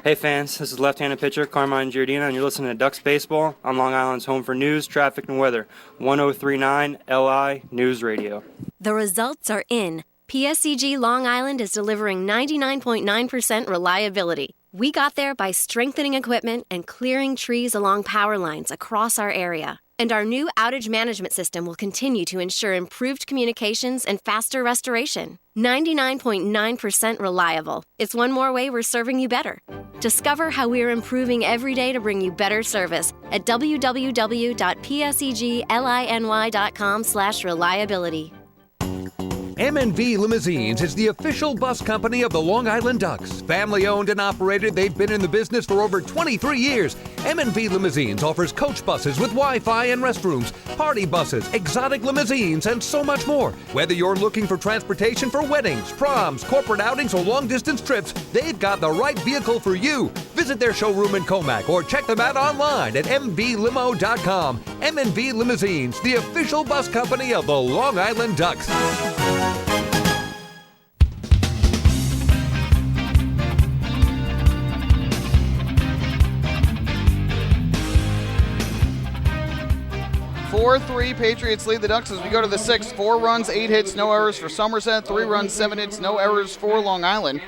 Hey fans, this is left-handed pitcher Carmine Giardina, and you're listening to Ducks Baseball on Long Island's home for news, traffic, and weather. 1039 LI News Radio. The results are in. PSEG Long Island is delivering 99.9% reliability. We got there by strengthening equipment and clearing trees along power lines across our area. And our new outage management system will continue to ensure improved communications and faster restoration. 99.9% reliable. It's one more way we're serving you better. Discover how we're improving every day to bring you better service at www.psegliny.com/reliability. M&V Limousines is the official bus company of the Long Island Ducks. Family owned and operated, they've been in the business for over 23 years. M&V Limousines offers coach buses with Wi-Fi and restrooms, party buses, exotic limousines, and so much more. Whether you're looking for transportation for weddings, proms, corporate outings, or long-distance trips, they've got the right vehicle for you. Visit their showroom in Comac or check them out online at mvlimo.com. M&V Limousines, the official bus company of the Long Island Ducks. 4-3, Patriots lead the Ducks as we go to the 6th. 4 runs, 8 hits, no errors for Somerset. 3 runs, 7 hits, no errors for Long Island.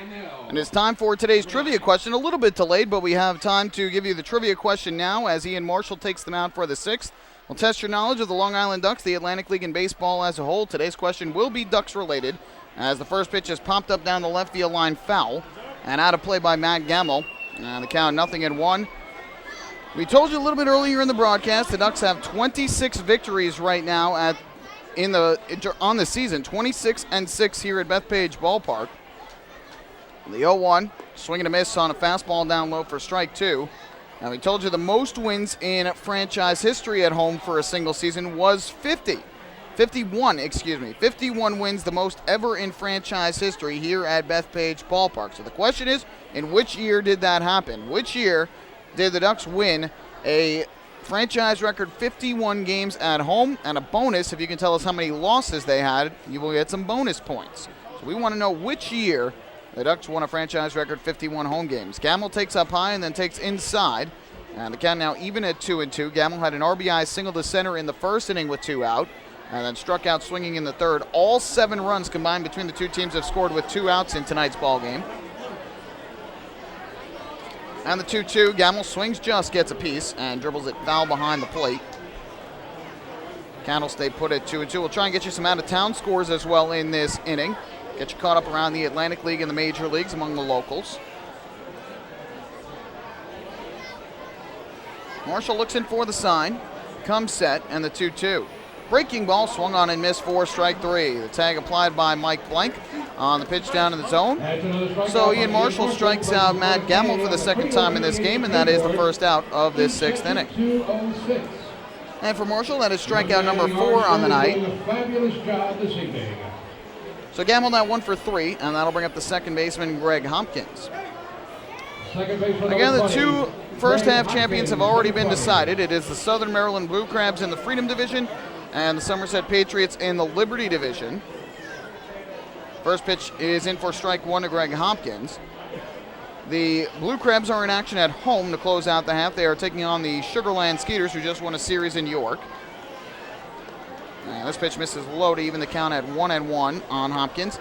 And it's time for today's trivia question. A little bit delayed, but we have time to give you the trivia question now as Ian Marshall takes them out for the 6th. We'll test your knowledge of the Long Island Ducks, the Atlantic League, and baseball as a whole. Today's question will be Ducks related as the first pitch is popped up down the left field line foul and out of play by Matt Gamble. And the count 0-1. We told you a little bit earlier in the broadcast, the Ducks have 26 victories right now on the season, 26-6 here at Bethpage Ballpark. The 0-1, swing and a miss on a fastball down low for strike 2. Now we told you the most wins in franchise history at home for a single season was 51 wins, the most ever in franchise history here at Bethpage Ballpark. So the question is, in which year did that happen? Which year did the Ducks win a franchise record 51 games at home? And a bonus, if you can tell us how many losses they had, you will get some bonus points. So we want to know which year the Ducks won a franchise record 51 home games. Gamble takes up high and then takes inside. And the count now even at 2-2. Gamble had an RBI single to center in the first inning with 2 out. And then struck out swinging in the third. All 7 runs combined between the two teams have scored with 2 outs in tonight's ball game. And the 2-2, Gamble swings just, gets a piece, and dribbles it foul behind the plate. Count will stay put at 2-2. We'll try and get you some out-of-town scores as well in this inning. Get you caught up around the Atlantic League and the major leagues among the locals. Marshall looks in for the sign, comes set, and the 2-2. Breaking ball swung on and missed for strike 3. The tag applied by Mike Blank on the pitch down in the zone. So Ian Marshall strikes out Matt Gamble for the second time in this game, and that is the first out of this 6th inning. And for Marshall, that is strikeout number 4 on the night. So Gamble now 1 for 3, and that'll bring up the second baseman, Greg Hopkins. Again, the 2 first half champions have already been decided. It is the Southern Maryland Blue Crabs in the Freedom Division and the Somerset Patriots in the Liberty Division. First pitch is in for strike 1 to Greg Hopkins. The Blue Crabs are in action at home to close out the half. They are taking on the Sugarland Skeeters, who just won a series in York. And this pitch misses low to even the count at 1-1 on Hopkins.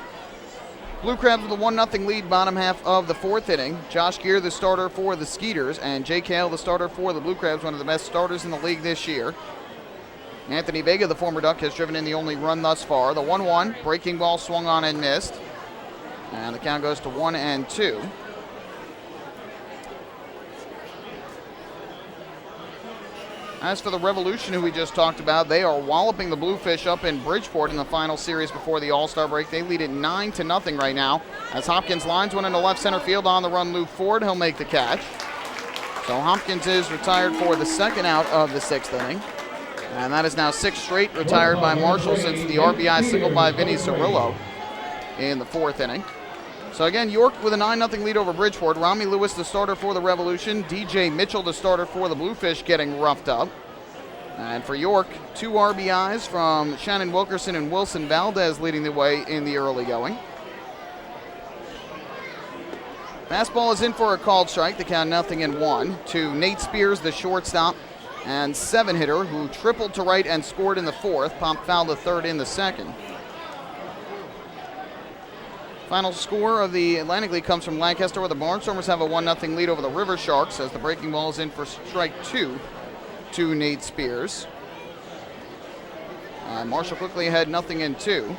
Blue Crabs with a 1-0 lead bottom half of the fourth inning. Josh Gear, the starter for the Skeeters, and Jake Hale, the starter for the Blue Crabs, one of the best starters in the league this year. Anthony Vega, the former Duck, has driven in the only run thus far. The 1-1, breaking ball swung on and missed. And the count goes to 1-2. As for the Revolution, who we just talked about, they are walloping the Bluefish up in Bridgeport in the final series before the All-Star break. They lead it 9-0 right now. As Hopkins lines one into left center field on the run, Lou Ford, he'll make the catch. So Hopkins is retired for the second out of the sixth inning. And that is now 6 straight retired by Marshall since the RBI single by Vinny Cirillo in the fourth inning. So again, York with a 9-0 lead over Bridgeport. Rami Lewis, the starter for the Revolution. DJ Mitchell, the starter for the Bluefish, getting roughed up. And for York, 2 RBIs from Shannon Wilkerson and Wilson Valdez leading the way in the early going. Fastball is in for a called strike. The count 0-1 to Nate Spears, the shortstop and 7-hitter, who tripled to right and scored in the fourth. Popped foul to third in the second. Final score of the Atlantic League comes from Lancaster, where the Barnstormers have a 1-0 lead over the River Sharks as the breaking ball is in for strike 2 to Nate Spears. Marshall quickly ahead 0-2.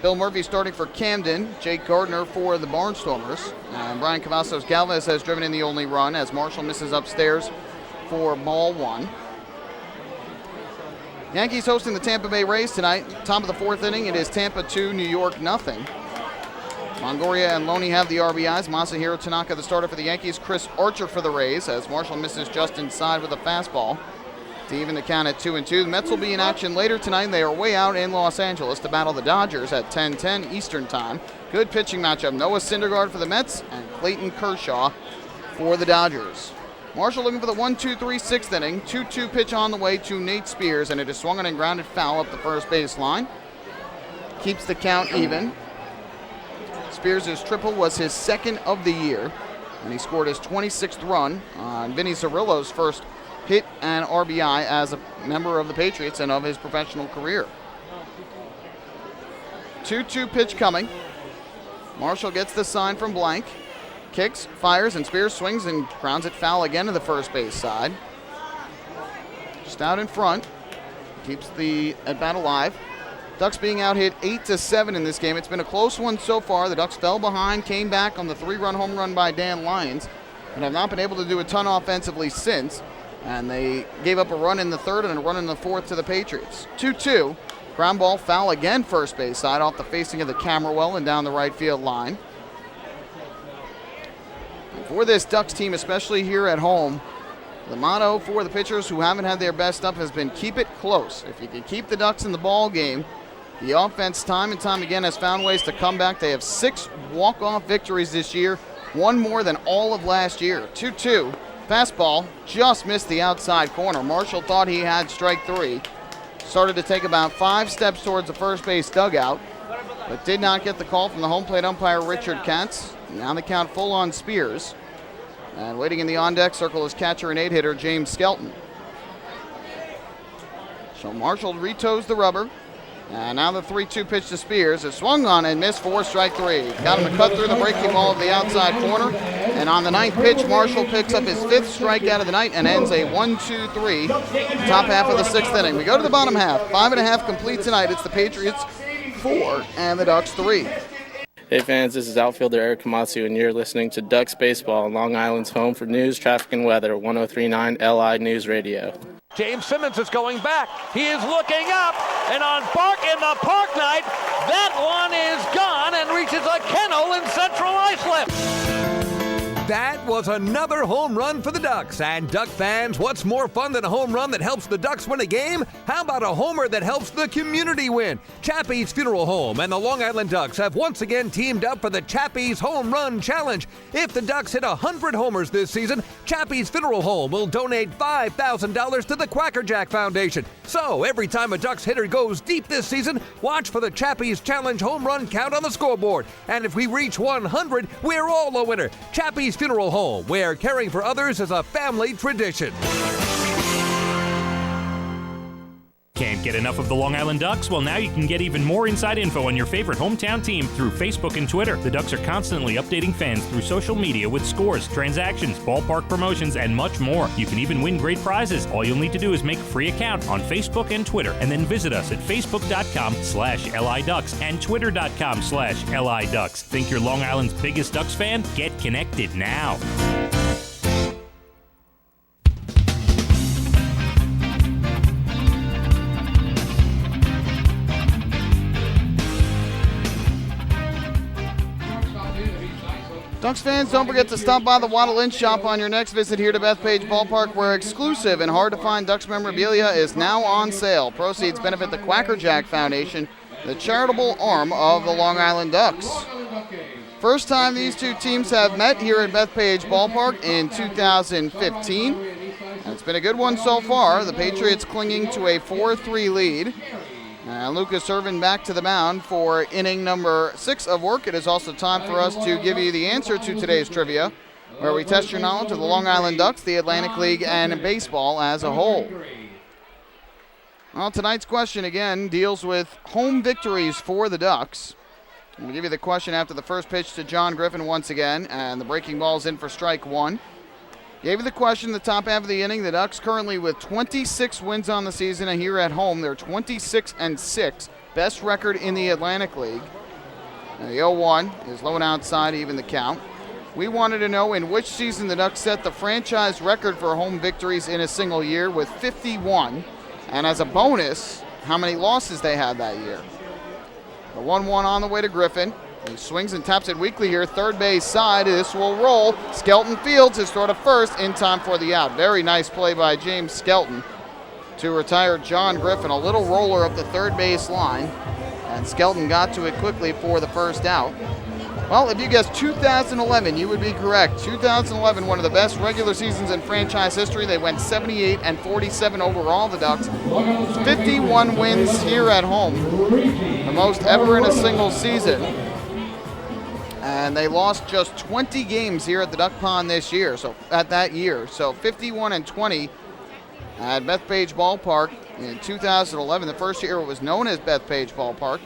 Bill Murphy starting for Camden. Jake Gardner for the Barnstormers. And Brian Cavazos Galvez has driven in the only run as Marshall misses upstairs for ball 1. Yankees hosting the Tampa Bay Rays tonight. Top of the fourth inning, it is Tampa 2, New York 0. Longoria and Loney have the RBIs. Masahiro Tanaka, the starter for the Yankees. Chris Archer for the Rays as Marshall misses just inside with a fastball to even the count at 2-2. The Mets will be in action later tonight. They are way out in Los Angeles to battle the Dodgers at 10:10 Eastern Time. Good pitching matchup. Noah Syndergaard for the Mets and Clayton Kershaw for the Dodgers. Marshall looking for the 1-2-3 sixth inning. 2-2 pitch on the way to Nate Spears, and it is swung on and grounded foul up the first base line. Keeps the count even. Spears' triple was his second of the year, and he scored his 26th run on Vinny Cirillo's first hit and RBI as a member of the Patriots and of his professional career. 2-2 pitch coming. Marshall gets the sign from Blank. Kicks, fires, and Spears swings and grounds it foul again to the first base side. Just out in front. Keeps the at-bat alive. Ducks being out hit 8-7 in this game. It's been a close one so far. The Ducks fell behind, came back on the 3-run home run by Dan Lyons, and have not been able to do a ton offensively since. And they gave up a run in the third and a run in the fourth to the Patriots. 2-2. Ground ball foul again first base side off the facing of the camera well and down the right field line. And for this Ducks team, especially here at home, the motto for the pitchers who haven't had their best stuff has been keep it close. If you can keep the Ducks in the ball game, the offense time and time again has found ways to come back. They have 6 walk-off victories this year, one more than all of last year. 2-2. Fastball just missed the outside corner. Marshall thought he had strike 3. Started to take about 5 steps towards the first base dugout, but did not get the call from the home plate umpire Richard Katz. Now the count full on Spears. And waiting in the on-deck circle is catcher and 8-hitter James Skelton. So Marshall retoes the rubber. And now the 3-2 pitch to Spears is swung on and missed for strike 3. Got him to cut through the breaking ball of the outside corner. And on the 9th pitch, Marshall picks up his 5th strikeout of the night and ends a 1-2-3 top half of the 6th inning. We go to the bottom half. 5.5 complete tonight. It's the Patriots 4 and the Ducks 3. Hey fans, this is outfielder Eric Kamatsu, and you're listening to Ducks Baseball on Long Island's home for news, traffic, and weather, 103.9 LI News Radio. James Simmons is going back. He is looking up, and on Bark in the Park Night, that one is gone and reaches a kennel in Central Islip. That was another home run for the Ducks. And Duck fans, what's more fun than a home run that helps the Ducks win a game? How about a homer that helps the community win? Chappie's Funeral Home and the Long Island Ducks have once again teamed up for the Chappie's Home Run Challenge. If the Ducks hit 100 homers this season, Chappie's Funeral Home will donate $5,000 to the Quackerjack Foundation. So every time a Ducks hitter goes deep this season, watch for the Chappie's Challenge home run count on the scoreboard. And if we reach 100, we're all a winner. Chappie's Funeral Home, where caring for others is a family tradition. Can't get enough of the Long Island Ducks? Well, now you can get even more inside info on your favorite hometown team through Facebook and Twitter. The Ducks are constantly updating fans through social media with scores, transactions, ballpark promotions, and much more. You can even win great prizes. All you'll need to do is make a free account on Facebook and Twitter, and then visit us at facebook.com/LIDucks and twitter.com/LIDucks. Think you're Long Island's biggest Ducks fan? Get connected now. Ducks fans, don't forget to stop by the Waddle Inn shop on your next visit here to Bethpage Ballpark, where exclusive and hard-to-find Ducks memorabilia is now on sale. Proceeds benefit the Quackerjack Foundation, the charitable arm of the Long Island Ducks. First time these two teams have met here at Bethpage Ballpark in 2015. And it's been a good one so far. The Patriots clinging to a 4-3 lead. And Lucas Irvin back to the mound for inning number 6 of work. It is also time for us to give you the answer to today's trivia, where we test your knowledge of the Long Island Ducks, the Atlantic League, and baseball as a whole. Well, tonight's question, again, deals with home victories for the Ducks. We'll give you the question after the first pitch to John Griffin once again, and the breaking ball is in for strike one. Gave you the question in the top half of the inning. The Ducks currently with 26 wins on the season, and here at home they're 26-6, best record in the Atlantic League. Now the 0-1 is low and outside, even the count. We wanted to know in which season the Ducks set the franchise record for home victories in a single year with 51, and as a bonus, how many losses they had that year. The 1-1 on the way to Griffin. He swings and taps it weakly here, third base side. This will roll. Skelton fields his throw to first in time for the out. Very nice play by James Skelton to retire John Griffin. A little roller up the third base line, and Skelton got to it quickly for the first out. Well, if you guessed 2011, you would be correct. 2011, one of the best regular seasons in franchise history. They went 78-47 overall, the Ducks. 51 wins here at home, the most ever in a single season. And they lost just 20 games here at the Duck Pond this year, so 51-20 at Bethpage Ballpark in 2011. The first year it was known as Bethpage Ballpark.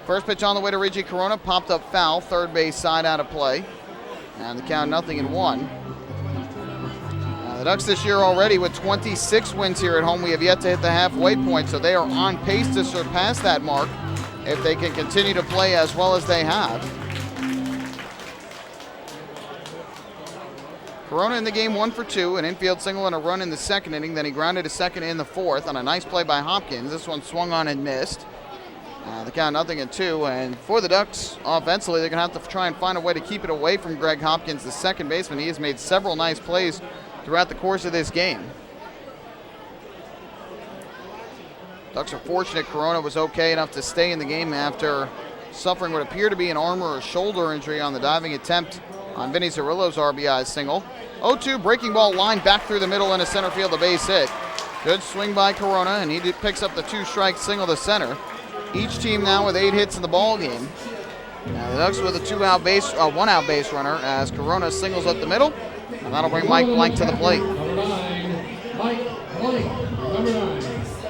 First pitch on the way to Reggie Corona, popped up foul, third base side out of play. And the count 0-1. The Ducks this year already with 26 wins here at home. We have yet to hit the halfway point, so they are on pace to surpass that mark if they can continue to play as well as they have. Corona in the game 1 for 2, an infield single and a run in the second inning. Then he grounded to second in the fourth on a nice play by Hopkins. This one swung on and missed. The count 0-2, and for the Ducks offensively, they're going to have to try and find a way to keep it away from Greg Hopkins, the second baseman. He has made several nice plays throughout the course of this game. Ducks are fortunate Corona was okay enough to stay in the game after suffering what appeared to be an arm or a shoulder injury on the diving attempt on Vinny Cirillo's RBI single. 0-2, breaking ball line back through the middle into center field, a base hit. Good swing by Corona, and he picks up the 2-strike single to center. Each team now with 8 hits in the ball game. Now the Ducks with a 1-out base runner as Corona singles up the middle, and that'll bring Mike Blank to the plate.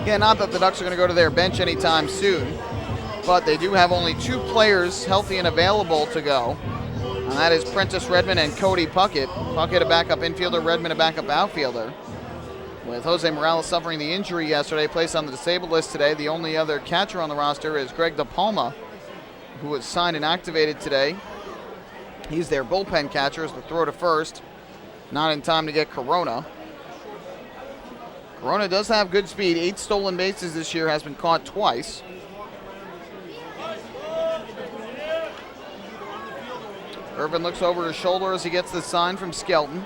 Again, not that the Ducks are going to go to their bench anytime soon, but they do have only 2 players healthy and available to go, and that is Prentice Redmond and Cody Puckett. Puckett a backup infielder, Redmond a backup outfielder. With Jose Morales suffering the injury yesterday, placed on the disabled list today, the only other catcher on the roster is Greg DePalma, who was signed and activated today. He's their bullpen catcher as the throw to first. Not in time to get Corona. Corona does have good speed. 8 stolen bases this year, has been caught twice. Irvin looks over his shoulder as he gets the sign from Skelton.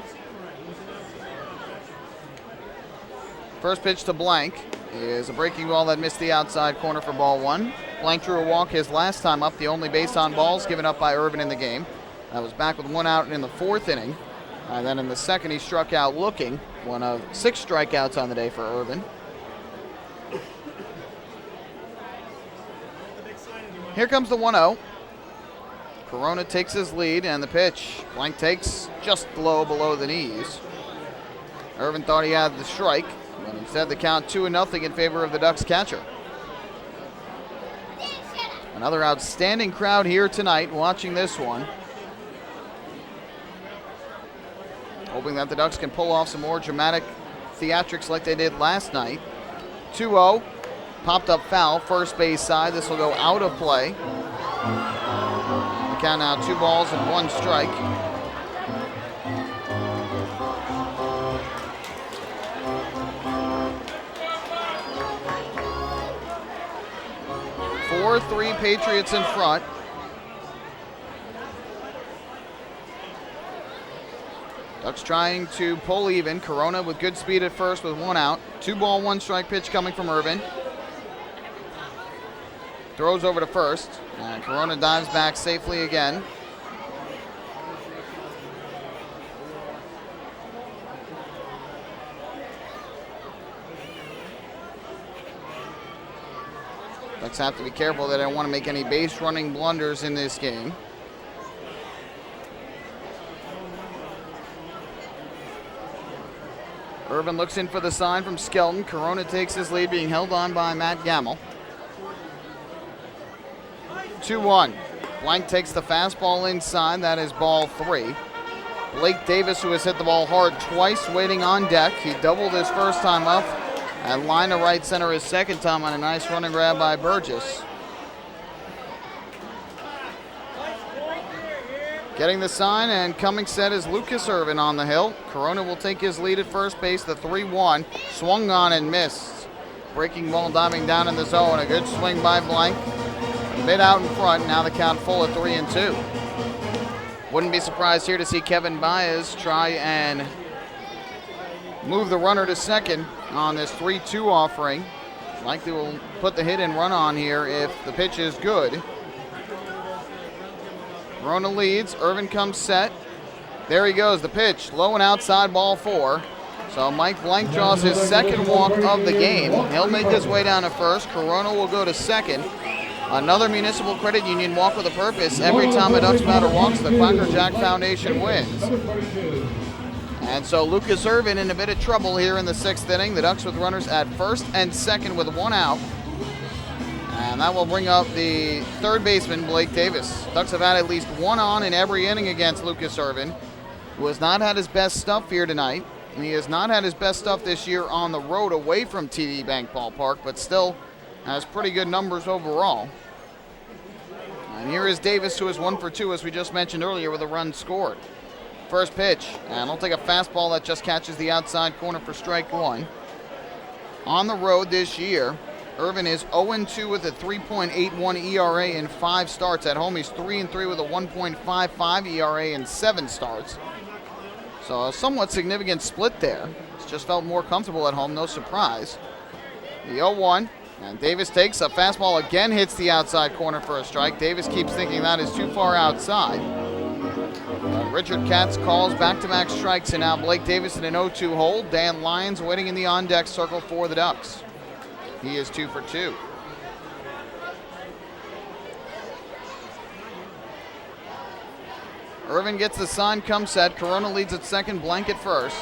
First pitch to Blank is a breaking ball that missed the outside corner for ball one. Blank drew a walk his last time up, the only base on balls given up by Irvin in the game. That was back with 1 out in the 4th inning. And then in the 2nd, he struck out looking. One of 6 strikeouts on the day for Irvin. Here comes the 1-0. Corona takes his lead, and the pitch. Blank takes just below the knees. Irvin thought he had the strike, but instead the count 2-0 in favor of the Ducks catcher. Another outstanding crowd here tonight watching this one. Hoping that the Ducks can pull off some more dramatic theatrics like they did last night. 2-0, popped up foul, first base side. This will go out of play. The count now 2 balls and 1 strike. Four, 3 Patriots in front. Ducks trying to pull even. Corona with good speed at first with 1 out. 2 ball, 1 strike pitch coming from Irvin. Throws over to first. And Corona dives back safely again. Ducks have to be careful that they don't want to make any base running blunders in this game. Irvin looks in for the sign from Skelton. Corona takes his lead, being held on by Matt Gamble. 2-1. Blank takes the fastball inside. That is ball 3. Blake Davis, who has hit the ball hard twice, waiting on deck. He doubled his first time up and line to right center his second time on a nice running grab by Burgess. Getting the sign and coming set is Lucas Irvin on the hill. Corona will take his lead at first base, the 3-1. Swung on and missed. Breaking ball diving down in the zone. A good swing by Blank. Mid out in front. Now the count full at 3-2. Wouldn't be surprised here to see Kevin Baez try and move the runner to second on this 3-2 offering. Likely will put the hit and run on here if the pitch is good. Corona leads. Irvin comes set. There he goes. The pitch. Low and outside, ball 4. So Mike Blank draws his second walk of the game. He'll make his way down to first. Corona will go to second. Another Municipal Credit Union walk with a purpose. Every time a Ducks batter walks, the Quacker Jack Foundation wins. And so Lucas Irvin in a bit of trouble here in the 6th inning. The Ducks with runners at first and second with 1 out. And that will bring up the third baseman, Blake Davis. Ducks have had at least 1 on in every inning against Lucas Irvin, who has not had his best stuff here tonight. And he has not had his best stuff this year on the road away from TD Bank Ballpark, but still has pretty good numbers overall. And here is Davis, who is 1 for 2, as we just mentioned earlier, with a run scored. First pitch, and he'll take a fastball that just catches the outside corner for strike 1. On the road this year, Irvin is 0-2 with a 3.81 ERA in 5 starts. At home, he's 3-3 with a 1.55 ERA in 7 starts. So a somewhat significant split there. He's just felt more comfortable at home, no surprise. The 0-1, and Davis takes a fastball again, hits the outside corner for a strike. Davis keeps thinking that is too far outside. Richard Katz calls back-to-back strikes, and now Blake Davis in an 0-2 hold. Dan Lyons waiting in the on-deck circle for the Ducks. He is 2 for 2. Irvin gets the sign, comes set. Corona leads at second, Blank at first.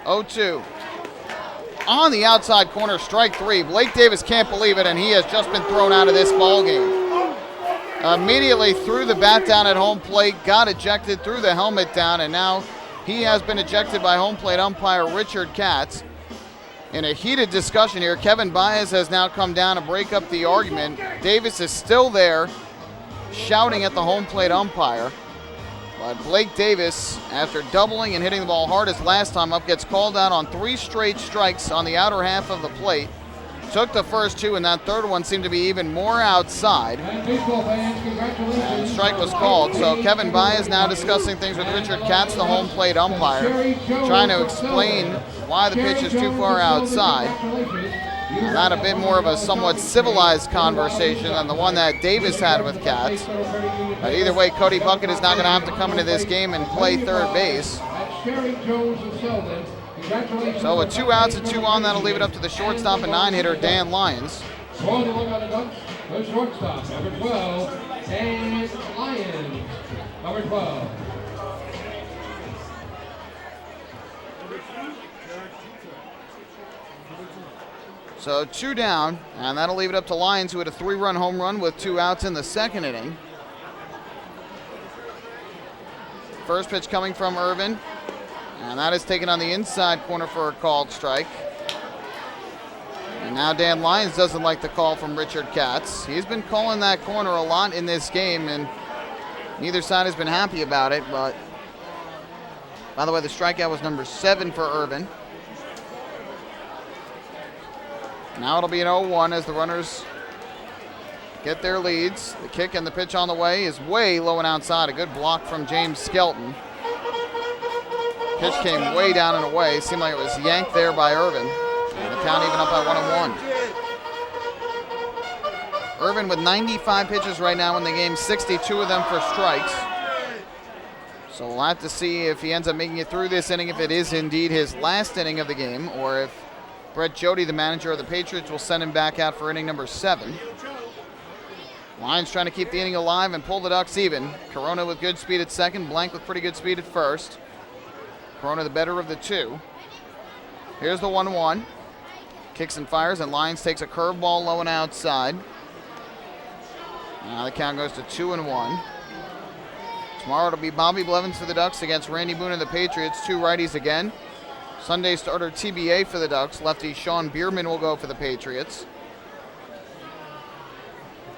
0-2. On the outside corner, strike 3. Blake Davis can't believe it, and he has just been thrown out of this ball game. Immediately threw the bat down at home plate, got ejected, threw the helmet down, and now he has been ejected by home plate umpire Richard Katz. In a heated discussion here, Kevin Baez has now come down to break up the argument. Davis is still there, shouting at the home plate umpire. But Blake Davis, after doubling and hitting the ball hard as last time up, gets called out on 3 straight strikes on the outer half of the plate. took the first two, and that third one seemed to be even more outside. And the strike was called. So Kevin Baez now discussing things with Richard Katz, the home plate umpire, trying to explain why the pitch is too far outside. And that a bit more of a somewhat civilized conversation than the one that Davis had with Katz. But either way, Cody Bucket is not going to have to come into this game and play third base. So with 2 outs and 2 on, that'll leave it up to the shortstop and 9-hitter Dan Lyons. The shortstop, number 12, Dan Lyons, number 12. So 2 down, and that'll leave it up to Lyons, who had a 3-run home run with 2 outs in the second inning. First pitch coming from Irvin, and that is taken on the inside corner for a called strike. And now Dan Lyons doesn't like the call from Richard Katz. He's been calling that corner a lot in this game, and neither side has been happy about it. But by the way, the strikeout was number 7 for Irvin. Now it'll be an 0-1 as the runners get their leads. The kick and the pitch on the way is way low and outside. A good block from James Skelton. Pitch came way down and away. Seemed like it was yanked there by Irvin. And the count even up at 1-1. Irvin with 95 pitches right now in the game, 62 of them for strikes. So we'll have to see if he ends up making it through this inning, if it is indeed his last inning of the game, or if Brett Jody, the manager of the Patriots, will send him back out for inning number 7. Lyons trying to keep the inning alive and pull the Ducks even. Corona with good speed at second, Blank with pretty good speed at first. Corona the better of the two. Here's the 1-1. Kicks and fires, and Lyons takes a curveball low and outside. Now the count goes to 2-1. Tomorrow it'll be Bobby Blevins for the Ducks against Randy Boone and the Patriots, 2 righties again. Sunday starter TBA for the Ducks. Lefty Sean Bierman will go for the Patriots.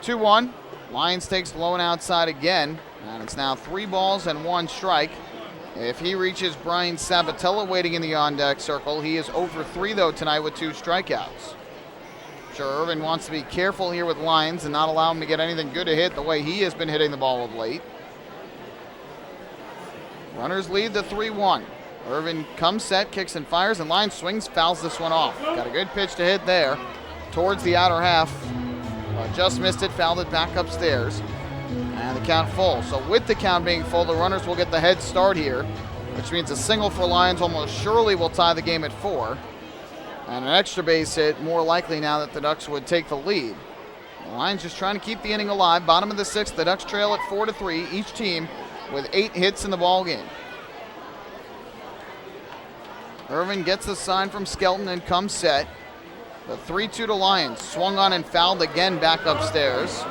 2-1. Lyons takes low and outside again. And it's now 3 balls and 1 strike. If he reaches Brian Sabatella waiting in the on-deck circle, he is 0 for 3 though tonight with 2 strikeouts. Sure, Irvin wants to be careful here with Lyons and not allow him to get anything good to hit the way he has been hitting the ball of late. Runners lead the 3-1. Irvin comes set, kicks and fires, and Lyons swings, fouls this one off. Got a good pitch to hit there towards the outer half. Just missed it, fouled it back upstairs. And the count full. So with the count being full, the runners will get the head start here, which means a single for Lyons almost surely will tie the game at 4. And an extra base hit, more likely now that the Ducks would take the lead. Lyons just trying to keep the inning alive. Bottom of the 6th, the Ducks trail at 4-3, each team with 8 hits in the ball game. Irvin gets the sign from Skelton and comes set. The 3-2 to Lyons. Swung on and fouled again back upstairs.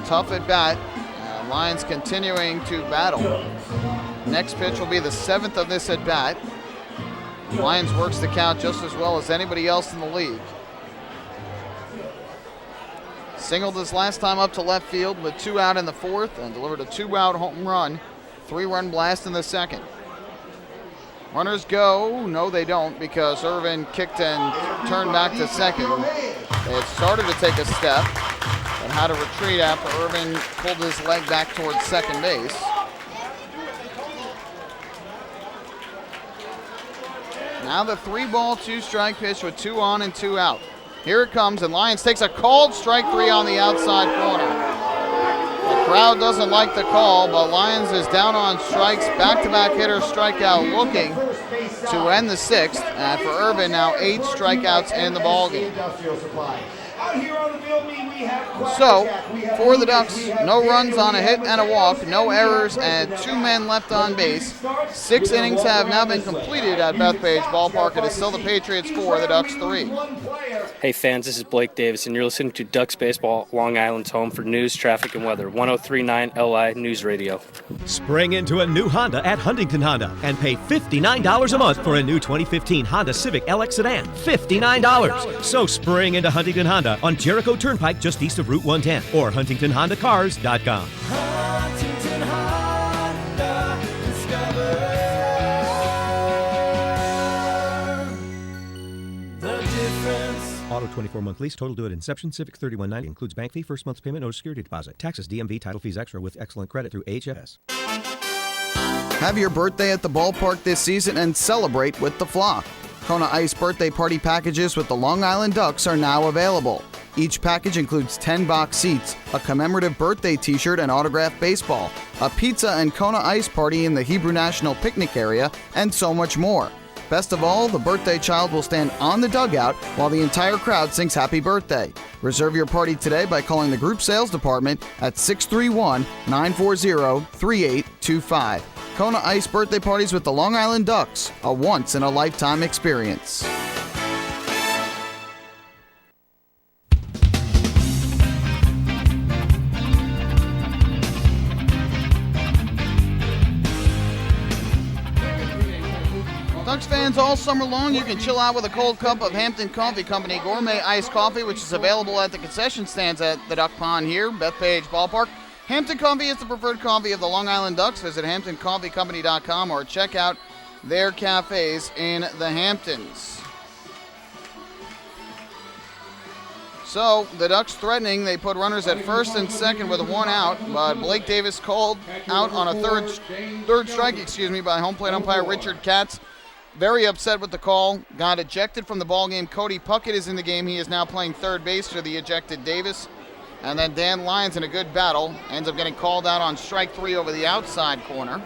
Tough at bat. Lyons continuing to battle. Next pitch will be the 7th of this at bat. Lyons works the count just as well as anybody else in the league. Singled his last time up to left field with 2 out in the 4th and delivered a 2-out home run. 3-run blast in the 2nd. Runners go. No, they don't, because Irvin kicked and turned back to second. They had started to take a step, but had to retreat after Irvin pulled his leg back towards second base. Now the 3-ball, 2-strike pitch with 2 on and 2 out. Here it comes, and Lyons takes a called strike 3 on the outside corner. The crowd doesn't like the call, but Lyons is down on strikes. Back-to-back hitter strikeout looking to end the 6th. And for Irvin, now 8 strikeouts in the ballgame. So, for the Ducks, no runs on a hit and a walk, no errors, and 2 men left on base. 6 innings have now been completed at Bethpage Ballpark. It is still the Patriots 4, the Ducks 3. Hey fans, this is Blake Davis, and you're listening to Ducks Baseball, Long Island's home for news, traffic, and weather. 103.9 LI News Radio. Spring into a new Honda at Huntington Honda and pay $59 a month for a new 2015 Honda Civic LX sedan. $59. So spring into Huntington Honda on Jericho Turnpike just east of Route 110 or HuntingtonHondaCars.com. Huntington Honda, discover. difference. Auto 24-month lease, total due at inception. Civic 3190 includes bank fee, first month's payment, no security deposit. Taxes, DMV, title fees extra with excellent credit through HFS. Have your birthday at the ballpark this season and celebrate with the flock. Kona Ice birthday party packages with the Long Island Ducks are now available. Each package includes 10 box seats, a commemorative birthday t-shirt and autographed baseball, a pizza and Kona Ice party in the Hebrew National Picnic area, and so much more. Best of all, the birthday child will stand on the dugout while the entire crowd sings happy birthday. Reserve your party today by calling the group sales department at 631-940-3825. Kona Ice birthday parties with the Long Island Ducks, a once-in-a-lifetime experience. Ducks fans, all summer long, you can chill out with a cold cup of Hampton Coffee Company Gourmet Iced Coffee, which is available at the concession stands at the Duck Pond here, Bethpage Ballpark. Hampton Coffee is the preferred coffee of the Long Island Ducks. Visit HamptonCoffeeCompany.com or check out their cafes in the Hamptons. So, the Ducks threatening. They put runners at first and second with one out, but Blake Davis called out on a third strike by home plate umpire Richard Katz. Very upset with the call. Got ejected from the ballgame. Cody Puckett is in the game. He is now playing third base for the ejected Davis. And then Dan Lyons in a good battle ends up getting called out on strike three over the outside corner.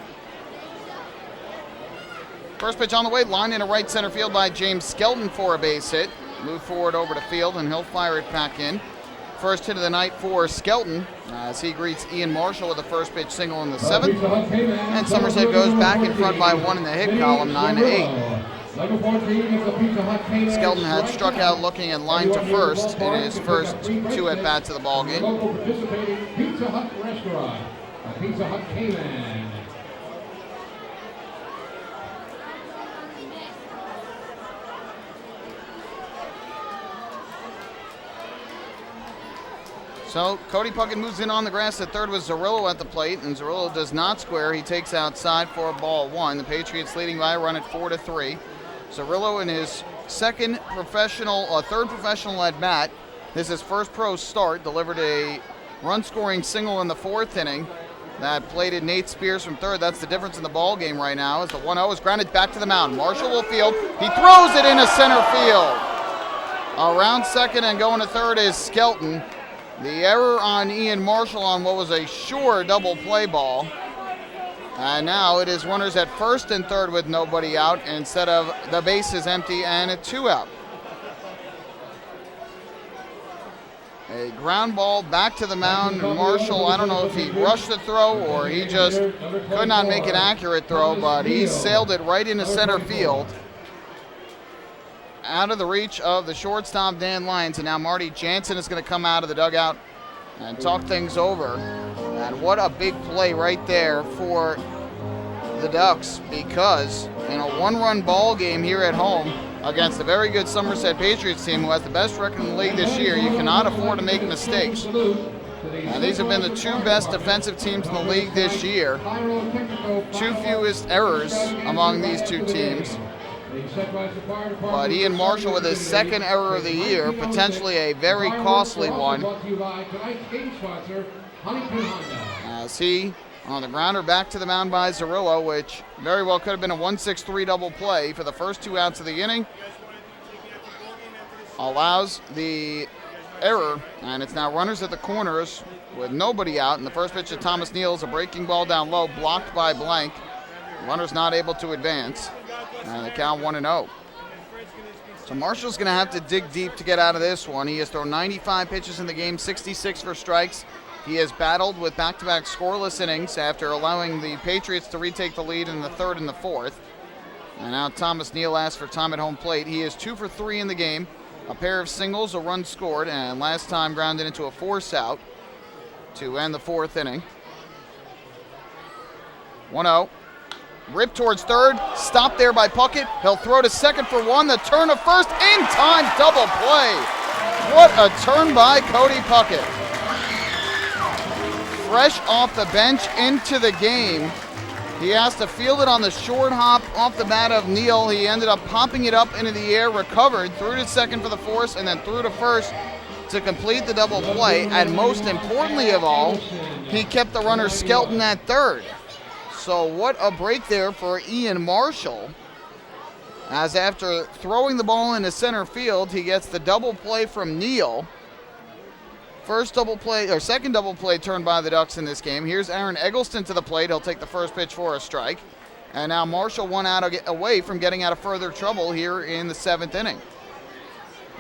First pitch on the way, lined into right center field by James Skelton for a base hit. Move forward over to field and he'll fire it back in. First hit of the night for Skelton as he greets Ian Marshall with a first pitch single in the seventh. And Somerset goes back in front by one in the hit column, 9-8. Skelton had struck out looking and lined to first in his first two at-bats of the ballgame. Pizza Hut Restaurant, a Pizza Hut Cayman. So Cody Puckett moves in on the grass at third with Zerillo at the plate, and Zerillo does not square. He takes outside for ball one. The Patriots leading by a run at 4-3. Zerillo in his third professional at bat. This is his first pro start. Delivered a run-scoring single in the fourth inning. That plated Nate Spears from third. That's the difference in the ball game right now. As the 1-0 is grounded back to the mound. Marshall will field. He throws it into center field. Around second and going to third is Skelton. The error on Ian Marshall on what was a sure double play ball. And now it is runners at first and third with nobody out instead of the base is empty and a two out. A ground ball back to the mound. Marshall, I don't know if he rushed the throw or he just could not make an accurate throw, but he sailed it right into center field. Out of the reach of the shortstop, Dan Lyons, and now Marty Jansen is going to come out of the dugout and talk things over. And what a big play right there for the Ducks, because in a one-run ball game here at home against a very good Somerset Patriots team who has the best record in the league this year, you cannot afford to make mistakes. And these have been the two best defensive teams in the league this year. Two fewest errors among these two teams. But Ian Marshall with his second error of the year, potentially a very costly one. As he, on the grounder back to the mound by Zerillo, which very well could have been a 1-6-3 double play for the first two outs of the inning. Allows the error, and it's now runners at the corners with nobody out. And the first pitch to Thomas Neal is a breaking ball down low, blocked by Blank. Runners not able to advance. And the count 1-0. So Marshall's going to have to dig deep to get out of this one. He has thrown 95 pitches in the game, 66 for strikes. He has battled with back-to-back scoreless innings after allowing the Patriots to retake the lead in the third and the fourth. And now Thomas Neal asks for time at home plate. He is 2 for 3 in the game. A pair of singles, a run scored, and last time grounded into a force out to end the fourth inning. 1-0. Rip towards third, stopped there by Puckett. He'll throw to second for one, the turn of first, in time, double play. What a turn by Cody Puckett. Fresh off the bench into the game. He has to field it on the short hop off the bat of Neal. He ended up popping it up into the air, recovered, threw to second for the force, and then threw to first to complete the double play. And most importantly of all, he kept the runner Skelton at third. So what a break there for Ian Marshall, as after throwing the ball into center field, he gets the double play from Neal. Second double play turned by the Ducks in this game. Here's Aaron Eggleston to the plate. He'll take the first pitch for a strike. And now Marshall one out away from getting out of further trouble here in the 7th inning.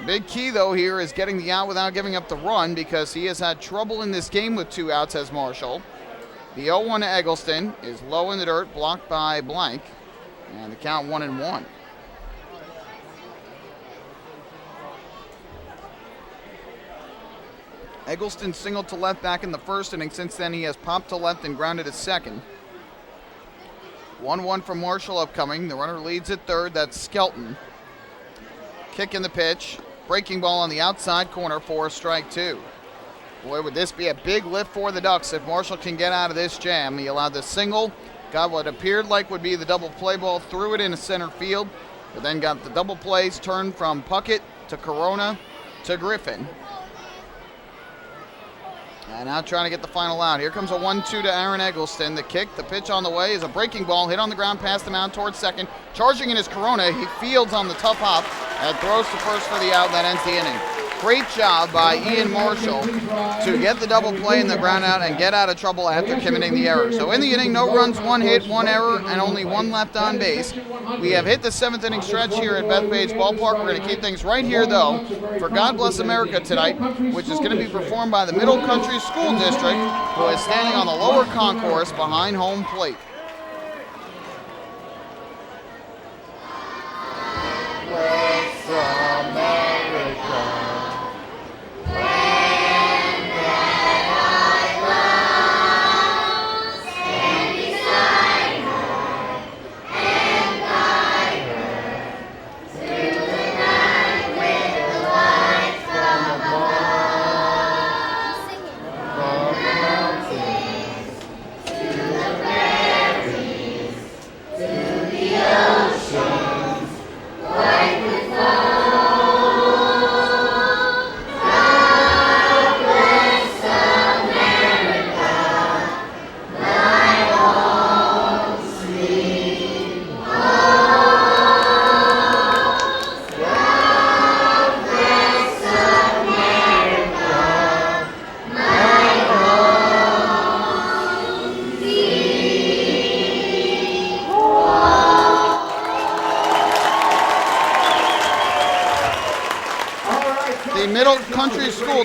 Big key, though, here is getting the out without giving up the run, because he has had trouble in this game with 2 outs as Marshall. The 0-1 to Eggleston is low in the dirt, blocked by Blank. And the count 1-1. Eggleston singled to left back in the first inning. Since then, he has popped to left and grounded to second. 1-1 from Marshall upcoming. The runner leads at third. That's Skelton. Kick in the pitch. Breaking ball on the outside corner for strike 2. Boy, would this be a big lift for the Ducks if Marshall can get out of this jam. He allowed the single, got what appeared like would be the double play ball, threw it into center field, but then got the double plays turned from Puckett to Corona to Griffin. And now trying to get the final out. Here comes a 1-2 to Aaron Eggleston. The kick, the pitch on the way is a breaking ball, hit on the ground past the mound towards second. Charging in is Corona. He fields on the tough hop and throws to first for the out. That ends the inning. Great job by Ian Marshall to get the double play in the ground out and get out of trouble after committing the error. So in the inning, no runs, 1 hit, 1 error, and only 1 left on base. We have hit the 7th inning stretch here at Bethpage Ballpark. We're going to keep things right here, though, for God Bless America tonight, which is going to be performed by the Middle Country School District, who is standing on the lower concourse behind home plate.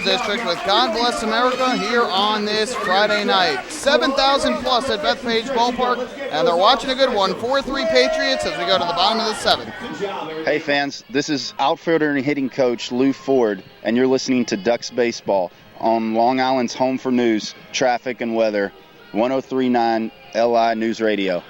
District with God Bless America here on this Friday night. 7,000 plus at Bethpage Ballpark, and they're watching a good one. 4-3 Patriots as we go to the bottom of the 7th. Hey fans, this is outfielder and hitting coach Lou Ford, and you're listening to Ducks Baseball on Long Island's home for news, traffic, and weather, 103.9 LI News Radio.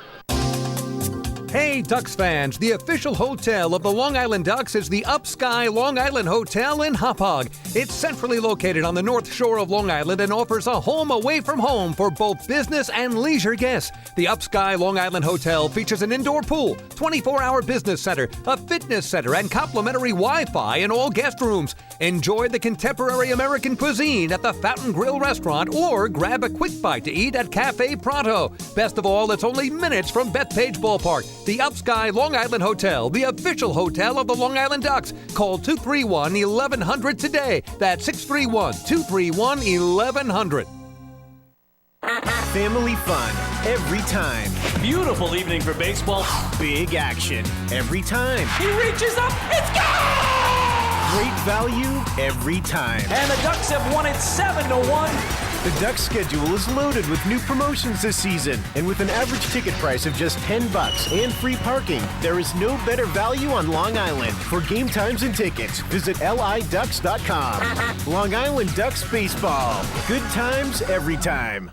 Hey, Ducks fans, the official hotel of the Long Island Ducks is the Upsky Long Island Hotel in Hauppauge. It's centrally located on the north shore of Long Island and offers a home away from home for both business and leisure guests. The Upsky Long Island Hotel features an indoor pool, 24-hour business center, a fitness center, and complimentary Wi-Fi in all guest rooms. Enjoy the contemporary American cuisine at the Fountain Grill restaurant or grab a quick bite to eat at Cafe Pronto. Best of all, it's only minutes from Bethpage Ballpark. The Upsky Long Island Hotel, the official hotel of the Long Island Ducks. Call 231-1100 today. That's 631-231-1100. Family fun every time. Beautiful evening for baseball. Big action every time. He reaches up, it's gone! Great value every time. And the Ducks have won it 7-1. The Ducks schedule is loaded with new promotions this season, and with an average ticket price of just $10 and free parking, there is no better value on Long Island. For game times and tickets, visit liducks.com. Long Island Ducks Baseball. Good times every time.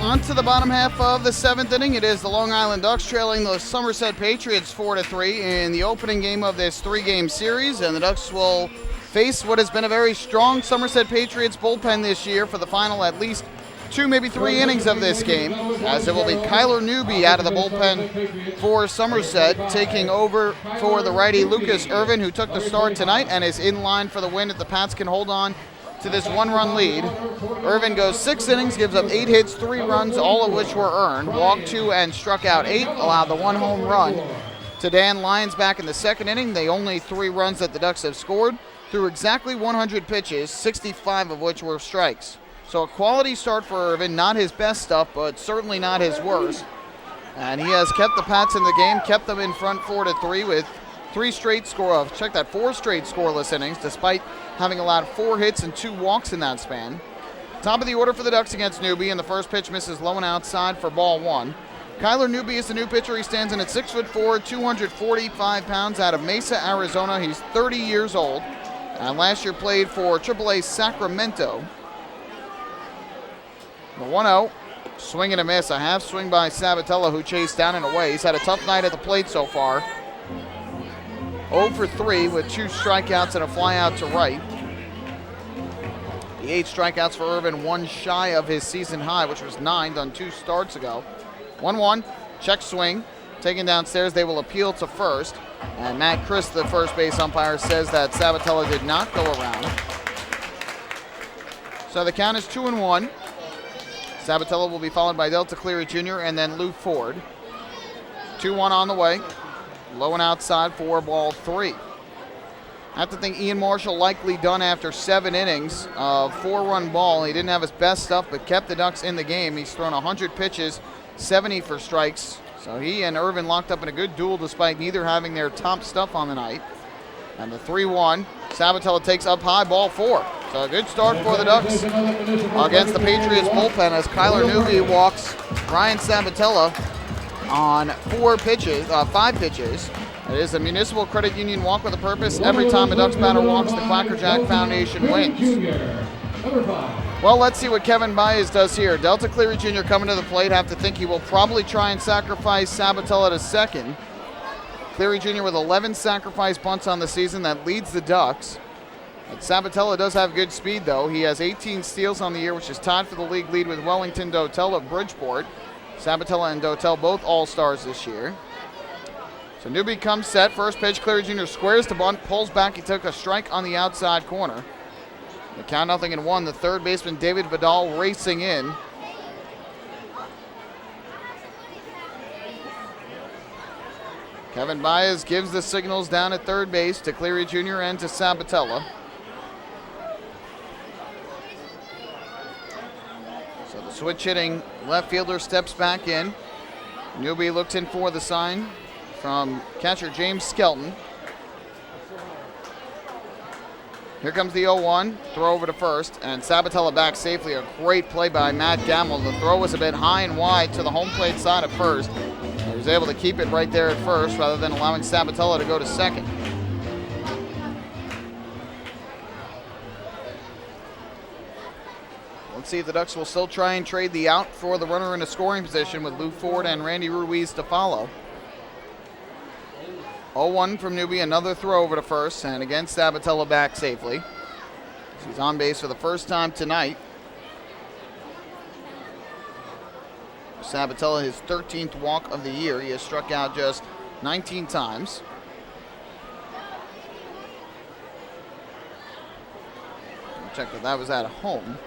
On to the bottom half of the 7th inning. It is the Long Island Ducks trailing the Somerset Patriots 4-3 in the opening game of this 3-game series, and the Ducks will face what has been a very strong Somerset Patriots bullpen this year for the final at least 2, maybe 3 innings of this game, as it will be Kyler Newby out of the bullpen for Somerset, taking over for the righty Lucas Irvin, who took the start tonight and is in line for the win if the Pats can hold on to this 1-run lead. Irvin goes 6 innings, gives up 8 hits, 3 runs, all of which were earned. Walked 2 and struck out 8, allowed the 1 home run to Dan Lyons back in the 2nd inning. The only 3 runs that the Ducks have scored through exactly 100 pitches, 65 of which were strikes. So a quality start for Irvin, not his best stuff, but certainly not his worst. And he has kept the Pats in the game, kept them in front 4-3 with 4 straight scoreless innings, despite having allowed 4 hits and 2 walks in that span. Top of the order for the Ducks against Newby, and the first pitch misses low and outside for ball 1. Kyler Newby is the new pitcher. He stands in at 6'4", 245 pounds, out of Mesa, Arizona. He's 30 years old, and last year played for AAA Sacramento. The 1-0, swing and a miss. A half swing by Sabatella, who chased down and away. He's had a tough night at the plate so far. 0 for 3 with 2 strikeouts and a fly out to right. The 8 strikeouts for Irvin, 1 shy of his season high, which was 9 done 2 starts ago. 1-1, check swing, taken downstairs. They will appeal to first. And Matt Chris, the first base umpire, says that Sabatella did not go around. So the count is 2-1. Sabatella will be followed by Delta Cleary Jr. and then Lou Ford. 2-1 on the way. Low and outside for ball 3. I have to think Ian Marshall likely done after 7 innings of 4-run ball. He didn't have his best stuff, but kept the Ducks in the game. He's thrown 100 pitches, 70 for strikes. So he and Irvin locked up in a good duel despite neither having their top stuff on the night. And the 3-1, Sabatella takes up high, ball 4. So a good start for the Ducks against the Patriots bullpen as Kyler Newby walks Ryan Sabatella on 5 pitches. It is a Municipal Credit Union walk with a purpose. Every time a Ducks batter walks, the Quackerjack Foundation wins. Well, let's see what Kevin Baez does here. Delta Cleary Jr. coming to the plate. Have to think he will probably try and sacrifice Sabatella to second. Cleary Jr. with 11 sacrifice bunts on the season. That leads the Ducks. But Sabatella does have good speed, though. He has 18 steals on the year, which is tied for the league lead with Wellington Dotel of Bridgeport. Sabatella and Dotel both all-stars this year. So Newby comes set. First pitch, Cleary Jr. squares to bunt, pulls back. He took a strike on the outside corner. The count 0-1. The third baseman, David Vidal, racing in. Kevin Baez gives the signals down at third base to Cleary Jr. and to Sabatella. So the switch hitting left fielder steps back in. Newby looks in for the sign from catcher James Skelton. Here comes the 0-1, throw over to first, and Sabatella back safely. A great play by Matt Gamble. The throw was a bit high and wide to the home plate side of first. He was able to keep it right there at first rather than allowing Sabatella to go to second. Let's see if the Ducks will still try and trade the out for the runner in a scoring position with Lou Ford and Randy Ruiz to follow. 0-1 from Newby, another throw over to first, and again Sabatella back safely. He's on base for the first time tonight. Sabatella, his 13th walk of the year. He has struck out just 19 times. Check that was at home.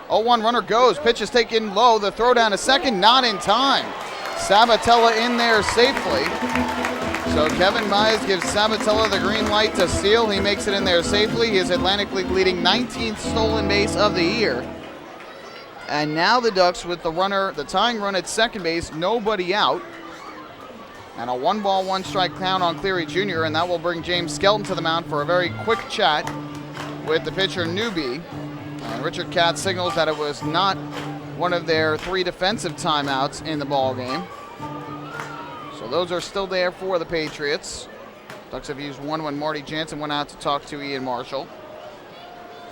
0-1 runner goes. Pitch is taken low. The throw down to second, not in time. Sabatella in there safely. So Kevin Baez gives Sabatella the green light to steal. He makes it in there safely. He is Atlantic League leading 19th stolen base of the year. And now the Ducks with the tying run at second base, nobody out. And a 1-ball, 1-strike count on Cleary Jr., and that will bring James Skelton to the mound for a very quick chat with the pitcher Newby. And Richard Katz signals that it was not one of their 3 defensive timeouts in the ball game. So those are still there for the Patriots. Ducks have used one when Marty Jansen went out to talk to Ian Marshall.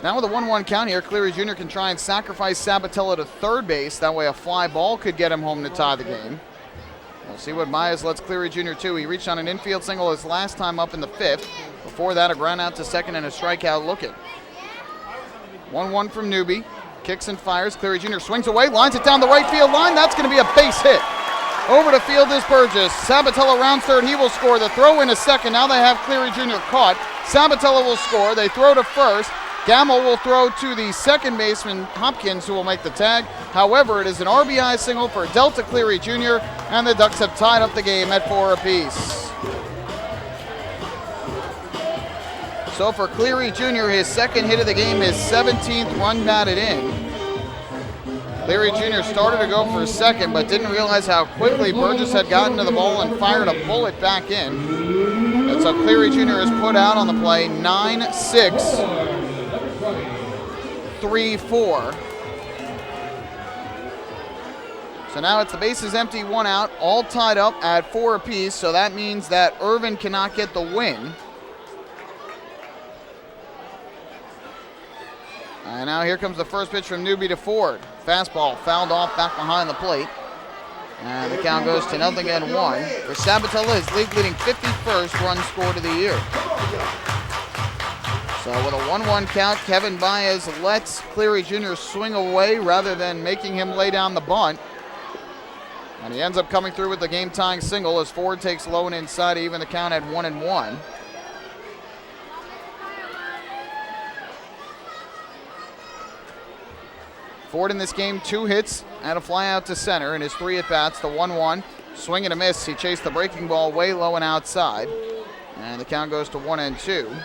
Now with a 1-1 count here, Cleary Jr. can try and sacrifice Sabatella to third base. That way a fly ball could get him home to tie the game. We'll see what Baez lets Cleary Jr. do. He reached on an infield single his last time up in the 5th. Before that, a ground out to second and a strikeout looking. 1-1 from Newby. Kicks and fires. Cleary Jr. swings away, lines it down the right field line. That's going to be a base hit. Over to field is Burgess. Sabatella rounds third, and he will score. The throw in a second. Now they have Cleary Jr. caught. Sabatella will score. They throw to first. Gamble will throw to the second baseman, Hopkins, who will make the tag. However, it is an RBI single for Delta Cleary Jr., and the Ducks have tied up the game at 4 apiece. So for Cleary Jr., his second hit of the game, his 17th run batted in. Cleary Jr. started to go for a second, but didn't realize how quickly Burgess had gotten to the ball and fired a bullet back in. And so Cleary Jr. is put out on the play, 9-6. 3-4. So now it's the bases empty, 1 out, all tied up at 4 apiece. So that means that Irvin cannot get the win. And now here comes the first pitch from Newby to Ford. Fastball fouled off back behind the plate. And the count goes to 0-1. For Sabatella, his league-leading 51st run scored of the year. So with a 1-1 count, Kevin Baez lets Cleary Jr. swing away rather than making him lay down the bunt. And he ends up coming through with the game-tying single as Ford takes low and inside to even the count at 1-1. Ford in this game, 2 hits and a fly out to center in his 3 at-bats. The 1-1, swing and a miss. He chased the breaking ball way low and outside. And the count goes to 1-2.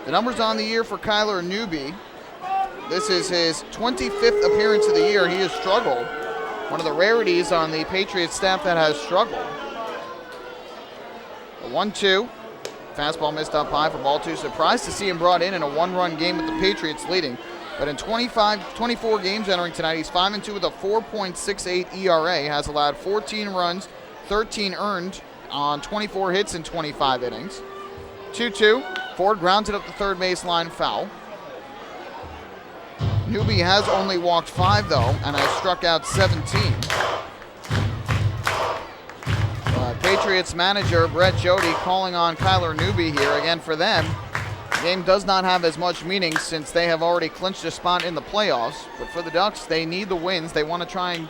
The numbers on the year for Kyler Newby. This is his 25th appearance of the year. He has struggled. One of the rarities on the Patriots staff that has struggled. The 1-2. Fastball missed up high for ball 2. Surprised to see him brought in a 1-run game with the Patriots leading. But in 24 games entering tonight, he's 5-2 with a 4.68 ERA, has allowed 14 runs, 13 earned on 24 hits in 25 innings. 2-2, Ford grounds it up the third baseline, foul. Newby has only walked 5 though, and has struck out 17. Patriots manager Brett Jody calling on Kyler Newby here. Again, for them, the game does not have as much meaning since they have already clinched a spot in the playoffs. But for the Ducks, they need the wins. They want to try and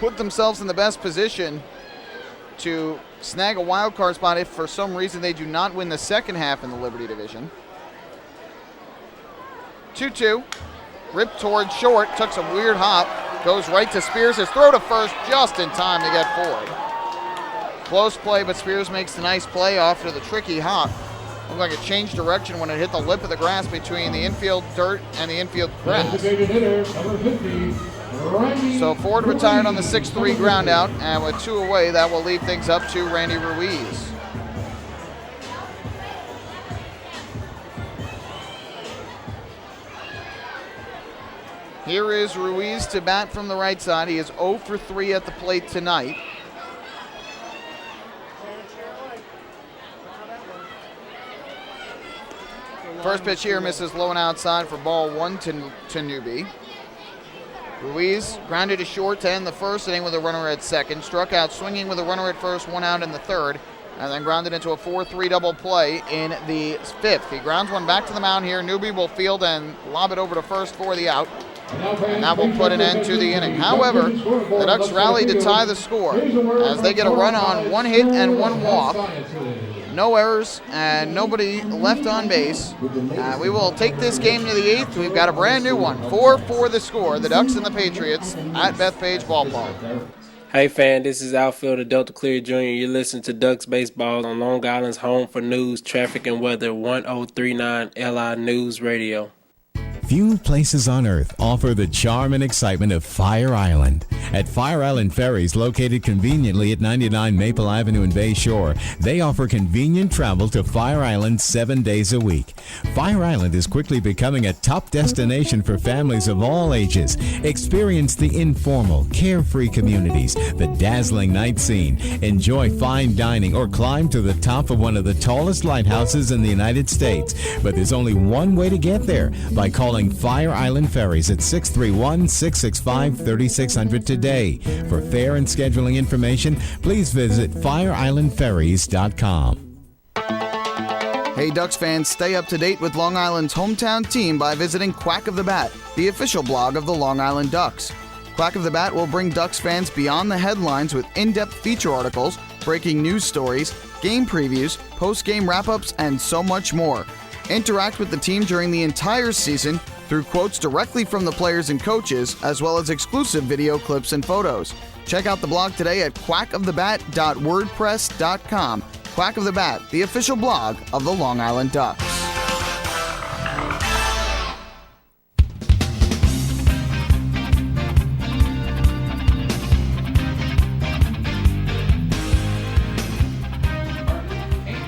put themselves in the best position to snag a wild card spot if for some reason they do not win the second half in the Liberty Division. 2-2, ripped towards short, took some weird hop, goes right to Spears. His throw to first just in time to get Ford. Close play, but Spears makes the nice play after the tricky hop. Looked like it changed direction when it hit the lip of the grass between the infield dirt and the infield grass. So Ford retired on the 6-3 ground out, and with 2 away, that will leave things up to Randy Ruiz. Here is Ruiz to bat from the right side. He is 0 for 3 at the plate tonight. First pitch here misses low and outside for ball 1 to Newby. Ruiz grounded to short to end the first inning with a runner at second. Struck out swinging with a runner at first, 1 out in the third, and then grounded into a 4-3 double play in the 5th. He grounds one back to the mound here. Newby will field and lob it over to first for the out, and that will put an end to the inning. However, the Ducks rally to tie the score as they get a run on 1 hit and 1 walk. No errors and nobody left on base. We will take this game to the 8th. We've got a brand new one. 4-4 the score. The Ducks and the Patriots at Bethpage Ballpark. Hey fan, this is outfielder Delta Cleary Jr. You listen to Ducks Baseball on Long Island's home for news, traffic, and weather, 1039 LI News Radio. Few places on earth offer the charm and excitement of Fire Island. At Fire Island Ferries, located conveniently at 99 Maple Avenue in Bay Shore, they offer convenient travel to Fire Island 7 days a week. Fire Island is quickly becoming a top destination for families of all ages. Experience the informal, carefree communities, the dazzling night scene, enjoy fine dining, or climb to the top of one of the tallest lighthouses in the United States. But there's only one way to get there, by calling Fire Island Ferries at 631-665-3600 today. For fare and scheduling information, please visit fireislandferries.com. Hey Ducks fans, stay up to date with Long Island's hometown team by visiting Quack of the Bat, the official blog of the Long Island Ducks. Quack of the Bat will bring Ducks fans beyond the headlines with in-depth feature articles, breaking news stories, game previews, post-game wrap-ups, and so much more. Interact with the team during the entire season through quotes directly from the players and coaches, as well as exclusive video clips and photos. Check out the blog today at quackofthebat.wordpress.com. Quack of the Bat, the official blog of the Long Island Ducks.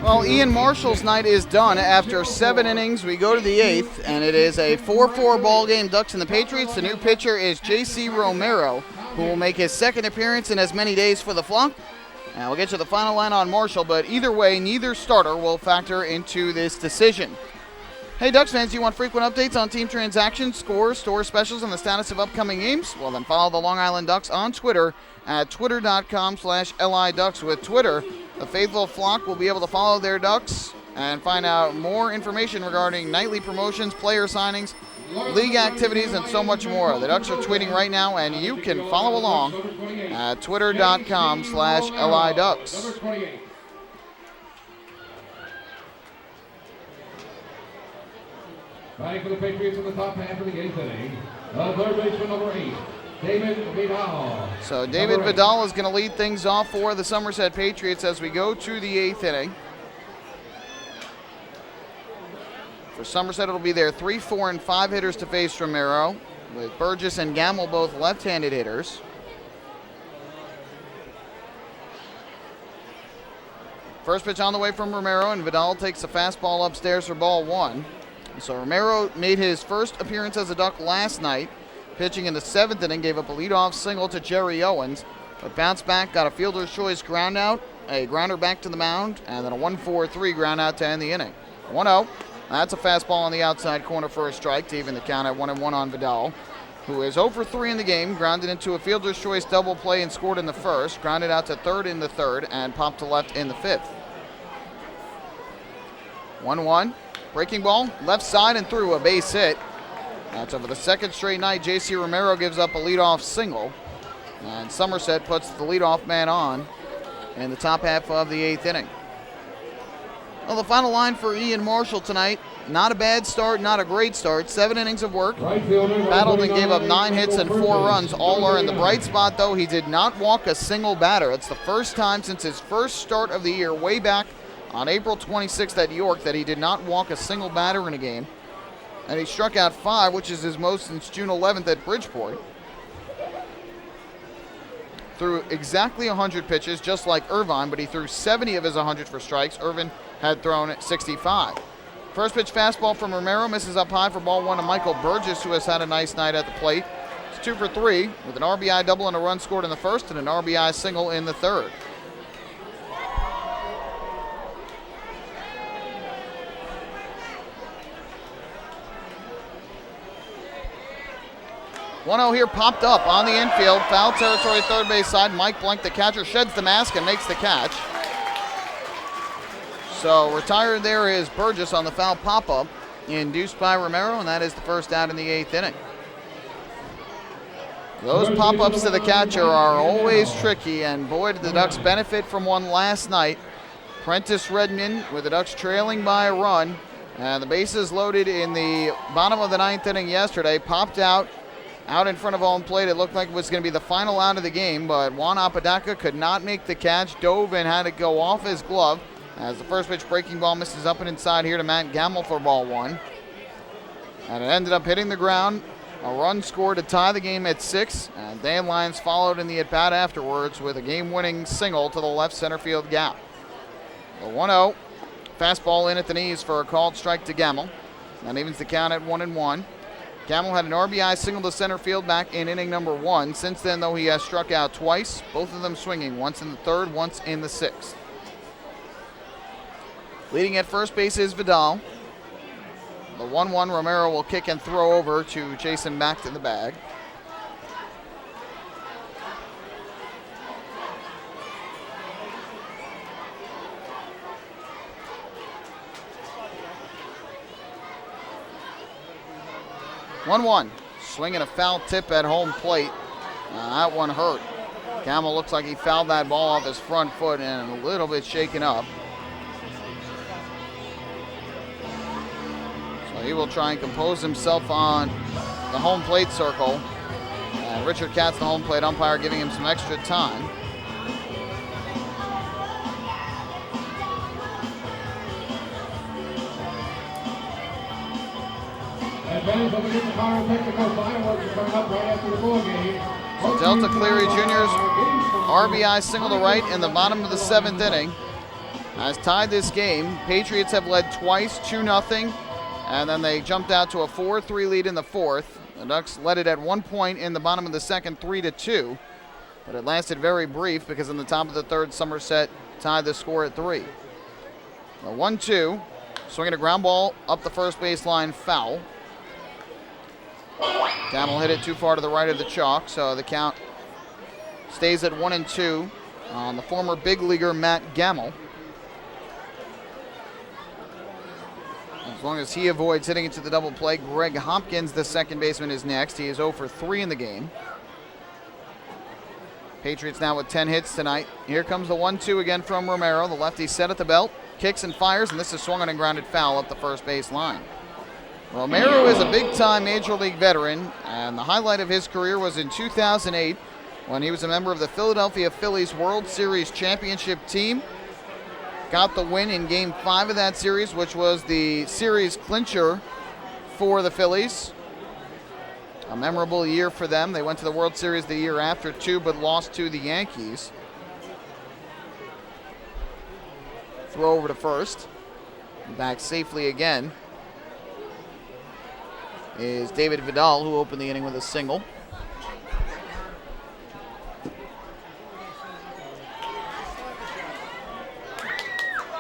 Well, Ian Marshall's night is done. After 7 innings, we go to the 8th, and it is a 4-4 ball game, Ducks and the Patriots. The new pitcher is J.C. Romero, who will make his second appearance in as many days for the Flock. And we'll get to the final line on Marshall, but either way, neither starter will factor into this decision. Hey, Ducks fans, do you want frequent updates on team transactions, scores, store specials, and the status of upcoming games? Well, then follow the Long Island Ducks on Twitter at twitter.com/LIDucks. With Twitter, the faithful Flock will be able to follow their Ducks and find out more information regarding nightly promotions, player signings, league activities, and so much more. The Ducks are tweeting right now, and you can follow along at twitter.com/LIDucks. Batting for the Patriots in the top half of the 8th inning, third baseman number 8, David Vidal. So David Vidal is going to lead things off for the Somerset Patriots as we go to the 8th inning. For Somerset, it'll be their 3, 4, and 5 hitters to face Romero, with Burgess and Gamble both left-handed hitters. First pitch on the way from Romero, and Vidal takes the fastball upstairs for ball 1. So Romero made his first appearance as a Duck last night, pitching in the 7th inning, gave up a leadoff single to Jerry Owens, but bounced back, got a fielder's choice ground out, a grounder back to the mound, and then a 1-4-3 ground out to end the inning. 1-0. That's a fastball on the outside corner for a strike to even the count at 1-1 on Vidal, who is 0 for 3 in the game, grounded into a fielder's choice double play and scored in the first, grounded out to third in the third, and popped to left in the 5th. 1-1. Breaking ball, left side and through, a base hit. That's over the second straight night. J.C. Romero gives up a leadoff single, and Somerset puts the leadoff man on in the top half of the 8th inning. Well, the final line for Ian Marshall tonight, not a bad start, not a great start. 7 innings of work, battled and gave up 9 hits and 4 runs. All are in the bright spot, though. He did not walk a single batter. It's the first time since his first start of the year, way back on April 26th at York, that he did not walk a single batter in a game. And he struck out 5, which is his most since June 11th at Bridgeport. Threw exactly 100 pitches, just like Irvine, but he threw 70 of his 100 for strikes. Irvine had thrown 65. First pitch fastball from Romero misses up high for ball 1 to Michael Burgess, who has had a nice night at the plate. It's 2 for 3 with an RBI double and a run scored in the first and an RBI single in the third. One-0 here popped up on the infield. Foul territory, third base side. Mike Blank, the catcher, sheds the mask and makes the catch. So retired there is Burgess on the foul pop-up, induced by Romero, and that is the first out in the 8th inning. Those pop-ups to the catcher are always tricky, and boy, did the Ducks benefit from one last night. Prentice Redmond, with the Ducks trailing by a run, and the bases loaded in the bottom of the 9th inning yesterday, popped out in front of home plate. It looked like it was going to be the final out of the game, but Juan Apodaca could not make the catch, dove and had it go off his glove as the first pitch breaking ball misses up and inside here to Matt Gamble for ball 1. And it ended up hitting the ground A run scored to tie the game at 6, and Dan Lyons followed in the at-bat afterwards with a game-winning single to the left center field gap. The 1-0, fastball in at the knees for a called strike to Gamble. That evens the count at 1-1. Gamble had an RBI single to center field back in inning number 1. Since then, though, he has struck out twice, both of them swinging, once in the 3rd, once in the 6th. Leading at first base is Vidal. The 1-1, Romero will kick and throw over to Jason Mack in the bag. Swinging a foul tip at home plate. That one hurt. Gamble looks like he fouled that ball off his front foot and a little bit shaken up. So he will try and compose himself on the home plate circle. Richard Katz, the home plate umpire, giving him some extra time. Advantage of the technical fireworks are coming up right after the ball game. So Delta Cleary Jr.'s RBI single to right in the bottom of the 7th inning has tied this game. Patriots have led twice, 2-0, and then they jumped out to a 4-3 lead in the 4th. The Ducks led it at one point in the bottom of the 2nd, 3-2, but it lasted very brief because in the top of the 3rd, Somerset tied the score at 3. The 1-2, swinging a ground ball up the first baseline, foul. Gamble hit it too far to the right of the chalk, so the count stays at 1-2 on the former big leaguer Matt Gamble. As long as he avoids hitting it to the double play, Greg Hopkins, the second baseman, is next. He is 0 for 3 in the game. Patriots now with 10 hits tonight. Here comes the 1-2 again from Romero. The lefty set at the belt, kicks and fires, and this is swung on and grounded foul up the first base line. Romero is a big-time Major League veteran, and the highlight of his career was in 2008 when he was a member of the Philadelphia Phillies World Series championship team. Got the win in Game 5 of that series, which was the series clincher for the Phillies. A memorable year for them. They went to the World Series the year after, too, but lost to the Yankees. Throw over to first. Back safely again is David Vidal, who opened the inning with a single.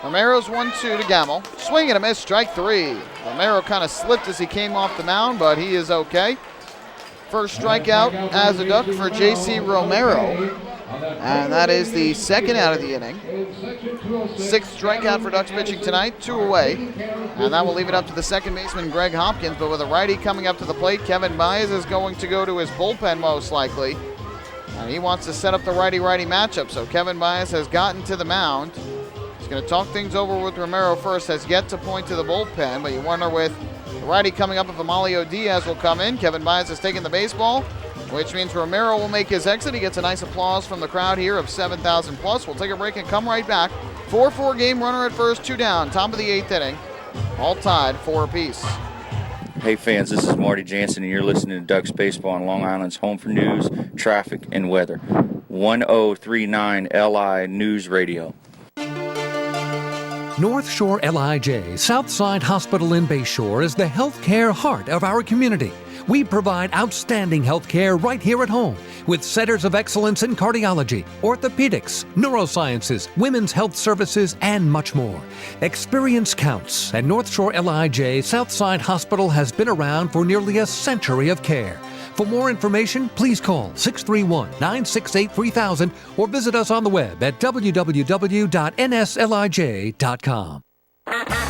Romero's 1-2 to Gamble. Swing and a miss, strike 3. Romero kind of slipped as he came off the mound, but he is okay. First strikeout as a Duck for J.C. Romero, and that is the second out of the inning. 6th strikeout for Ducks pitching tonight, 2 away, and that will leave it up to the second baseman, Greg Hopkins, but with a righty coming up to the plate, Kevin Baez is going to go to his bullpen most likely, and he wants to set up the righty-righty matchup, so Kevin Baez has gotten to the mound. He's going to talk things over with Romero first, has yet to point to the bullpen, but you wonder with the righty coming up if Amalio Diaz will come in. Kevin Baez has taken the baseball, which means Romero will make his exit. He gets a nice applause from the crowd here of 7,000 plus. We'll take a break and come right back. 4-4 game, runner at first, 2 down, top of the 8th inning. All tied, 4 apiece. Hey fans, this is Marty Jansen, and you're listening to Ducks Baseball on Long Island's home for news, traffic, and weather. 1039 LI News Radio. North Shore LIJ Southside Hospital in Bayshore is the healthcare heart of our community. We provide outstanding healthcare right here at home with centers of excellence in cardiology, orthopedics, neurosciences, women's health services, and much more. Experience counts, and North Shore LIJ Southside Hospital has been around for nearly a century of care. For more information, please call 631-968-3000 or visit us on the web at www.nslij.com.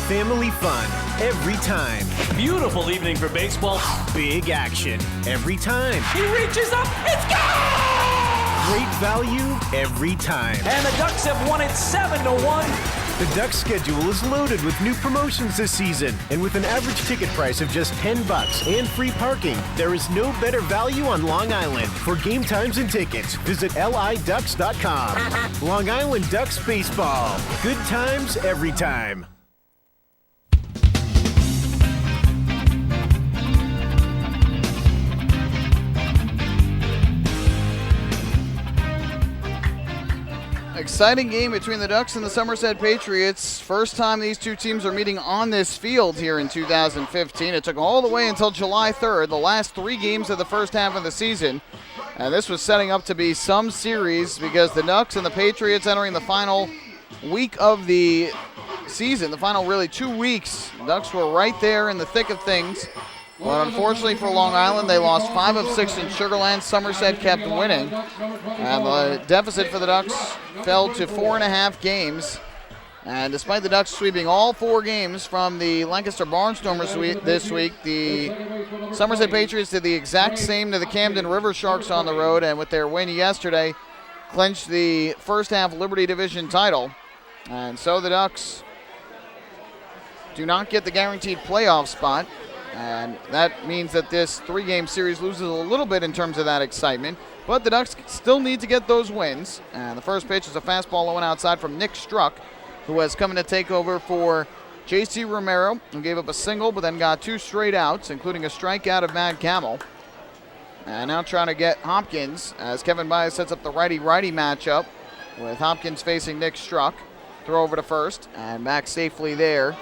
Family fun every time. Beautiful evening for baseball. Big action every time. He reaches up, it's gone! Great value every time. And the Ducks have won it 7-1. The Ducks schedule is loaded with new promotions this season, and with an average ticket price of just $10 and free parking, there is no better value on Long Island. For game times and tickets, visit liducks.com. Long Island Ducks Baseball. Good times every time. exciting game between the Ducks and the Somerset Patriots. First time these two teams are meeting on this field here in 2015. It took all the way until July 3rd, the last 3 games of the first half of the season. And this was setting up to be some series because the Ducks and the Patriots entering the final week of the season, the final really 2 weeks. The Ducks were right there in the thick of things. But unfortunately for Long Island, they lost 5 of 6 in Sugar Land. Somerset kept winning. And the deficit for the Ducks fell to 4.5 games. And despite the Ducks sweeping all 4 games from the Lancaster Barnstormers this week, the Somerset Patriots did the exact same to the Camden River Sharks on the road. And with their win yesterday, clinched the first half Liberty Division title. And so the Ducks do not get the guaranteed playoff spot. And that means that this 3-game series loses a little bit in terms of that excitement. But the Ducks still need to get those wins. And the first pitch is a fastball low and outside from Nick Struck, who has come in to take over for J.C. Romero, who gave up a single but then got 2 straight outs, including a strikeout of Matt Camel. And now trying to get Hopkins as Kevin Baez sets up the righty-righty matchup with Hopkins facing Nick Struck. Throw over to first, and back safely there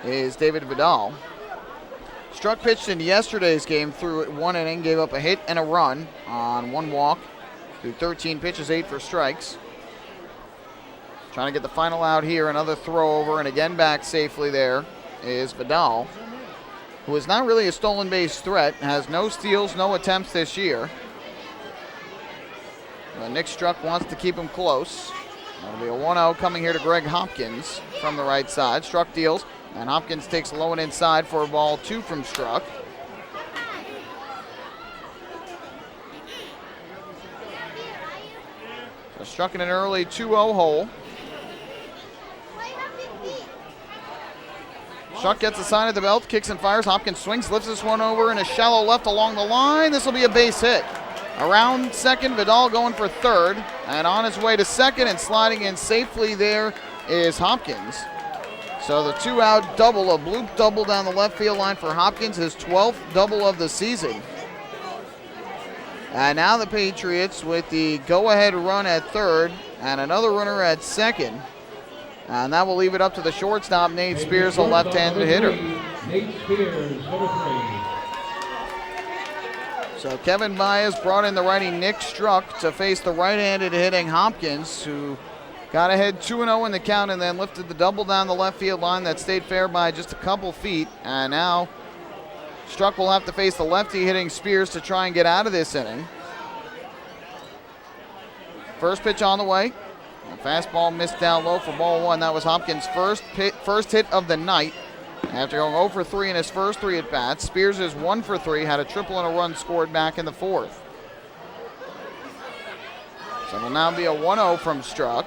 is David Vidal. Struck pitched in yesterday's game through 1 inning, gave up a hit and a run on 1 walk through 13 pitches, 8 for strikes. Trying to get the final out here, another throw over, and again back safely there is Vidal, who is not really a stolen base threat, has no steals, no attempts this year. Nick Struck wants to keep him close. That'll be a 1-0 coming here to Greg Hopkins from the right side. Struck deals. And Hopkins takes low and inside for a ball 2 from Struck. So Struck in an early 2-0 hole. Struck gets the sign at the belt, kicks and fires. Hopkins swings, lifts this one over in a shallow left along the line. This will be a base hit. Around second, Vidal going for third. And on his way to second and sliding in safely there is Hopkins. So the 2-out double, a bloop double down the left field line for Hopkins, his 12th double of the season. And now the Patriots with the go-ahead run at third and another runner at second. And that will leave it up to the shortstop, Nate Spears, a left-handed hitter. Nate Spears, number 3. So Kevin Baez brought in the righty Nick Struck to face the right-handed hitting Hopkins, who got ahead 2-0 in the count and then lifted the double down the left field line that stayed fair by just a couple feet. And now Struck will have to face the lefty hitting Spears to try and get out of this inning. First pitch on the way. A fastball missed down low for ball 1. That was Hopkins' first hit of the night. After going 0 for 3 in his first 3 at-bats, Spears is 1 for 3, had a triple and a run scored back in the 4th. So it'll now be a 1-0 from Struck.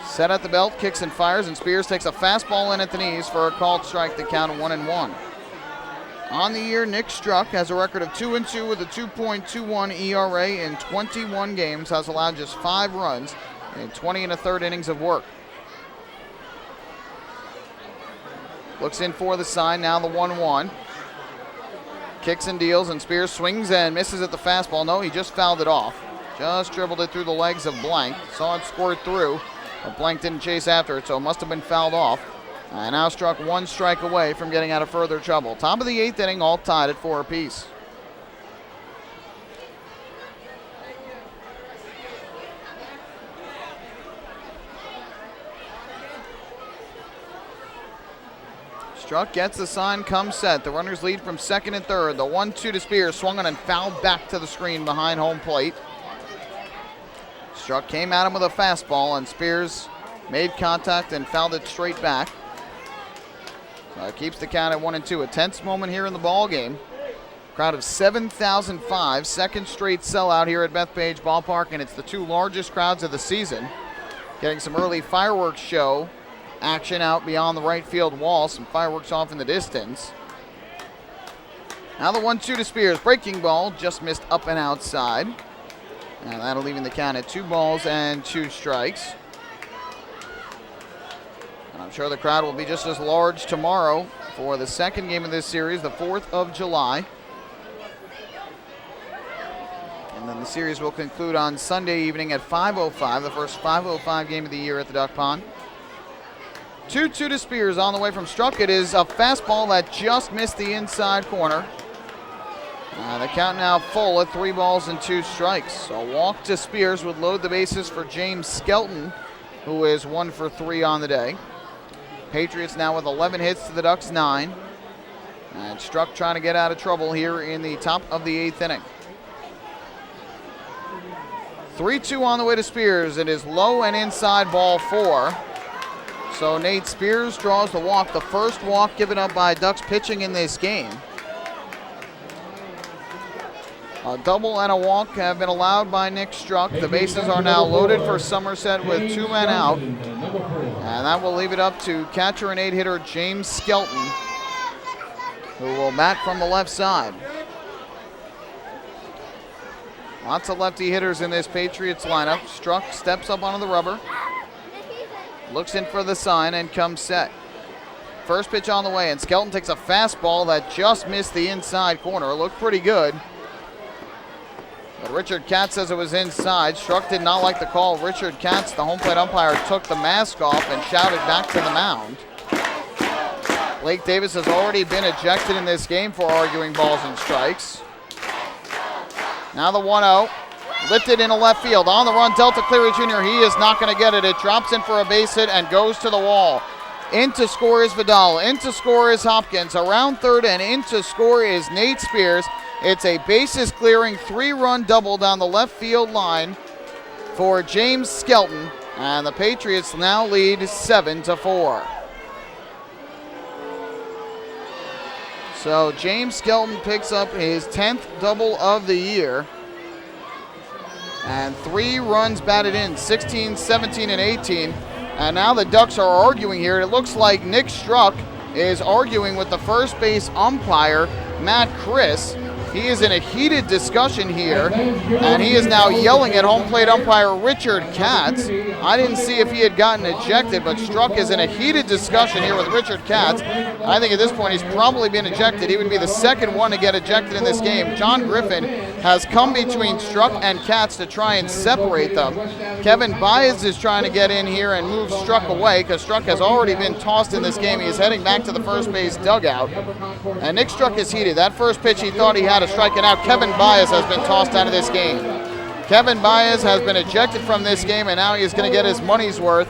Set at the belt, kicks and fires, and Spears takes a fastball in at the knees for a called strike to count 1-1. On the year, Nick Struck has a record of 2-2 with a 2.21 ERA in 21 games, has allowed just 5 runs in 20 1/3 innings of work. Looks in for the sign, now the 1-1. Kicks and deals, and Spears swings and misses at the fastball. No, he just fouled it off. Just dribbled it through the legs of Blank. Saw it squirt through. But Blank didn't chase after it, so it must have been fouled off. And now Struck 1 strike away from getting out of further trouble. Top of the 8th inning, all tied at 4 apiece. Struck gets the sign, comes set. The runners lead from second and third. The 1-2 to Spears, swung on and fouled back to the screen behind home plate. Struck came at him with a fastball, and Spears made contact and fouled it straight back. So it keeps the count at 1-2. A tense moment here in the ball game. Crowd of 7,005, second straight sellout here at Bethpage Ballpark, and it's the 2 largest crowds of the season. Getting some early fireworks show action out beyond the right field wall. Some fireworks off in the distance. Now the 1-2 to Spears. Breaking ball, just missed up and outside. And that'll leave the count at 2 balls and 2 strikes. And I'm sure the crowd will be just as large tomorrow for the second game of this series, the 4th of July. And then The series will conclude on Sunday evening at 5:05, the first 5:05 game of the year at the Duck Pond. 2-2 to Spears on the way from Struck. It is a fastball that just missed the inside corner. The count now full at 3 balls and 2 strikes. A walk to Spears would load the bases for James Skelton, who is 1 for 3 on the day. Patriots now with 11 hits to the Ducks 9. And Struck trying to get out of trouble here in the top of the 8th inning. 3-2 on the way to Spears. It is low and inside, ball 4. So Nate Spears draws the walk, the first walk given up by Ducks pitching in this game. A double and a walk have been allowed by Nick Struck. The bases are now loaded for Somerset with 2 men out. And that will leave it up to catcher and 8-hitter James Skelton, who will bat from the left side. Lots of lefty hitters in this Patriots lineup. Struck steps up onto the rubber, looks in for the sign, and comes set. First pitch on the way, and Skelton takes a fastball that just missed the inside corner. Looked pretty good, but Richard Katz says it was inside. Struck did not like the call. Richard Katz, the home plate umpire, took the mask off and shouted back to the mound. Blake Davis has already been ejected in this game for arguing balls and strikes. Now the 1-0, lifted into left field. On the run, Delta Cleary Jr., he is not going to get it. It drops in for a base hit and goes to the wall. In to score is Vidal, in to score is Hopkins. Around third and in to score is Nate Spears. It's a bases clearing 3-run double down the left field line for James Skelton. And the Patriots now lead 7-4. So James Skelton picks up his 10th double of the year. And 3 runs batted in, 16, 17, and 18. And now the Ducks are arguing here. It looks like Nick Struck is arguing with the first base umpire, Matt Chris. He is in a heated discussion here, and he is now yelling at home plate umpire Richard Katz. I didn't see if he had gotten ejected, but Struck is in a heated discussion here with Richard Katz. I think at this point he's probably been ejected. He would be the second one to get ejected in this game. John Griffin has come between Struck and Katz to try and separate them. Kevin Baez is trying to get in here and move Struck away because Struck has already been tossed in this game. He is heading back to the first base dugout. And Nick Struck is heated. That first pitch he thought he had striking out. Kevin Baez has been tossed out of this game. Kevin Baez has been ejected from this game, and now he's going to get his money's worth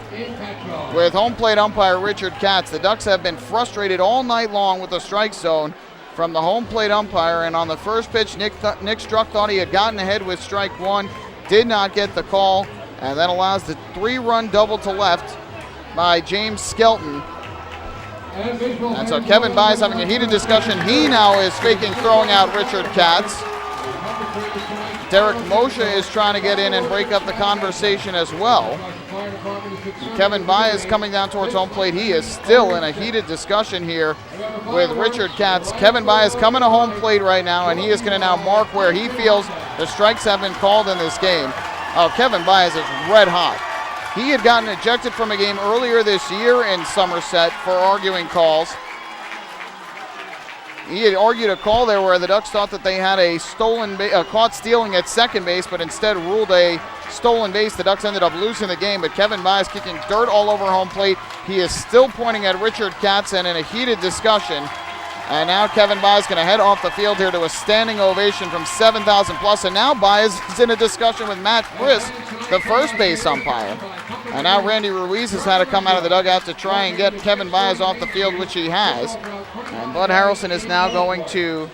with home plate umpire Richard Katz. The Ducks have been frustrated all night long with the strike zone from the home plate umpire, and on the first pitch, Nick Struck thought he had gotten ahead with strike 1, did not get the call, and that allows the 3-run double to left by James Skelton. And so Kevin Baez having a heated discussion. He now is faking throwing out Richard Katz. Derek Moshe is trying to get in and break up the conversation as well. Kevin Baez coming down towards home plate. He is still in a heated discussion here with Richard Katz. Kevin Baez coming to home plate right now, and he is going to now mark where he feels the strikes have been called in this game. Oh, Kevin Baez is red hot. He had gotten ejected from a game earlier this year in Somerset for arguing calls. He had argued a call there where the Ducks thought that they had a caught stealing at second base, but instead ruled a stolen base. The Ducks ended up losing the game, but Kevin Baez kicking dirt all over home plate. He is still pointing at Richard Katz and in a heated discussion. And now Kevin Baez going to head off the field here to a standing ovation from 7,000 plus. And now Baez is in a discussion with Matt Chris, the first base umpire. And now Randy Ruiz has had to come out of the dugout to try and get Kevin Baez off the field, which he has. And Bud Harrelson is now going to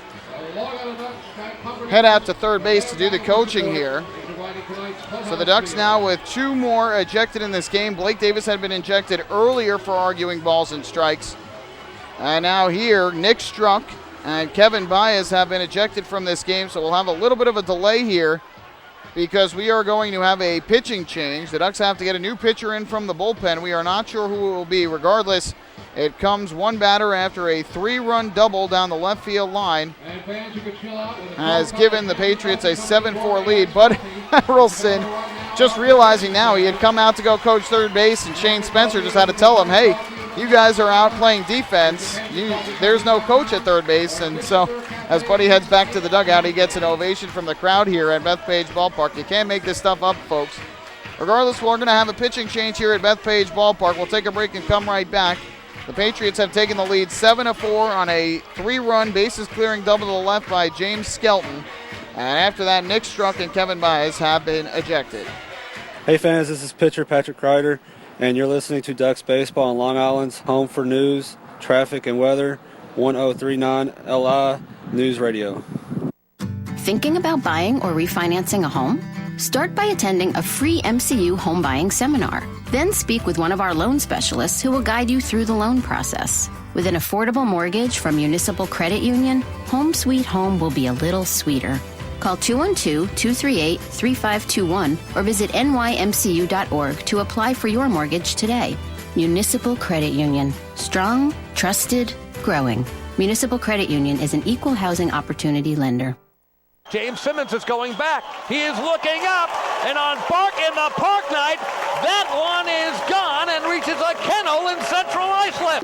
head out to third base to do the coaching here. So the Ducks now with 2 more ejected in this game. Blake Davis had been ejected earlier for arguing balls and strikes. And now here, Nick Struck and Kevin Baez have been ejected from this game, so we'll have a little bit of a delay here because we are going to have a pitching change. The Ducks have to get a new pitcher in from the bullpen. We are not sure who it will be. Regardless, it comes one batter after a 3-run double down the left field line. Has given the Patriots a 7-4 lead. Bud Harrelson just realizing now he had come out to go coach third base, and Shane Spencer just had to tell him, hey, you guys are out playing defense. There's no coach at third base, and so as Buddy heads back to the dugout, he gets an ovation from the crowd here at Bethpage Ballpark. You can't make this stuff up, folks. Regardless, we're going to have a pitching change here at Bethpage Ballpark. We'll take a break and come right back. The Patriots have taken the lead 7-4 on a 3-run bases-clearing double to the left by James Skelton. And after that, Nick Struck and Kevin Baez have been ejected. Hey fans, this is pitcher Patrick Kreider, and you're listening to Ducks Baseball on Long Island's home for news, traffic, and weather, 1039 LI News Radio. Thinking about buying or refinancing a home? Start by attending a free MCU home buying seminar. Then speak with one of our loan specialists who will guide you through the loan process. With an affordable mortgage from Municipal Credit Union, Home Sweet Home will be a little sweeter. Call 212-238-3521 or visit nymcu.org to apply for your mortgage today. Municipal Credit Union. Strong, trusted, growing. Municipal Credit Union is an equal housing opportunity lender. James Simmons is going back. He is looking up, and on in the Park Night, that one is gone and reaches a kennel in Central Islip.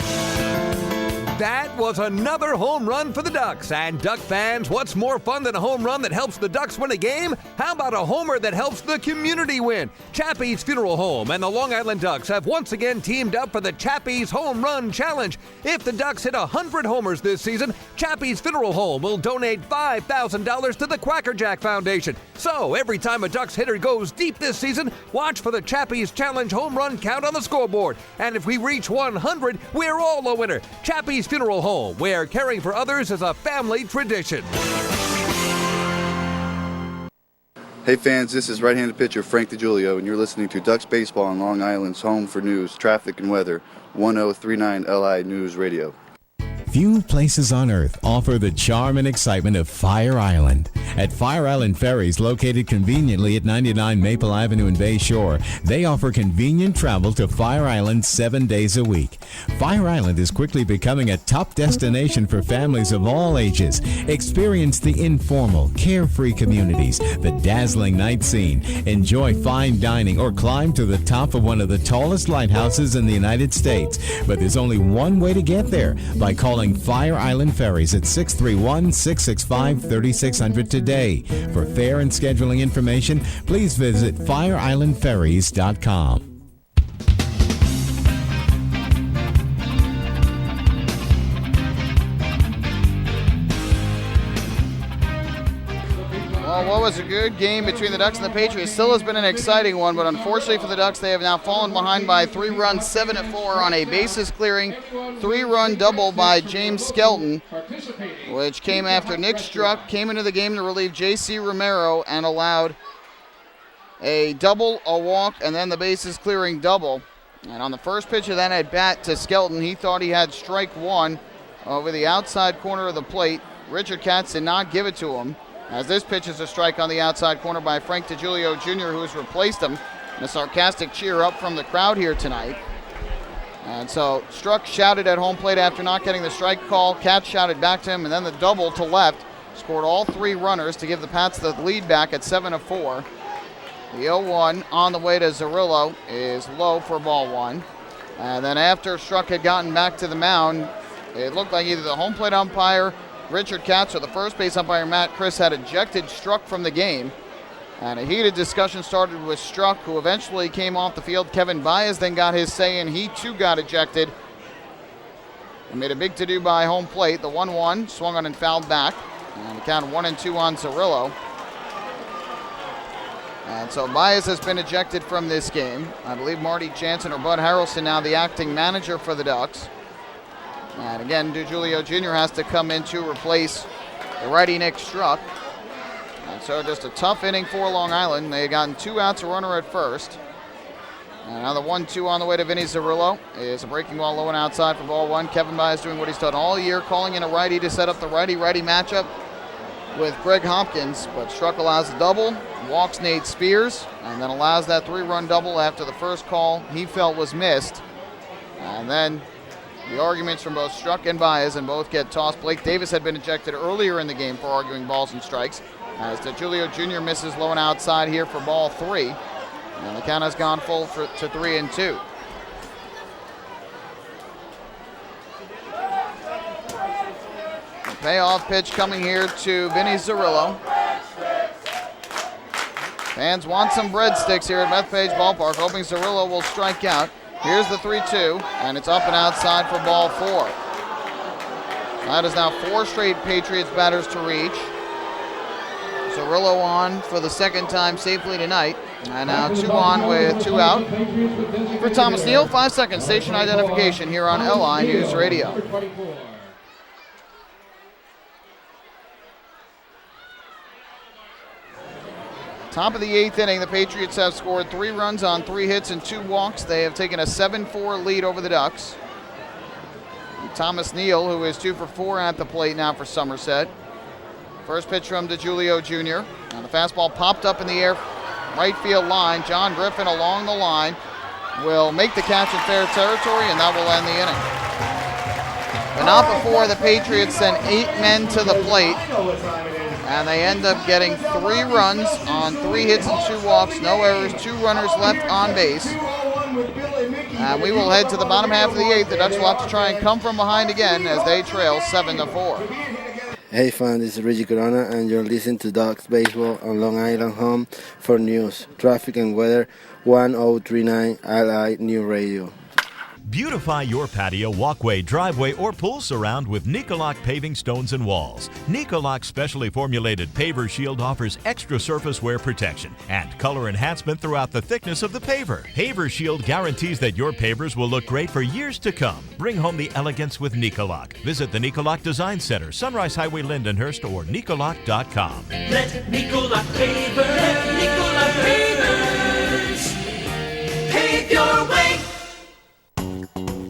That was another home run for the Ducks. And Duck fans, what's more fun than a home run that helps the Ducks win a game? How about a homer that helps the community win? Chappie's Funeral Home and the Long Island Ducks have once again teamed up for the Chappie's Home Run Challenge. If the Ducks hit 100 homers this season, Chappie's Funeral Home will donate $5,000 to the Quacker Jack Foundation. So every time a Ducks hitter goes deep this season, watch for the Chappie's Challenge home run count on the scoreboard. And if we reach 100, we're all a winner. Chappie's Funeral Home, where caring for others is a family tradition. Hey fans, this is right-handed pitcher Frank DiGiulio, and you're listening to Ducks Baseball on Long Island's home for news, traffic, and weather, 1039 LI News Radio. Few places on earth offer the charm and excitement of Fire Island. At Fire Island Ferries, located conveniently at 99 Maple Avenue in Bay Shore, they offer convenient travel to Fire Island 7 days a week. Fire Island is quickly becoming a top destination for families of all ages. Experience the informal, carefree communities, the dazzling night scene, enjoy fine dining, or climb to the top of one of the tallest lighthouses in the United States. But there's only one way to get there, by calling Fire Island Ferries at 631-665-3600 today. For fare and scheduling information, please visit fireislandferries.com. Well, what was a good game between the Ducks and the Patriots. Still has been an exciting one, but unfortunately for the Ducks, they have now fallen behind by 3 runs, 7-4 on a bases-clearing 3-run double by James Skelton, which came after Nick Struck came into the game to relieve J.C. Romero and allowed a double, a walk, and then the bases-clearing double. And on the first pitch of that at-bat to Skelton, he thought he had strike one over the outside corner of the plate. Richard Katz did not give it to him, as this pitch is a strike on the outside corner by Frank DiGiulio Jr., who has replaced him. And a sarcastic cheer up from the crowd here tonight. And so Struck shouted at home plate after not getting the strike call. Katz shouted back to him, and then the double to left scored all 3 runners to give the Pats the lead back at 7-4. The 0-1 on the way to Zerillo is low for ball 1. And then after Struck had gotten back to the mound, it looked like either the home plate umpire, Richard Katz, or the first base umpire, Matt Chris, had ejected Struck from the game. And a heated discussion started with Struck, who eventually came off the field. Kevin Baez then got his say, and he too got ejected. And made a big to-do by home plate. The 1-1 swung on and fouled back. And the count 1-2 on Zerillo. And so Baez has been ejected from this game. I believe Marty Jansen or Bud Harrelson now the acting manager for the Ducks. And again, DiGiulio Jr. has to come in to replace the righty Nick Struck. And so just a tough inning for Long Island. They had gotten 2 outs, a runner at first. And now the 1-2 on the way to Vinny Zerillo is a breaking ball low and outside for ball 1. Kevin Baez doing what he's done all year, calling in a righty to set up the righty-righty matchup with Greg Hopkins. But Struck allows a double, walks Nate Spears, and then allows that 3-run double after the first call he felt was missed. And then the arguments from both Struck and Baez, and both get tossed. Blake Davis had been ejected earlier in the game for arguing balls and strikes, as DiGiulio Jr. misses low and outside here for ball 3. And the count has gone full to 3-2. Payoff pitch coming here to Vinny Zerillo. Fans want some breadsticks here at Bethpage Ballpark, hoping Zerillo will strike out. Here's the 3-2, and it's up and outside for ball 4. That is now 4 straight Patriots batters to reach. Zerillo on for the second time safely tonight. And now 2 on with 2 out. For Thomas Neal, 5 seconds station identification here on LI News Radio. Top of the 8th inning, the Patriots have scored 3 runs on 3 hits and 2 walks. They have taken a 7-4 lead over the Ducks. Thomas Neal, who is 2 for 4 at the plate now for Somerset. First pitch from DeGiulio Jr. And the fastball popped up in the air, right field line. John Griffin along the line will make the catch in fair territory, and that will end the inning. But not before the Patriots sent 8 men to the plate. And they end up getting 3 runs on 3 hits and 2 walks, no errors, 2 runners left on base. And we will head to the bottom half of the 8th. The Ducks will have to try and come from behind again as they trail 7-4. Hey fans, this is Reggie Corona and you're listening to Ducks Baseball on Long Island Home for News, Traffic and Weather, 1039 LI New Radio. Beautify your patio, walkway, driveway, or pool surround with Nicoloc paving stones and walls. Nicoloc's specially formulated paver shield offers extra surface wear protection and color enhancement throughout the thickness of the paver. Paver shield guarantees that your pavers will look great for years to come. Bring home the elegance with Nicoloc. Visit the Nicoloc Design Center, Sunrise Highway, Lindenhurst, or Nicoloc.com. Let Nicoloc pavers pave your way.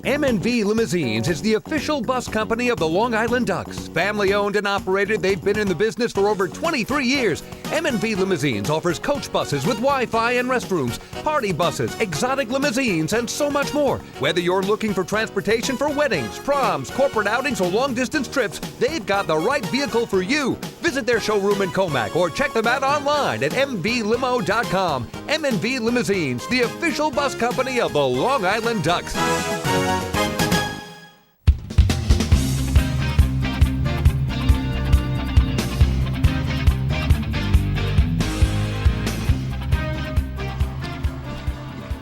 M&V Limousines is the official bus company of the Long Island Ducks. Family owned and operated, they've been in the business for over 23 years. M&V Limousines offers coach buses with Wi-Fi and restrooms, party buses, exotic limousines, and so much more. Whether you're looking for transportation for weddings, proms, corporate outings, or long-distance trips, they've got the right vehicle for you. Visit their showroom in Comac or check them out online at mvlimo.com. M&V Limousines, the official bus company of the Long Island Ducks.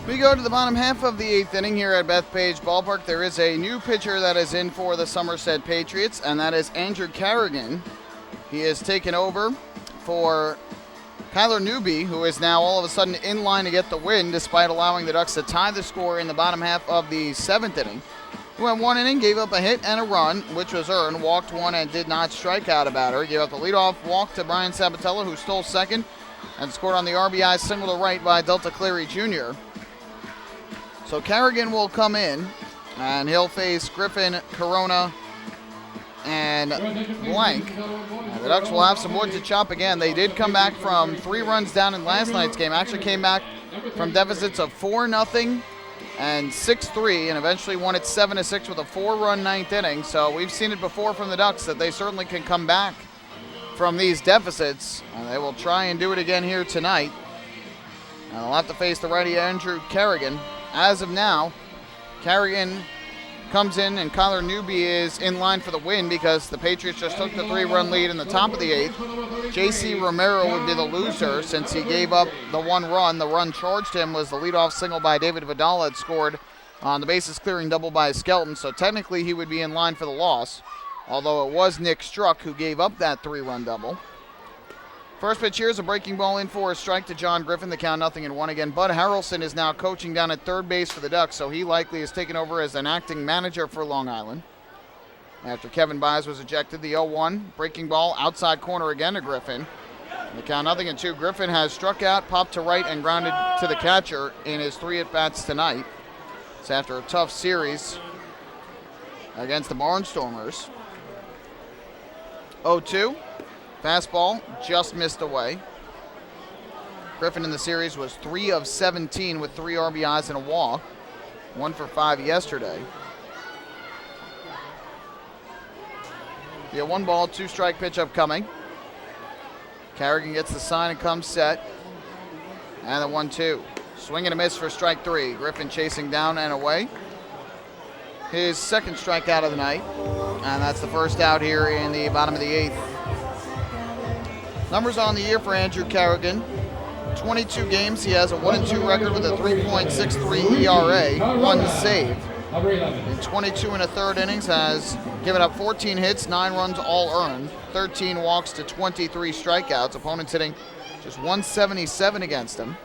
We go to the bottom half of the 8th inning here at Bethpage Ballpark. There is a new pitcher that is in for the Somerset Patriots, and that is Andrew Carrigan. He has taken over for Kyler Newby, who is now all of a sudden in line to get the win, despite allowing the Ducks to tie the score in the bottom half of the 7th inning. He went 1 inning, gave up a hit and a run, which was earned, walked 1 and did not strike out a batter. Gave up the leadoff walk to Brian Sabatella, who stole second, and scored on the RBI single to right by Delta Cleary Jr. So Carrigan will come in, and he'll face Griffin, Corona, and Blank. And the Ducks will have some wood to chop again. They did come back from 3 runs down in last night's game. Actually came back from deficits of 4-0 and 6-3, and eventually won it 7-6 with a 4-run 9th inning. So we've seen it before from the Ducks that they certainly can come back from these deficits, and they will try and do it again here tonight. And they'll have to face the righty Andrew Carrigan. As of now, Carrigan comes in and Kyler Newby is in line for the win because the Patriots just took the 3-run lead in the top of the 8th. J.C. Romero would be the loser since he gave up the 1 run. The run charged him was the leadoff single by David Vidal had scored on the bases clearing double by Skelton, so technically he would be in line for the loss, although it was Nick Struck who gave up that 3-run double. First pitch here is a breaking ball in for a strike to John Griffin. The count 0-1 again. Bud Harrelson is now coaching down at third base for the Ducks, so he likely has taken over as an acting manager for Long Island. After Kevin Byes was ejected, the 0-1 breaking ball outside corner again to Griffin. The count 0-2. Griffin has struck out, popped to right, and grounded to the catcher in his 3 at-bats tonight. It's after a tough series against the Barnstormers. 0-2. Fastball just missed away. Griffin in the series was 3 of 17 with 3 RBIs and a walk. 1 for 5 yesterday. The 1-ball, 2-strike pitch upcoming. Carrigan gets the sign and comes set. And the 1-2. Swing and a miss for strike 3. Griffin chasing down and away. His second strikeout of the night. And that's the first out here in the bottom of the 8th. Numbers on the year for Andrew Carrigan. 22 games. He has a 1-2 record with a 3.63 ERA, 1 save. In 22 and a third innings, has given up 14 hits, 9 runs all earned, 13 walks to 23 strikeouts. Opponents hitting just 177 against him.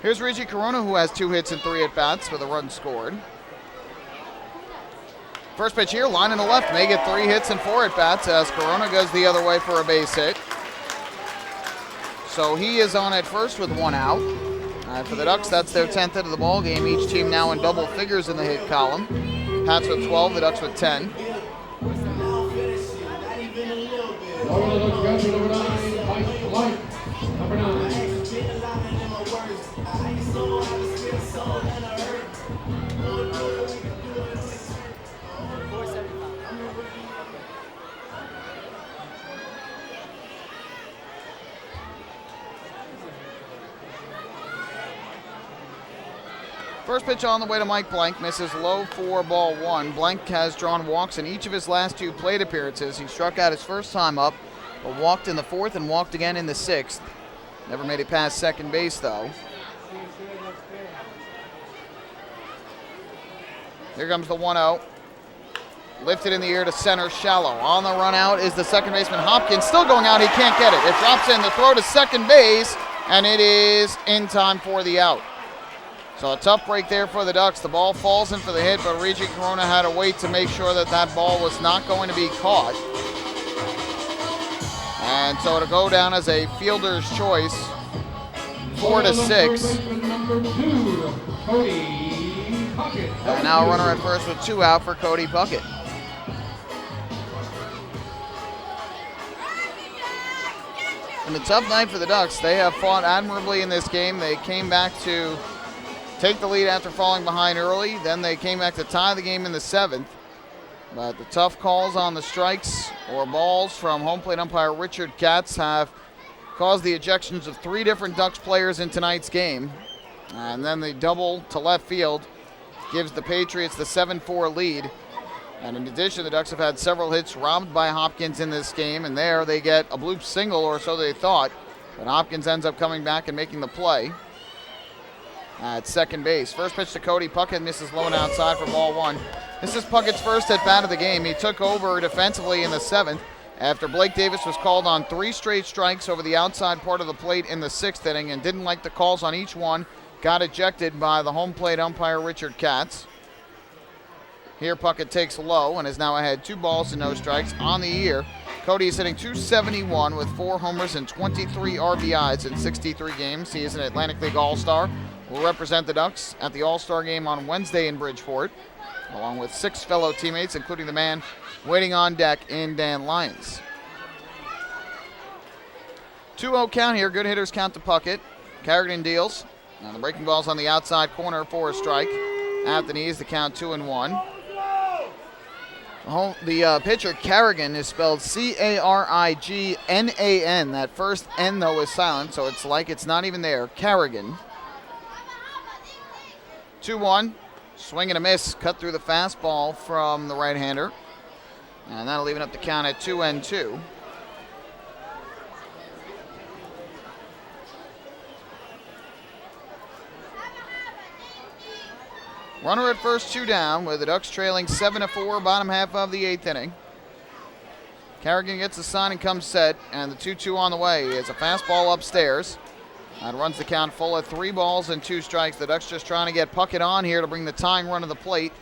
Here's Reggie Corona, who has 2 hits and 3 at-bats with a run scored. First pitch here, line in the left, may get 3 hits and 4 at-bats as Corona goes the other way for a base hit. So he is on at first with 1 out. For the Ducks, that's their 10th hit of the ball game. Each team now in double figures in the hit column. Pats with 12, the Ducks with 10. Number 9. First pitch on the way to Mike Blank, misses low for ball 1. Blank has drawn walks in each of his last 2 plate appearances. He struck out his first time up, but walked in the 4th and walked again in the 6th. Never made it past second base, though. Here comes the 1-0. Lifted in the air to center, shallow. On the run out is the second baseman Hopkins. Still going out, he can't get it. It drops in, the throw to second base, and it is in time for the out. So a tough break there for the Ducks. The ball falls in for the hit, but Reggie Corona had to wait to make sure that that ball was not going to be caught. And so it'll go down as a fielder's choice, 4-6. And now a runner at first with 2 out for Cody Puckett. And a tough night for the Ducks. They have fought admirably in this game. They came back to take the lead after falling behind early. Then they came back to tie the game in the 7th. But the tough calls on the strikes or balls from home plate umpire Richard Katz have caused the ejections of 3 different Ducks players in tonight's game. And then the double to left field gives the Patriots the 7-4 lead. And in addition, the Ducks have had several hits robbed by Hopkins in this game. And there they get a bloop single, or so they thought. But Hopkins ends up coming back and making the play at second base. First pitch to Cody Puckett, misses low and outside for ball 1. This is Puckett's first at bat of the game. He took over defensively in the 7th after Blake Davis was called on 3 straight strikes over the outside part of the plate in the 6th inning and didn't like the calls on each one. Got ejected by the home plate umpire Richard Katz. Here Puckett takes low and is now ahead 2 balls and no strikes on the year. Cody is hitting .271 with 4 homers and 23 RBIs in 63 games. He is an Atlantic League All-Star. Will represent the Ducks at the All-Star game on Wednesday in Bridgeport, along with 6 fellow teammates, including the man waiting on deck in Dan Lyons. 2-0 count here. Good hitters count to Puckett. Carrigan deals. Now the breaking ball's on the outside corner for a strike. At the knees, the count 2-1. The pitcher Carrigan is spelled C-A-R-I-G-N-A-N. That first N, though, is silent, so it's like it's not even there. Carrigan. 2-1. Swing and a miss. Cut through the fastball from the right-hander. And that'll even up the count at 2-2. Runner at first, 2 down, with the Ducks trailing 7-4, bottom half of the 8th inning. Carrigan gets the sign and comes set, and the 2-2 on the way. It's a fastball upstairs. That runs the count full at 3 balls and 2 strikes. The Ducks just trying to get Puckett on here to bring the tying run to the plate.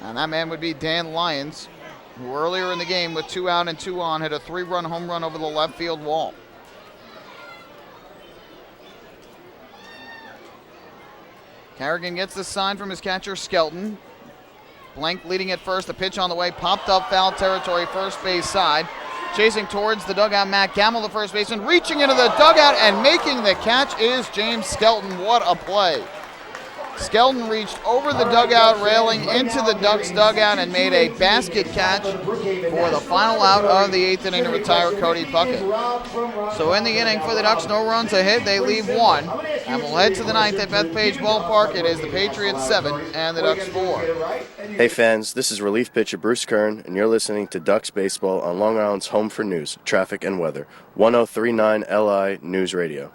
And that man would be Dan Lyons, who earlier in the game with 2 out and 2 on hit a 3-run home run over the left field wall. Carrigan gets the sign from his catcher, Skelton. Blank leading at first. The pitch on the way, popped up foul territory, first base side. Chasing towards the dugout, Matt Gamble, the first baseman, reaching into the dugout and making the catch is James Skelton. What a play. Skelton reached over the dugout railing into the Ducks dugout and made a basket catch for the final out of the 8th inning to retire Cody Puckett. So in the inning for the Ducks, no runs ahead. They leave 1. And we'll head to the 9th at Bethpage Ballpark. It is the Patriots 7 and the Ducks 4. Hey fans, this is relief pitcher Bruce Kern, and you're listening to Ducks Baseball on Long Island's Home for News, Traffic, and Weather, 1039 LI News Radio.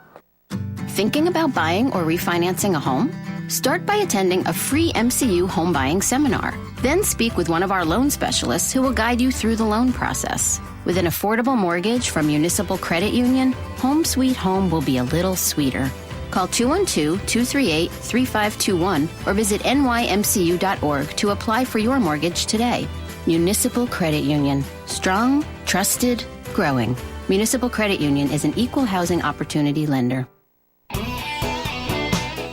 Thinking about buying or refinancing a home? Start by attending a free MCU home buying seminar. Then speak with one of our loan specialists who will guide you through the loan process. With an affordable mortgage from Municipal Credit Union, Home Sweet Home will be a little sweeter. Call 212-238-3521 or visit nymcu.org to apply for your mortgage today. Municipal Credit Union. Strong, trusted, growing. Municipal Credit Union is an equal housing opportunity lender.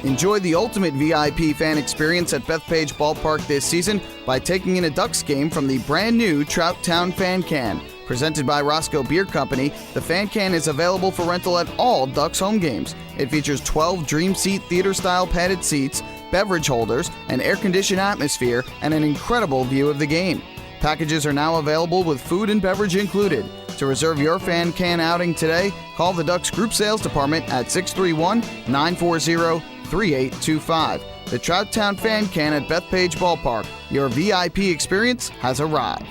Enjoy the ultimate VIP fan experience at Bethpage Ballpark this season by taking in a Ducks game from the brand new Trout Town Fan Can. Presented by Roscoe Beer Company, the Fan Can is available for rental at all Ducks home games. It features 12 Dream Seat theater-style padded seats, beverage holders, an air-conditioned atmosphere, and an incredible view of the game. Packages are now available with food and beverage included. To reserve your Fan Can outing today, call the Ducks Group Sales Department at 631-940-3825. The Trout Town Fan Can at Bethpage Ballpark. Your VIP experience has arrived.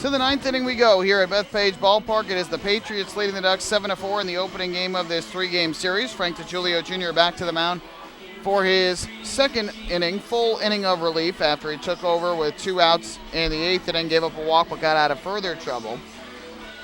To the 9th inning we go here at Bethpage Ballpark. It is the Patriots leading the Ducks 7-4 in the opening game of this 3-game series. Frank DiGiulio Jr. back to the mound for his second inning, full inning of relief after he took over with 2 outs in the 8th inning, gave up a walk but got out of further trouble.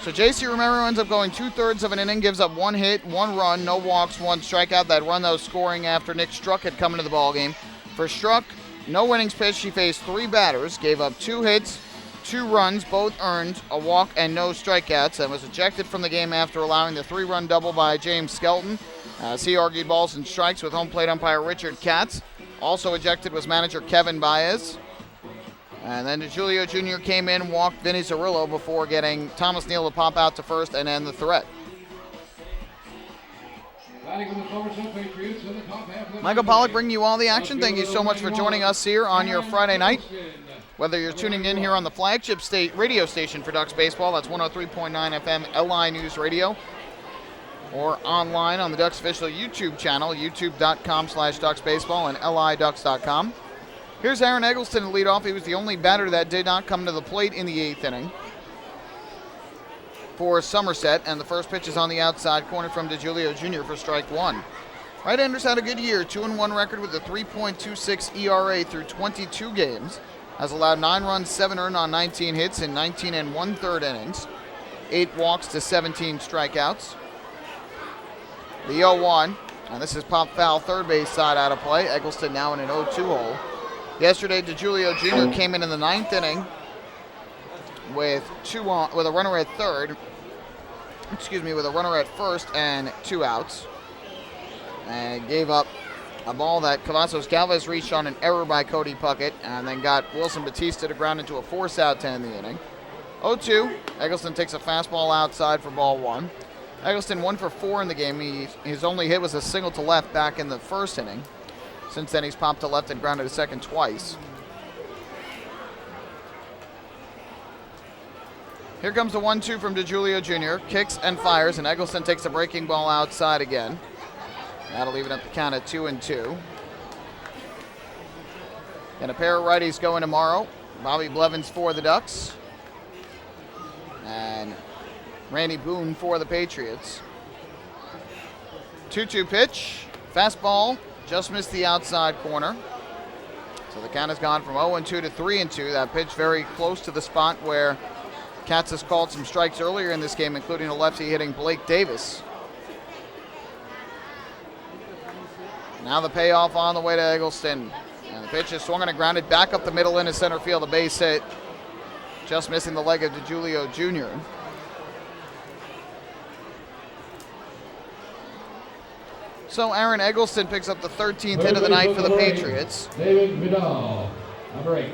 So J.C. Romero ends up going 2/3 of an inning, gives up 1 hit, 1 run, no walks, 1 strikeout. That run, though, scoring after Nick Struck had come into the ballgame. For Struck, no innings pitched. He faced 3 batters, gave up 2 hits, 2 runs, both earned, a walk and no strikeouts, and was ejected from the game after allowing the 3-run double by James Skelton as he argued balls and strikes with home plate umpire Richard Katz. Also ejected was manager Kevin Baez. And then DiGiulio Jr. came in, walked Vinny Cirillo before getting Thomas Neal to pop out to first and end the threat. Michael Pollack bringing you all the action. Thank you so much for joining us here on your Friday night. Whether you're tuning in here on the flagship radio station for Ducks Baseball, that's 103.9 FM LI News Radio, or online on the Ducks official YouTube channel, youtube.com/DucksBaseball and liducks.com. Here's Aaron Eggleston to lead off. He was the only batter that did not come to the plate in the 8th inning for Somerset, and the first pitch is on the outside corner from DiGiulio Jr. for strike 1. Right-handers had a good year, 2-1 record with a 3.26 ERA through 22 games. Has allowed 9 runs, 7 earned on 19 hits in 19 1/3 innings. 8 walks to 17 strikeouts. The 0-1, and this is pop foul, third base side out of play. Eggleston now in an 0-2 hole. Yesterday, DiGiulio Jr. came in the 9th inning with a runner at third. With a runner at first and 2 outs, and gave up a ball that Cavazos Galvez reached on an error by Cody Puckett, and then got Wilson Batista to ground into a force out to end the inning. 0-2, Eggleston takes a fastball outside for ball 1. Eggleston 1 for 4 in the game. His only hit was a single to left back in the first inning. Since then, he's popped to left and grounded to second twice. Here comes the 1-2 from DiGiulio Jr. Kicks and fires, and Eggleston takes a breaking ball outside again. That'll even up the count at 2-2. And a pair of righties going tomorrow. Bobby Blevins for the Ducks, and Randy Boone for the Patriots. 2-2 pitch. Fastball just missed the outside corner. So the count has gone from 0-2 to 3-2. That pitch very close to the spot where Katz has called some strikes earlier in this game, including a lefty hitting Blake Davis. Now the payoff on the way to Eggleston. And the pitch is swung and grounded back up the middle into center field. A base hit. Just missing the leg of DiGiulio Jr. So Aaron Eggleston picks up the 13th hit of the night for the Patriots. David Vidal. Number 8.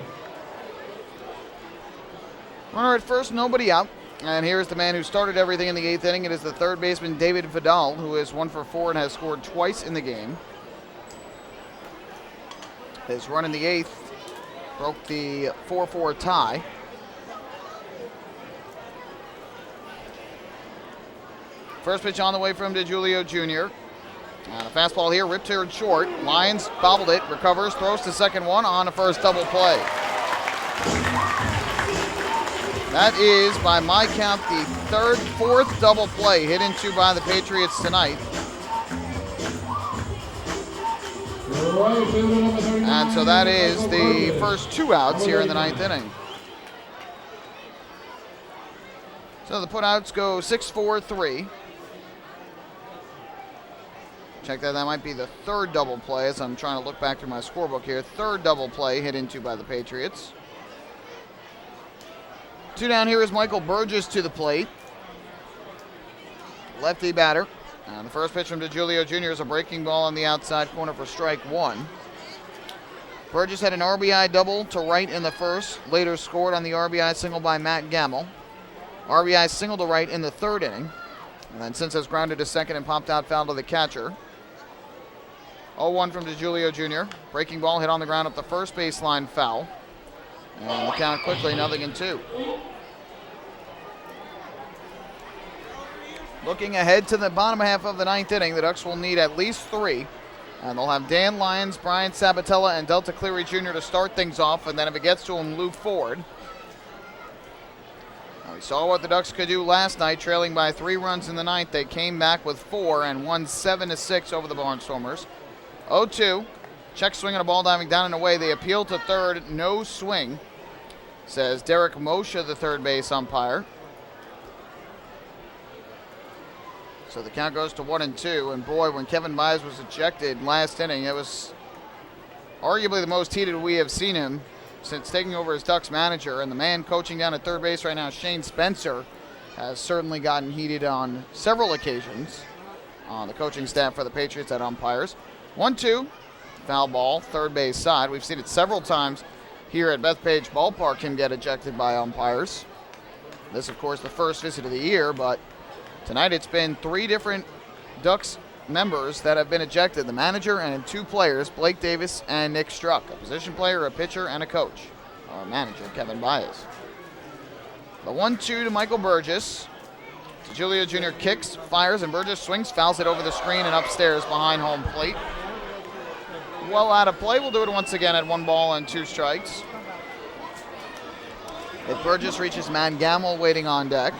Runner at first, nobody out. And here's the man who started everything in the 8th inning. It is the third baseman, David Vidal, who is 1 for 4 and has scored twice in the game. His run in the 8th broke the 4-4 tie. First pitch on the way from DeJulio Jr. And a fastball here, ripped here short. Lyons bobbled it, recovers, throws to second one on a first double play. That is, by my count, the fourth double play hit into by the Patriots tonight. And so that is the first 2 outs here in the 9th inning. So the putouts go 6-4-3. Check that might be the third double play as I'm trying to look back through my scorebook here. Third double play hit into by the Patriots. 2 down here is Michael Burgess to the plate. Lefty batter. And the first pitch from DeJulio Jr. is a breaking ball on the outside corner for strike 1. Burgess had an RBI double to right in the first, later scored on the RBI single by Matt Gamble. RBI single to right in the 3rd inning. And then since has grounded to second and popped out foul to the catcher. 0-1 from DeJulio Jr. Breaking ball hit on the ground up the first baseline foul. And the count quickly, 0-2. Looking ahead to the bottom half of the 9th inning, the Ducks will need at least 3. And they'll have Dan Lyons, Brian Sabatella, and Delta Cleary Jr. to start things off. And then if it gets to him, Lou Ford. Now, we saw what the Ducks could do last night, trailing by 3 runs in the 9th. They came back with 4 and won 7-6 over the Barnstormers. 0-2. Check swing and a ball diving down and away. They appeal to third. No swing, says Derek Moshe, the third base umpire. So the count goes to 1-2. And boy, when Kevin Byes was ejected last inning, it was arguably the most heated we have seen him since taking over as Ducks manager. And the man coaching down at third base right now, Shane Spencer, has certainly gotten heated on several occasions on the coaching staff for the Patriots at umpires. 1-2, foul ball, third base side. We've seen it several times here at Bethpage Ballpark, him get ejected by umpires. This, of course, the first visit of the year, but tonight it's been 3 different Ducks members that have been ejected. The manager and 2 players, Blake Davis and Nick Struck. A position player, a pitcher, and a coach. Our manager, Kevin Byes. The 1-2 to Michael Burgess. DeJulio Jr. kicks, fires, and Burgess swings, fouls it over the screen and upstairs behind home plate. Well out of play. We'll do it once again at 1 ball and 2 strikes. If Burgess reaches Matt Gamble waiting on deck.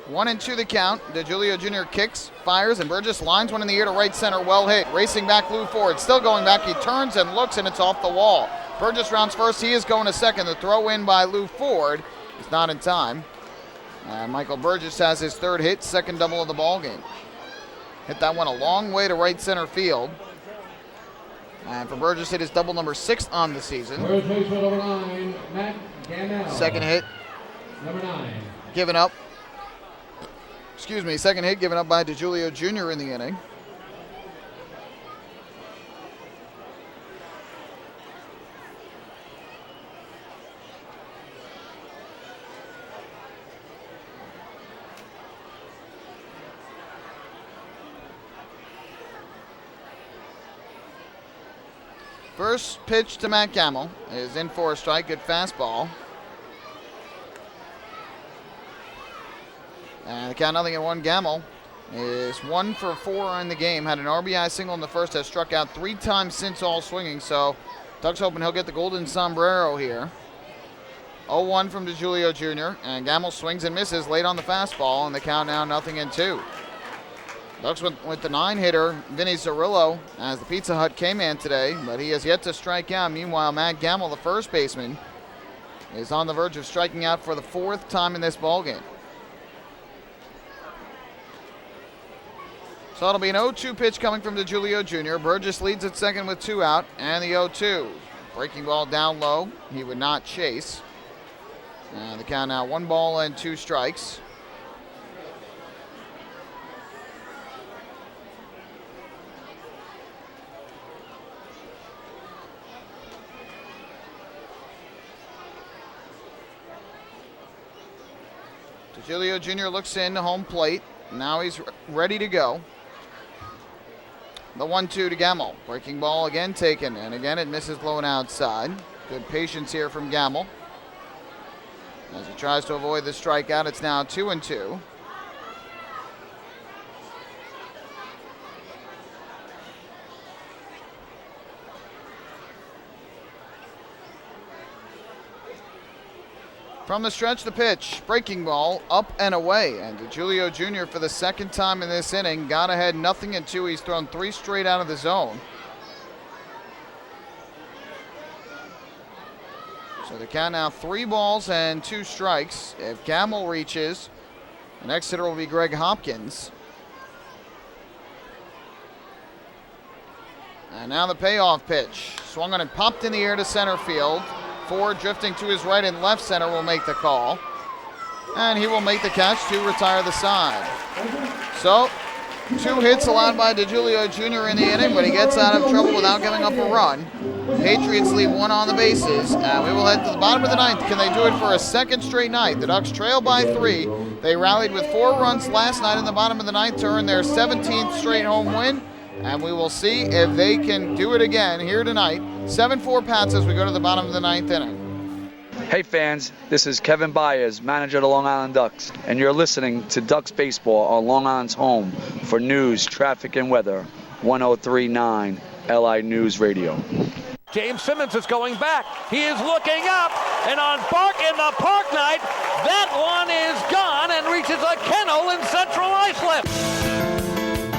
One and 2 the count. DeJulio Jr. kicks, fires, and Burgess lines one in the air to right center. Well hit. Racing back Lou Ford. Still going back. He turns and looks, and it's off the wall. Burgess rounds first. He is going to second. The throw in by Lou Ford is not in time. And Michael Burgess has his 3rd hit, 2nd double of the ball game. Hit that one a long way to right center field. And for Burgess, it is double number 6 on the season. First baseman number 9, Matt Gamble. 2nd hit. Number 9. Given up. Second hit given up by DeJulio Jr. in the inning. First pitch to Matt Gamble is in for a strike. Good fastball. And the count 0-1. Gamble is 1 for 4 in the game. Had an RBI single in the first. Has struck out 3 times since all swinging. So Ducks hoping he'll get the golden sombrero here. 0-1 from DeJulio Jr. And Gamble swings and misses late on the fastball. And the count now 0-2. Ducks with the 9-hitter, Vinny Zerillo, as the Pizza Hut K-man today. But he has yet to strike out. Meanwhile, Matt Gamble, the first baseman, is on the verge of striking out for the 4th time in this ballgame. So it'll be an 0-2 pitch coming from DeGiulio Jr. Burgess leads at second with 2 out, and the 0-2. Breaking ball down low. He would not chase. And the count now 1 ball and 2 strikes. DeGiulio Jr. looks in to home plate. Now he's ready to go. The 1-2 to Gamble. Breaking ball again taken, and again it misses blown outside. Good patience here from Gamble. As he tries to avoid the strikeout, it's now 2-2. From the stretch, the pitch. Breaking ball up and away. And DeGiulio Jr. for the second time in this inning got ahead 0-2. He's thrown 3 straight out of the zone. So the count now 3 balls and 2 strikes. If Gamble reaches, the next hitter will be Greg Hopkins. And now the payoff pitch. Swung on and popped in the air to center field. Ford drifting to his right and left center will make the call. And he will make the catch to retire the side. So, 2 hits allowed by DeGiulio Jr. in the inning, but he gets out of trouble without giving up a run. Patriots leave 1 on the bases. And we will head to the bottom of the 9th. Can they do it for a second straight night? The Ducks trail by 3. They rallied with 4 runs last night in the bottom of the 9th to earn their 17th straight home win. And we will see if they can do it again here tonight. 7-4 Pats as we go to the bottom of the 9th inning. Hey fans, this is Kevin Byers, manager of the Long Island Ducks, and you're listening to Ducks Baseball on Long Island's home for news, traffic, and weather, 1039 LI News Radio. James Simmons is going back. He is looking up, and on in the Park Night, that one is gone and reaches a kennel in Central Islip.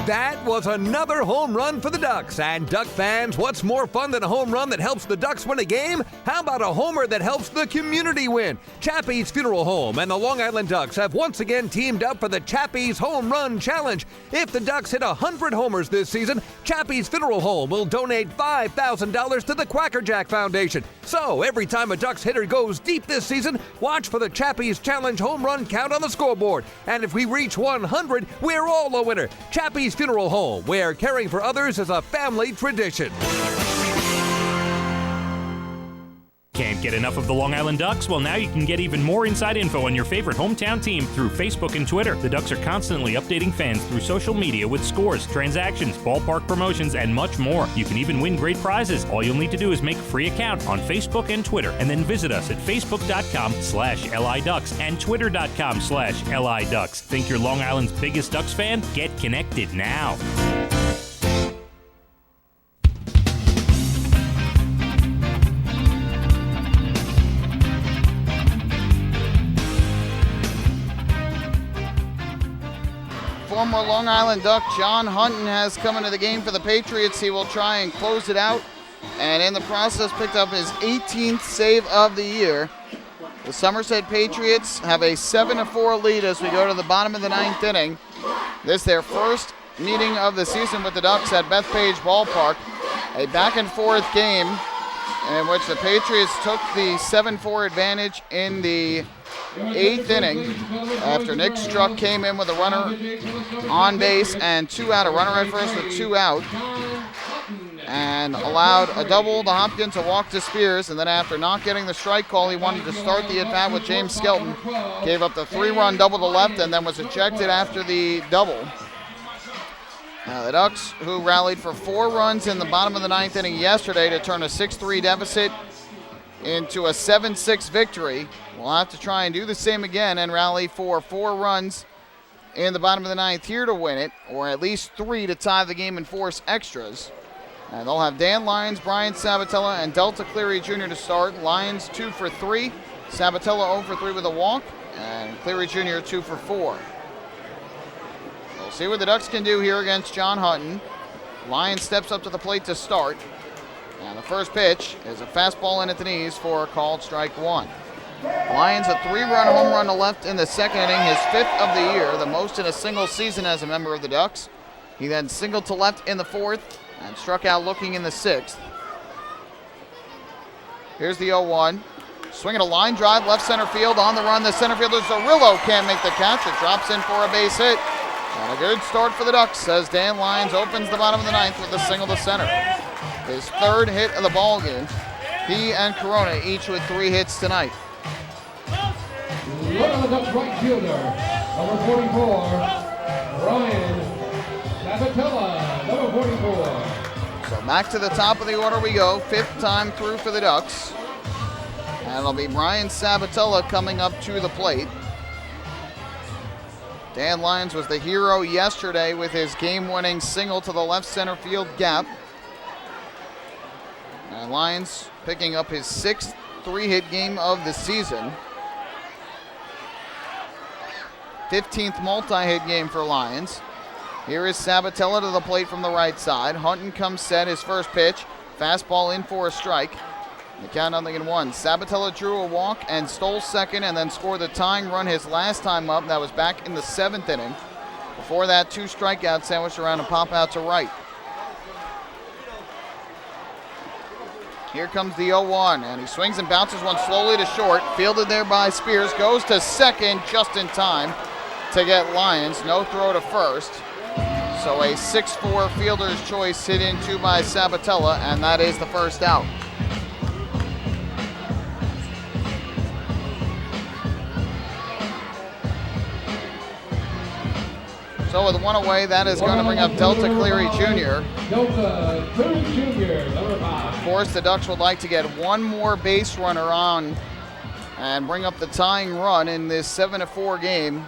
That was another home run for the Ducks. And Duck fans, what's more fun than a home run that helps the Ducks win a game? How about a homer that helps the community win? Chappie's Funeral Home and the Long Island Ducks have once again teamed up for the Chappie's Home Run Challenge. If the Ducks hit 100 homers this season, Chappie's Funeral Home will donate $5,000 to the Quackerjack Foundation. So every time a Ducks hitter goes deep this season, watch for the Chappie's Challenge home run count on the scoreboard. And if we reach 100, we're all a winner. Chappie's Funeral Home, where caring for others is a family tradition. Can't get enough of the Long Island Ducks? Well, now you can get even more inside info on your favorite hometown team through Facebook and Twitter. The Ducks are constantly updating fans through social media with scores, transactions, ballpark promotions, and much more. You can even win great prizes. All you'll need to do is make a free account on Facebook and Twitter, and then visit us at facebook.com/LIDucks and twitter.com/LIDucks. Think you're Long Island's biggest Ducks fan? Get connected now. Former Long Island Duck John Hunton has come into the game for the Patriots. He will try and close it out, and in the process picked up his 18th save of the year. The Somerset Patriots have a 7-4 lead as we go to the bottom of the 9th inning. This their first meeting of the season with the Ducks at Bethpage Ballpark. A back-and-forth game in which the Patriots took the 7-4 advantage in the 8th inning after Nick Struck came in with a runner on base and 2 out, a runner at first with 2 out, and allowed a double to Hopkins, a walk to Spears, and then after not getting the strike call, he wanted to start the at-bat with James Skelton. Gave up the 3-run double to left and then was ejected after the double. Now the Ducks, who rallied for 4 runs in the bottom of the 9th inning yesterday to turn a 6-3 deficit into a 7-6 victory, will have to try and do the same again and rally for 4 runs in the bottom of the 9th here to win it, or at least 3 to tie the game and force extras. And they'll have Dan Lyons, Brian Sabatella, and Delta Cleary Jr. to start. Lyons 2 for 3, Sabatella 0 for 3 with a walk, and Cleary Jr. 2 for 4. We'll see what the Ducks can do here against John Hutton. Lyons steps up to the plate to start. And the first pitch is a fastball in at the knees for a called strike 1. Lyons a 3-run home run to left in the 2nd inning, his 5th of the year, the most in a single season as a member of the Ducks. He then singled to left in the 4th and struck out looking in the 6th. Here's the 0-1. Swinging a line drive, left center field. On the run, the center fielder Zerillo can't make the catch. It drops in for a base hit. And a good start for the Ducks as Dan Lyons opens the bottom of the 9th with a single to center. His 3rd hit of the ball game. He and Corona each with 3 hits tonight. Look at the Ducks right fielder, number 44, Ryan Sabatella, number 44. So back to the top of the order we go. 5th time through for the Ducks. And it'll be Brian Sabatella coming up to the plate. Dan Lyons was the hero yesterday with his game-winning single to the left center field gap. And Lyons picking up his 6th 3-hit game of the season. 15th multi-hit game for Lyons. Here is Sabatella to the plate from the right side. Hunton comes set, his first pitch. Fastball in for a strike. The count 0-1. Sabatella drew a walk and stole second and then scored the tying run his last time up. That was back in the 7th inning. Before that, 2 strikeouts sandwiched around a pop out to right. Here comes the 0-1, and he swings and bounces one slowly to short. Fielded there by Spears. Goes to second just in time to get Lyons. No throw to first. So a 6-4 fielder's choice hit into by Sabatella, and that is the first out. So with 1 away, that is going to bring up Delta Cleary Jr. Delta Cleary Jr., number 5. Of course, the Ducks would like to get one more base runner on and bring up the tying run in this 7-4 game.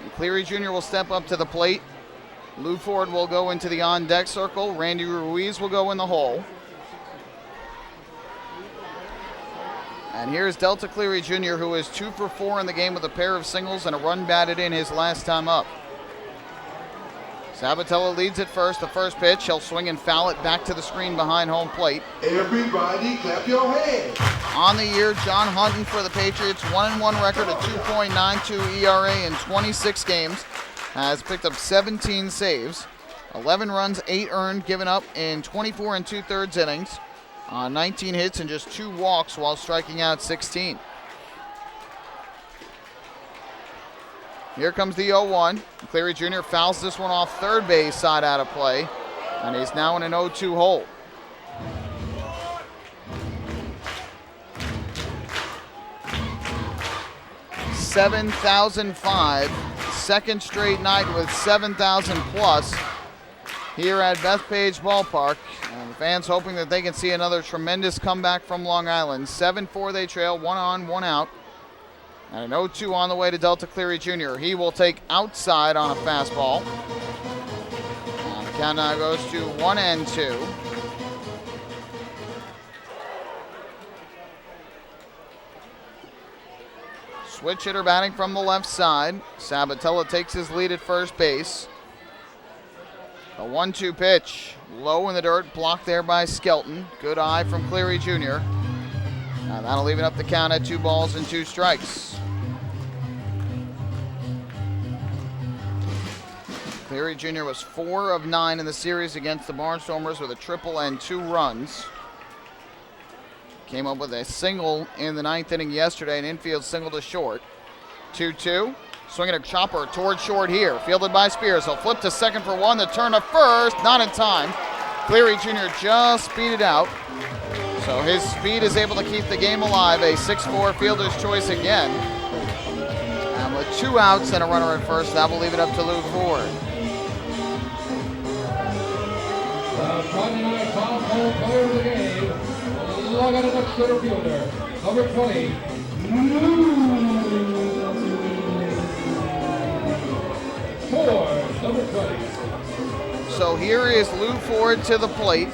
And Cleary Jr. will step up to the plate. Lou Ford will go into the on-deck circle. Randy Ruiz will go in the hole. And here's Delta Cleary Jr., who is 2 for 4 in the game with a pair of singles and a run batted in his last time up. Sabatella leads at first. The first pitch, he'll swing and foul it back to the screen behind home plate. Everybody clap your hands. On the year, John Hunton for the Patriots, 1-1 record, a 2.92 ERA in 26 games, has picked up 17 saves, 11 runs, 8 earned, given up in 24 2/3 innings, 19 hits and just 2 walks while striking out 16. Here comes the 0-1. Cleary Jr. fouls this one off third base side out of play, and he's now in an 0-2 hole. $7,005, second straight night with 7,000 plus here at Bethpage Ballpark. And the fans hoping that they can see another tremendous comeback from Long Island. 7-4 they trail, 1 on, 1 out. And an 0-2 on the way to Delta Cleary Jr. He will take outside on a fastball. And the count now goes to 1-2. Switch hitter batting from the left side. Sabatella takes his lead at first base. A 1-2 pitch. Low in the dirt, blocked there by Skelton. Good eye from Cleary Jr. Now that'll even up the count at 2 balls and 2 strikes. Cleary Jr. was 4 of 9 in the series against the Barnstormers with a triple and 2 runs. Came up with a single in the 9th inning yesterday, an infield single to short. 2-2. Swinging a chopper toward short here. Fielded by Spears. He'll flip to second for 1. The turn to first. Not in time. Cleary Jr. just speeded out. So his speed is able to keep the game alive. A 6-4 fielder's choice again. And with 2 outs and a runner at first, that will leave it up to Lou Ford. The Friday night top hole player of the game, Long Island Ducks center fielder, number 20, Ford, number 20. So here is Lou Ford to the plate,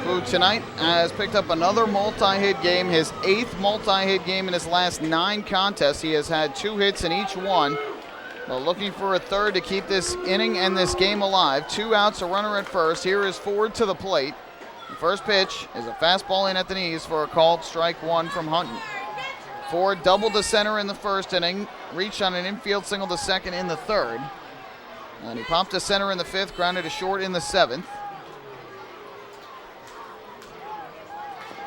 who tonight has picked up another multi-hit game, his 8th multi-hit game in his last 9 contests. He has had 2 hits in each one. But looking for a third to keep this inning and this game alive. 2 outs, a runner at first. Here is Ford to the plate. The first pitch is a fastball in at the knees for a called strike 1 from Hunton. Ford doubled to center in the first inning, reached on an infield single to second in the third. And he popped to center in the 5th, grounded to short in the 7th.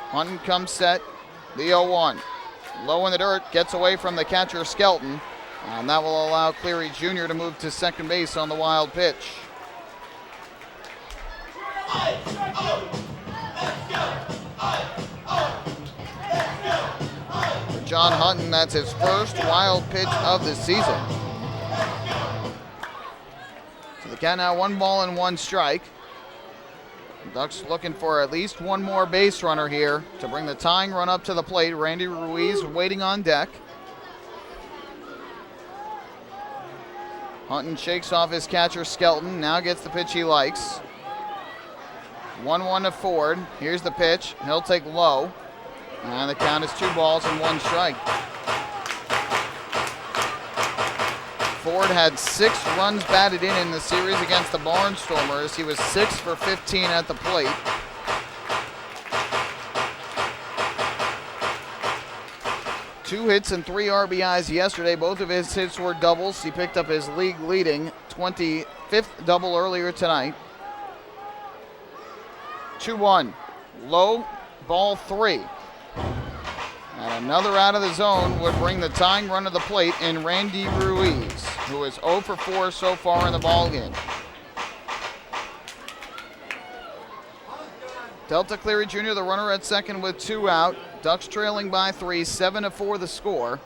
Hunton comes set, the 0-1. Low in the dirt, gets away from the catcher Skelton, and that will allow Cleary Jr. to move to second base on the wild pitch. For John Hunton, that's his first wild pitch of the season. So the count now 1 ball and 1 strike. Ducks looking for at least one more base runner here to bring the tying run up to the plate. Randy Ruiz waiting on deck. Hunton shakes off his catcher Skelton, now gets the pitch he likes. 1-1 to Ford. Here's the pitch. He'll take low. And the count is 2 balls and 1 strike. Ford had 6 runs batted in the series against the Barnstormers. He was 6 for 15 at the plate. Two hits and 3 RBIs yesterday. Both of his hits were doubles. He picked up his league-leading 25th double earlier tonight. 2-1. Low, ball 3. And another out of the zone would bring the tying run to the plate in Randy Ruiz, who is 0 for 4 so far in the ballgame. Delta Cleary Jr., the runner at second with 2 out. Ducks trailing by 3, 7-4 the score.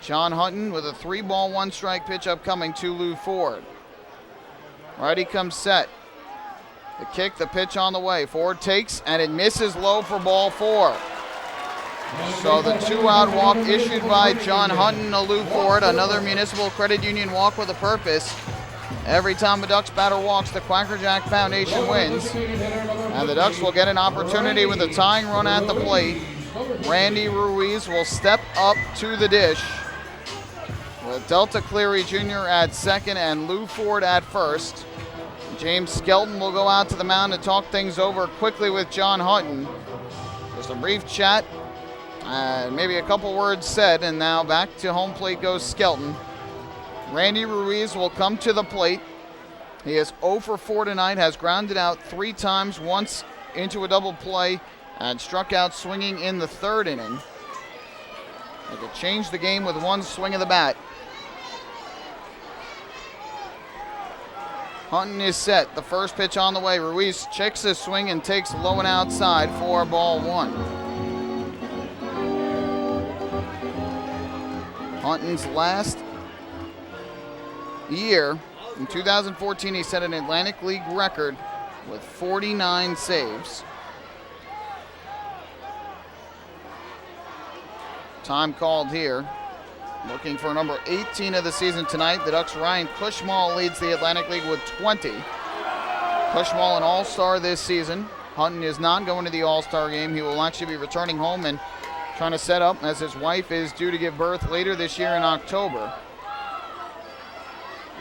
John Hunton with a 3-ball, 1-strike pitch upcoming to Lou Ford. Righty comes set. The kick, the pitch on the way. Ford takes, and it misses low for ball 4. So the 2-out walk issued by John Hunton to Lou Ford, another Municipal Credit Union walk with a purpose. Every time a Ducks batter walks, the Quackerjack Foundation wins. And the Ducks will get an opportunity with a tying run at the plate. Randy Ruiz will step up to the dish with Delta Cleary Jr. at second and Lou Ford at first. James Skelton will go out to the mound to talk things over quickly with John Hunton. Just a brief chat. Maybe a couple words said, and now back to home plate goes Skelton. Randy Ruiz will come to the plate. He is 0 for 4 tonight, has grounded out 3 times, once into a double play, and struck out swinging in the 3rd inning. They could change the game with 1 swing of the bat. Hunton is set. The first pitch on the way. Ruiz checks his swing and takes low and outside for ball 1. Hunton's last year, in 2014, he set an Atlantic League record with 49 saves. Time called here. Looking for number 18 of the season tonight. The Ducks' Ryan Cushmall leads the Atlantic League with 20. Cushmall an all-star this season. Hunton is not going to the all-star game. He will actually be returning home and trying to set up as his wife is due to give birth later this year in October.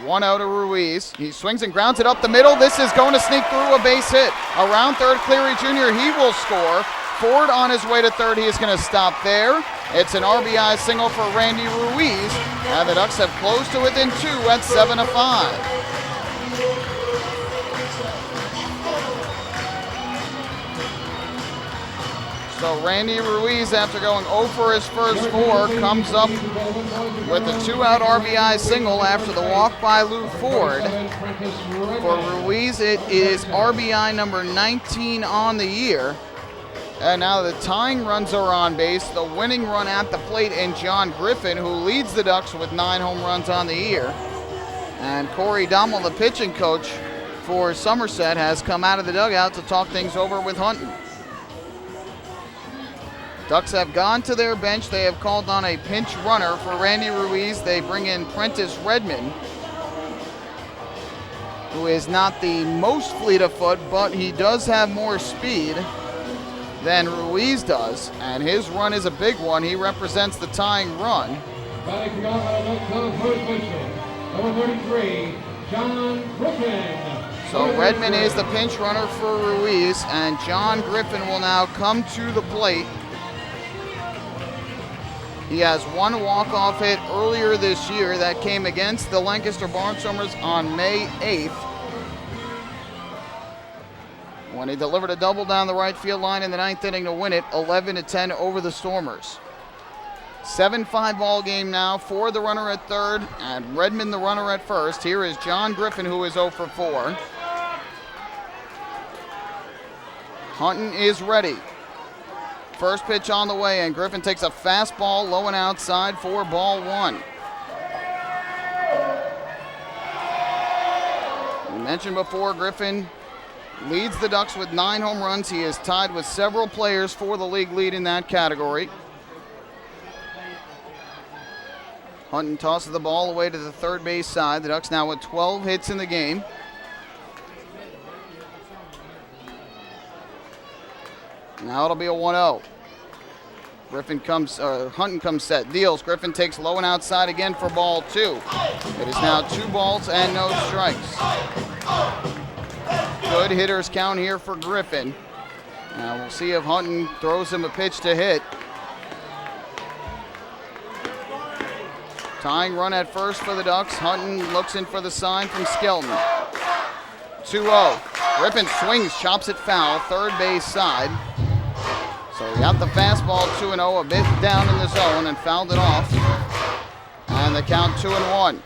1 out of Ruiz. He swings and grounds it up the middle. This is going to sneak through a base hit. Around third, Cleary Jr., he will score. Ford on his way to third. He is going to stop there. It's an RBI single for Randy Ruiz, and the Ducks have closed to within 2 at 7-5. So Randy Ruiz, after going 0 for his first 4, comes up with a 2-out RBI single after the walk by Lou Ford. For Ruiz, it is RBI number 19 on the year. And now the tying runs are on base. The winning run at the plate in John Griffin, who leads the Ducks with 9 home runs on the year. And Corey Dommel, the pitching coach for Somerset, has come out of the dugout to talk things over with Hunton. Ducks have gone to their bench. They have called on a pinch runner for Randy Ruiz. They bring in Prentice Redmond, who is not the most fleet of foot, but he does have more speed than Ruiz does, and his run is a big one. He represents the tying run. Number 33, John Griffin. So Redmond is the pinch runner for Ruiz, and John Griffin will now come to the plate. He has one walk-off hit earlier this year that came against the Lancaster Barnstormers on May 8th, when he delivered a double down the right field line in the 9th inning to win it 11-10 over the Stormers. 7-5 ball game now. Ford the runner at third and Redmond the runner at first. Here is John Griffin, who is 0 for 4. Hunton is ready. First pitch on the way, and Griffin takes a fastball low and outside for ball 1. We mentioned before, Griffin leads the Ducks with 9 home runs. He is tied with several players for the league lead in that category. Hunton tosses the ball away to the third base side. The Ducks now with 12 hits in the game. Now it'll be a 1-0. Hunton comes set, deals. Griffin takes low and outside again for ball 2. It is now 2 balls and no strikes. Good hitter's count here for Griffin. Now we'll see if Hunton throws him a pitch to hit. Tying run at first for the Ducks. Hunton looks in for the sign from Skelton. 2-0. Griffin swings, chops it foul, third base side. So he got the fastball 2-0, a bit down in the zone, and fouled it off. And the count 2-1.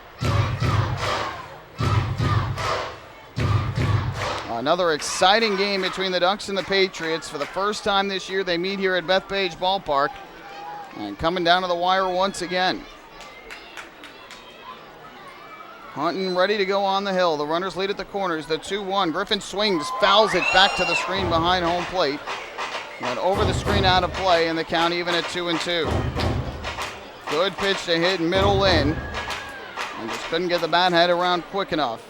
Another exciting game between the Ducks and the Patriots. For the first time this year, they meet here at Bethpage Ballpark. And coming down to the wire once again. Hunton ready to go on the hill. The runners lead at the corners. The 2-1. Griffin swings, fouls it back to the screen behind home plate. Went over the screen out of play, and the count even at 2-2. Good pitch to hit middle in. And just couldn't get the bat head around quick enough.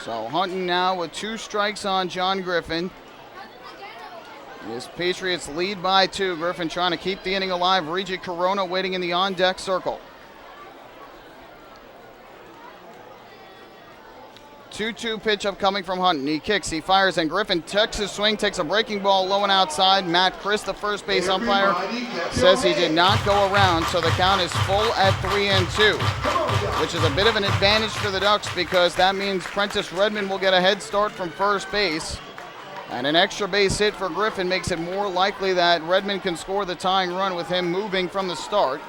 So Hunton now with 2 strikes on John Griffin. His Patriots lead by 2. Griffin trying to keep the inning alive. Regis Corona waiting in the on-deck circle. 2-2 pitch up coming from Hunton. He kicks, he fires, and Griffin tucks his swing, takes a breaking ball low and outside. Matt Chris, the first base umpire, says he did not go around, so the count is full at 3-2, which is a bit of an advantage for the Ducks because that means Prentice Redmond will get a head start from first base. And an extra base hit for Griffin makes it more likely that Redmond can score the tying run with him moving from the start.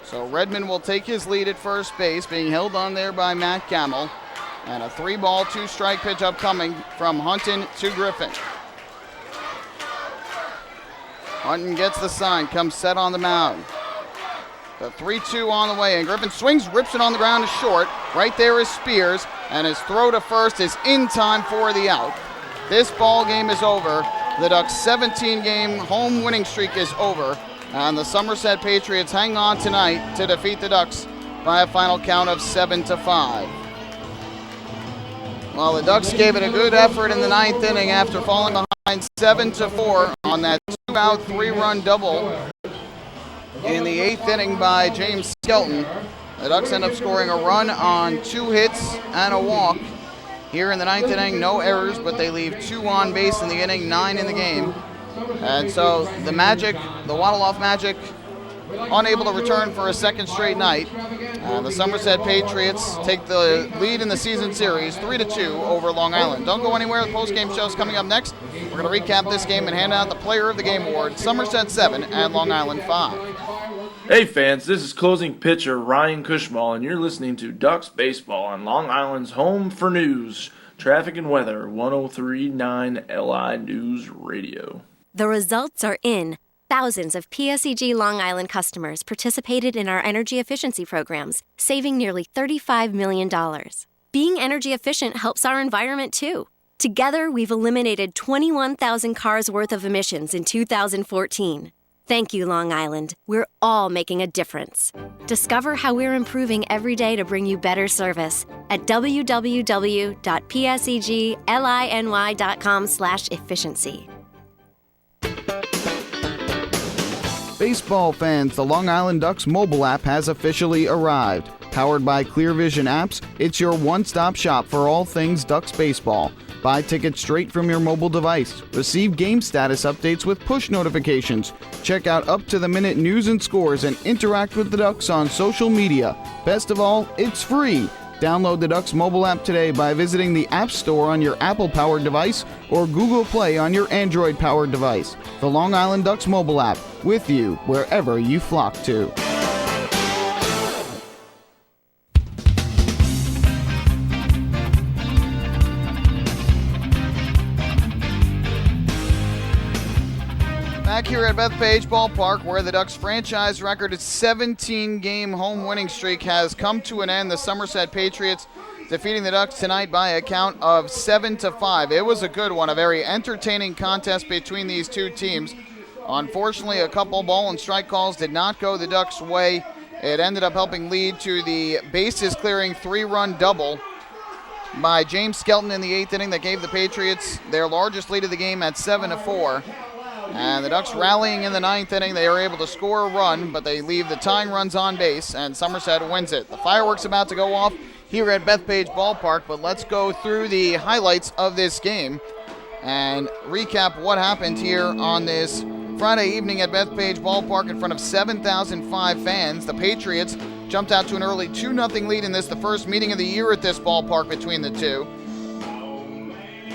So Redmond will take his lead at first base, being held on there by Matt Gamble. And a 3-ball, 2-strike pitch upcoming from Hunton to Griffin. Hunton gets the sign, comes set on the mound. The 3-2 on the way, and Griffin swings, rips it on the ground to short. Right there is Spears, and his throw to first is in time for the out. This ball game is over. The Ducks' 17-game home winning streak is over, and the Somerset Patriots hang on tonight to defeat the Ducks by a final count of 7-5. Well, the Ducks gave it a good effort in the 9th inning after falling behind 7-4 on that 2-out, 3-run double in the 8th inning by James Skelton. The Ducks end up scoring a run on 2 hits and a walk. Here in the 9th inning, no errors, but they leave 2 on base in the inning, 9 in the game. And so the Magic, the Waddle-Off Magic, unable to return for a second straight night. The Somerset Patriots take the lead in the season series 3-2 over Long Island. Don't go anywhere. The post-game show is coming up next. We're going to recap this game and hand out the Player of the Game award. Somerset 7 and Long Island 5. Hey fans, this is closing pitcher Ryan Cushmall, and you're listening to Ducks Baseball on Long Island's Home for News, Traffic and Weather, 103.9 LI News Radio. The results are in. Thousands of PSEG Long Island customers participated in our energy efficiency programs, saving nearly $35 million. Being energy efficient helps our environment, too. Together, we've eliminated 21,000 cars worth of emissions in 2014. Thank you, Long Island. We're all making a difference. Discover how we're improving every day to bring you better service at www.pseglyny.com/efficiency. Baseball fans, the Long Island Ducks mobile app has officially arrived. Powered by Clear Vision Apps, it's your one-stop shop for all things Ducks baseball. Buy tickets straight from your mobile device. Receive game status updates with push notifications. Check out up-to-the-minute news and scores and interact with the Ducks on social media. Best of all, it's free. Download the Ducks mobile app today by visiting the App Store on your Apple-powered device or Google Play on your Android-powered device. The Long Island Ducks mobile app, with you wherever you flock to. Back here at Bethpage Ballpark, where the Ducks' franchise record, its 17-game home winning streak, has come to an end. The Somerset Patriots defeating the Ducks tonight by a count of 7-5. It was a good one, a very entertaining contest between these two teams. Unfortunately, a couple ball and strike calls did not go the Ducks' way. It ended up helping lead to the bases-clearing 3-run double by James Skelton in the 8th inning that gave the Patriots their largest lead of the game at 7-4. And the Ducks rallying in the 9th inning. They are able to score a run, but they leave the tying runs on base, and Somerset wins it. The fireworks about to go off here at Bethpage Ballpark, but let's go through the highlights of this game and recap what happened here on this Friday evening at Bethpage Ballpark in front of 7,005 fans. The Patriots jumped out to an early 2-0 lead in this, the first meeting of the year at this ballpark between the two.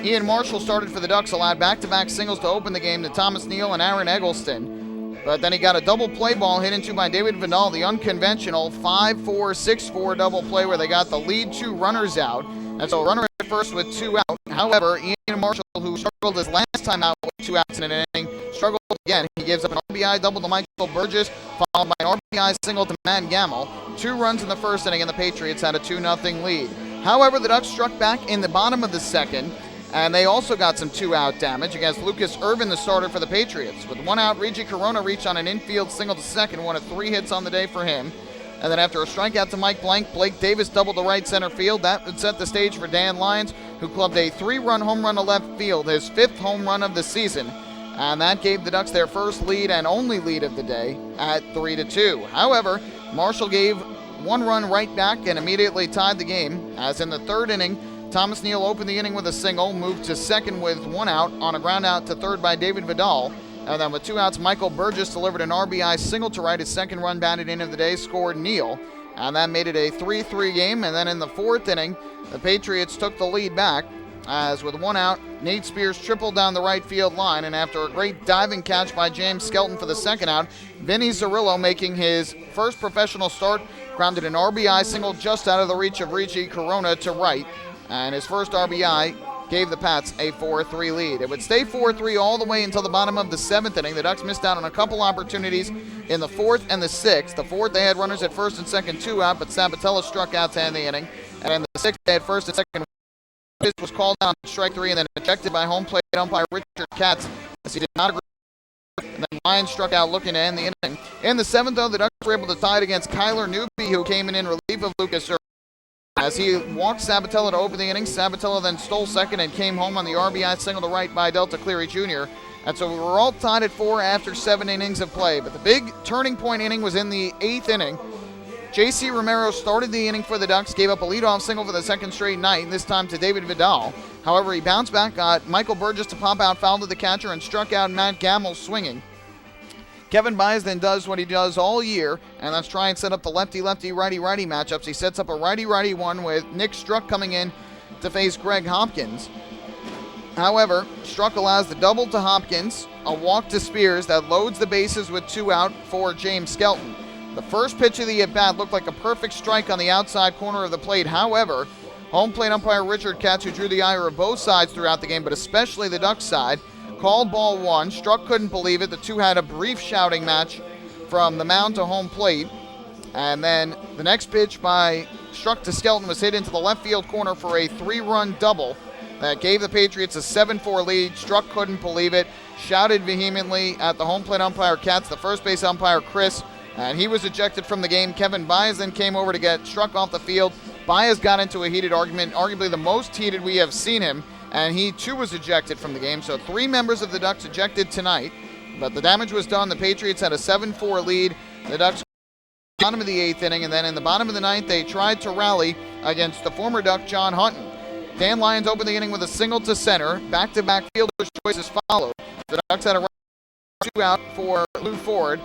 Ian Marshall started for the Ducks, allowed back-to-back singles to open the game to Thomas Neal and Aaron Eggleston. But then he got a double play ball hit into by David Vidal, the unconventional 5-4, 6-4 double play where they got the lead 2 runners out. And so a runner at first with 2 out. However, Ian Marshall, who struggled his last time out with 2 outs in an inning, struggled again. He gives up an RBI double to Michael Burgess, followed by an RBI single to Matt Gamble. 2 runs in the first inning, and the Patriots had a 2-0 lead. However, the Ducks struck back in the bottom of the second, and they also got some 2-out damage against Lucas Irvin, the starter for the Patriots. With 1 out, Reggie Corona reached on an infield single to second, 1 of 3 hits on the day for him. And then after a strikeout to Mike Blank, Blake Davis doubled to right center field. That would set the stage for Dan Lyons, who clubbed a 3-run home run to left field, his 5th home run of the season. And that gave the Ducks their first lead and only lead of the day at 3-2. However, Marshall gave 1 run right back and immediately tied the game, as in the 3rd inning, Thomas Neal opened the inning with a single, moved to second with 1 out on a ground out to third by David Vidal. And then with 2 outs, Michael Burgess delivered an RBI single to right. His 2nd run batted in of the day, scored Neal. And that made it a 3-3 game. And then in the 4th inning, the Patriots took the lead back, as with 1 out, Nate Spears tripled down the right field line. And after a great diving catch by James Skelton for the 2nd out, Vinny Zerillo, making his first professional start, grounded an RBI single just out of the reach of Reggie Corona to right. And his first RBI gave the Pats a 4-3 lead. It would stay 4-3 all the way until the bottom of the 7th inning. The Ducks missed out on a couple opportunities in the 4th and the 6th. The 4th, they had runners at first and second, 2 out, but Sabatella struck out to end the inning. And in the 6th, they had first and second. This was called down to strike 3 and then ejected by home plate umpire Richard Katz, as he did not agree. And then Lyons struck out looking to end the inning. In the 7th, though, the Ducks were able to tie it against Kyler Newby, who came in relief of Lucas Irvin. As he walked Sabatella to open the inning, Sabatella then stole second and came home on the RBI single to right by Delta Cleary Jr. And so we were all tied at 4 after 7 innings of play. But the big turning point inning was in the 8th inning. J.C. Romero started the inning for the Ducks, gave up a leadoff single for the 2nd straight night, this time to David Vidal. However, he bounced back, got Michael Burgess to pop out foul to the catcher, and struck out Matt Gamble swinging. Kevin Byes then does what he does all year, and that's try and set up the lefty-lefty, righty-righty matchups. He sets up a righty-righty one with Nick Struck coming in to face Greg Hopkins. However, Struck allows the double to Hopkins, a walk to Spears that loads the bases with 2 out for James Skelton. The first pitch of the at-bat looked like a perfect strike on the outside corner of the plate. However, home plate umpire Richard Katz, who drew the ire of both sides throughout the game, but especially the Ducks side, called ball 1. Struck couldn't believe it. The two had a brief shouting match from the mound to home plate. And then the next pitch by Struck to Skelton was hit into the left field corner for a 3-run double that gave the Patriots a 7-4 lead. Struck couldn't believe it, shouted vehemently at the home plate umpire Katz, the first base umpire Chris, and he was ejected from the game. Kevin Byes then came over to get Struck off the field. Byes got into a heated argument, arguably the most heated we have seen him, and he too was ejected from the game. So 3 members of the Ducks ejected tonight, but the damage was done. The Patriots had a 7-4 lead. The Ducks bottom of the 8th inning, and then in the bottom of the 9th, they tried to rally against the former Duck, John Hutton. Dan Lyons opened the inning with a single to center. Back-to-back fielder's choices followed. The Ducks had a run, 2 out for Lou Ford.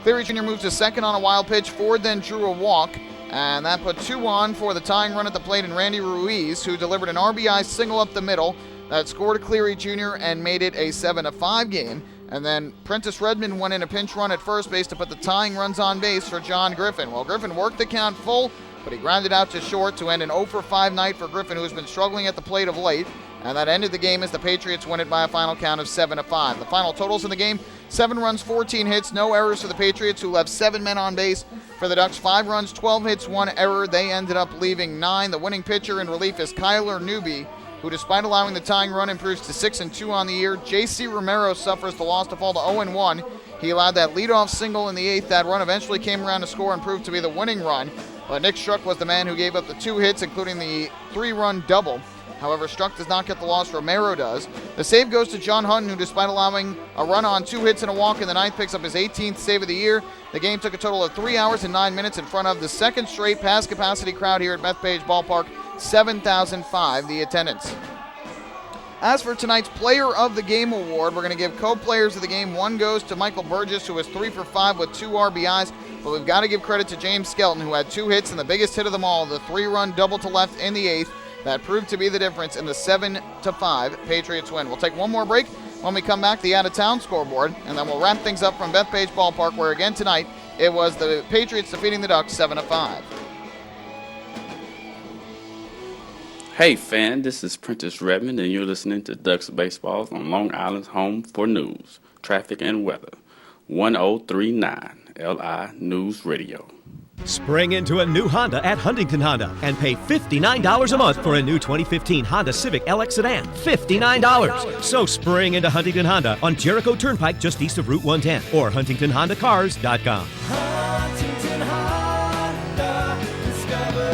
Cleary Jr. moved to second on a wild pitch. Ford then drew a walk, and that put 2 on for the tying run at the plate in Randy Ruiz, who delivered an RBI single up the middle that scored Cleary Jr. and made it a 7-5 game. And then Prentice Redmond went in a pinch run at first base to put the tying runs on base for John Griffin. Well, Griffin worked the count full, but he grounded out to short to end an 0-for-5 night for Griffin, who has been struggling at the plate of late. And that ended the game as the Patriots win it by a final count of 7-5. The final totals in the game: 7 runs, 14 hits, no errors for the Patriots, who left 7 men on base. For the Ducks, 5 runs, 12 hits, 1 error. They ended up leaving 9. The winning pitcher in relief is Kyler Newby, who, despite allowing the tying run, improves to 6-2 on the year. J.C. Romero suffers the loss to fall to 0-1. He allowed that leadoff single in the 8th. That run eventually came around to score and proved to be the winning run. But Nick Struck was the man who gave up the 2 hits, including the 3-run double. However, Struck does not get the loss. Romero does. The save goes to John Hutton, who, despite allowing a run on 2 hits and a walk in the 9th, picks up his 18th save of the year. The game took a total of 3 hours and 9 minutes in front of the second straight past capacity crowd here at Bethpage Ballpark. 7,005 the attendance. As for tonight's Player of the Game award, we're going to give co-players of the game. 1 goes to Michael Burgess, who was 3 for 5 with 2 RBIs. But we've got to give credit to James Skelton, who had 2 hits and the biggest hit of them all, the 3-run double to left in the 8th. That proved to be the difference in the 7-5 Patriots win. We'll take one more break. When we come back, the out-of-town scoreboard, and then we'll wrap things up from Bethpage Ballpark, where again tonight it was the Patriots defeating the Ducks 7-5. Hey fan, this is Prentice Redmond, and you're listening to Ducks Baseball on Long Island's home for news, traffic, and weather. 1039 LI News Radio. Spring into a new Honda at Huntington Honda and pay $59 a month for a new 2015 Honda Civic LX sedan. $59. So spring into Huntington Honda on Jericho Turnpike just east of Route 110 or HuntingtonHondaCars.com. Huntington Honda, discover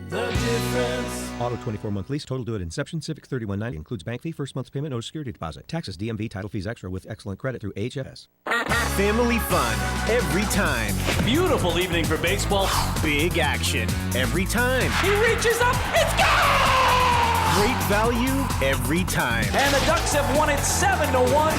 the difference. Auto 24-month lease, total due at inception. Civic $31.90 includes bank fee, first month's payment, no security deposit. Taxes, DMV, title fees extra with excellent credit through HFS. Family fun every time. Beautiful evening for baseball. Big action every time. He reaches up, it's gone! Great value every time. And the Ducks have won it 7-1.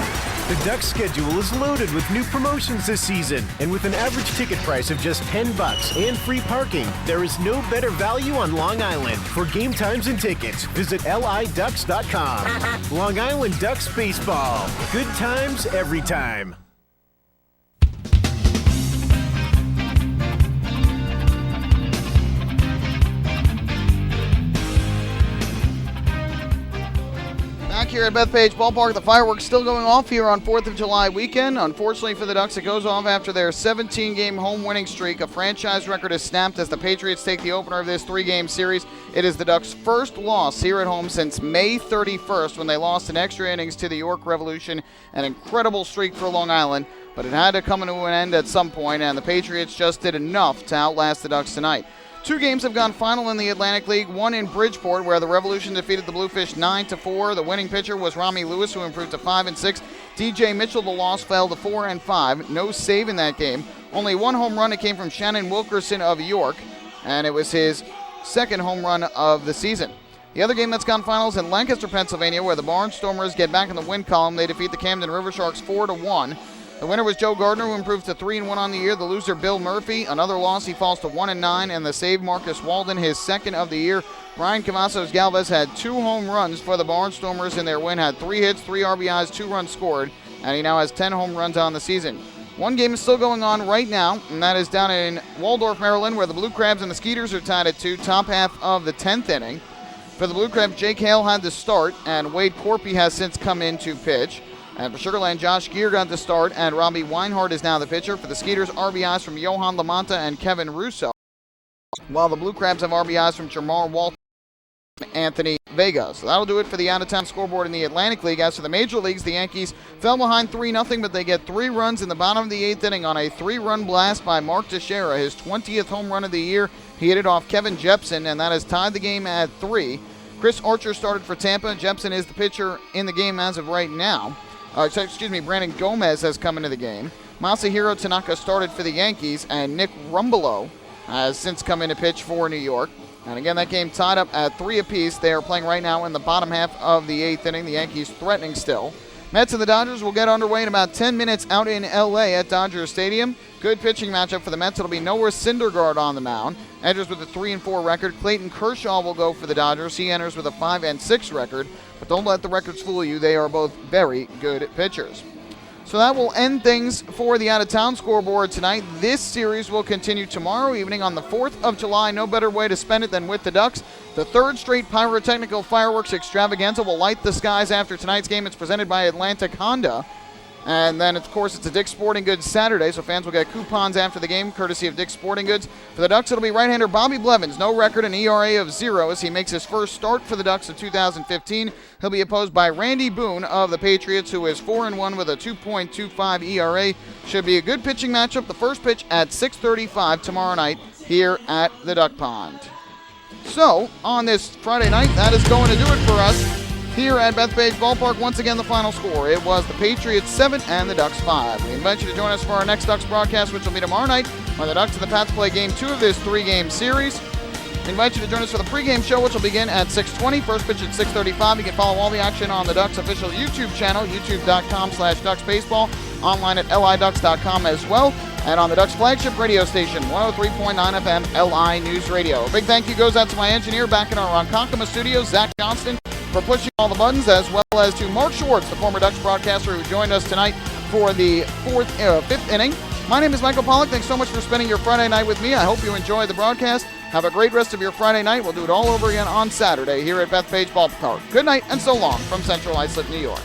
The Ducks schedule is loaded with new promotions this season, and with an average ticket price of just $10 and free parking, there is no better value on Long Island. For game times and tickets, visit liducks.com. Long Island Ducks Baseball. Good times every time. Back here at Bethpage Ballpark, the fireworks still going off here on 4th of July weekend. Unfortunately for the Ducks, it goes off after their 17-game home winning streak. A franchise record is snapped as the Patriots take the opener of this 3-game series. It is the Ducks' first loss here at home since May 31st, when they lost in extra innings to the York Revolution. An incredible streak for Long Island, but it had to come to an end at some point, and the Patriots just did enough to outlast the Ducks tonight. 2 games have gone final in the Atlantic League, one in Bridgeport, where the Revolution defeated the Bluefish 9-4. The winning pitcher was Rami Lewis, who improved to 5-6. DJ Mitchell, the loss, fell to 4-5. No save in that game. Only 1 home run. It came from Shannon Wilkerson of York, and it was his 2nd home run of the season. The other game that's gone final is in Lancaster, Pennsylvania, where the Barnstormers get back in the win column. They defeat the Camden River Sharks 4-1. The winner was Joe Gardner, who improved to 3-1 on the year. The loser, Bill Murphy, another loss. He falls to 1-9, and the save, Marcus Walden, his 2nd of the year. Brian Cavazos Galvez had 2 home runs for the Barnstormers in their win, had 3 hits, 3 RBIs, 2 runs scored, and he now has 10 home runs on the season. One game is still going on right now, and that is down in Waldorf, Maryland, where the Blue Crabs and the Skeeters are tied at 2, top half of the 10th inning. For the Blue Crabs, Jake Hale had the start, and Wade Corpy has since come in to pitch. And for Sugarland, Josh Gear got the start, and Robbie Weinhardt is now the pitcher. For the Skeeters, RBIs from Johan Lamanta and Kevin Russo, while the Blue Crabs have RBIs from Jamar Walton and Anthony Vega. So that'll do it for the out-of-town scoreboard in the Atlantic League. As for the Major Leagues, the Yankees fell behind 3-0, but they get 3 runs in the bottom of the 8th inning on a 3-run blast by Mark Teixeira, his 20th home run of the year. He hit it off Kevin Jepson, and that has tied the game at 3. Chris Archer started for Tampa. Jepson is the pitcher in the game as of right now. Brandon Gomez has come into the game. Masahiro Tanaka started for the Yankees, and Nick Rumbelow has since come in to pitch for New York. And again, that game tied up at 3 apiece. They are playing right now in the bottom half of the 8th inning. The Yankees threatening still. Mets and the Dodgers will get underway in about 10 minutes out in L.A. at Dodger Stadium. Good pitching matchup for the Mets. It'll be Noah Syndergaard on the mound. Enters with a 3-4 record. Clayton Kershaw will go for the Dodgers. He enters with a 5-6 record. But don't let the records fool you. They are both very good pitchers. So that will end things for the out-of-town scoreboard tonight. This series will continue tomorrow evening on the 4th of July. No better way to spend it than with the Ducks. The third straight pyrotechnical fireworks extravaganza will light the skies after tonight's game. It's presented by Atlantic Honda. And then, of course, it's a Dick's Sporting Goods Saturday, so fans will get coupons after the game, courtesy of Dick's Sporting Goods. For the Ducks, it'll be right-hander Bobby Blevins. No record, an ERA of 0 as he makes his first start for the Ducks of 2015. He'll be opposed by Randy Boone of the Patriots, who is 4-1 with a 2.25 ERA. Should be a good pitching matchup. The first pitch at 6:35 tomorrow night here at the Duck Pond. So, on this Friday night, that is going to do it for us here at Bethpage Ballpark. Once again, the final score. It was the Patriots 7 and the Ducks 5. We invite you to join us for our next Ducks broadcast, which will be tomorrow night when the Ducks and the Pats play Game 2 of this 3-game series. We invite you to join us for the pregame show, which will begin at 6:20. First pitch at 6:35. You can follow all the action on the Ducks official YouTube channel, youtube.com/DucksBaseball, online at liducks.com as well, and on the Ducks flagship radio station, 103.9 FM LI News Radio. A big thank you goes out to my engineer back in our Ronkonkoma studios, Zach Johnston, for pushing all the buttons, as well as to Mark Schwartz, the former Ducks broadcaster who joined us tonight for the 5th inning. My name is Michael Pollack. Thanks so much for spending your Friday night with me. I hope you enjoyed the broadcast. Have a great rest of your Friday night. We'll do it all over again on Saturday here at Bethpage Ballpark. Good night and so long from Central Islip, New York.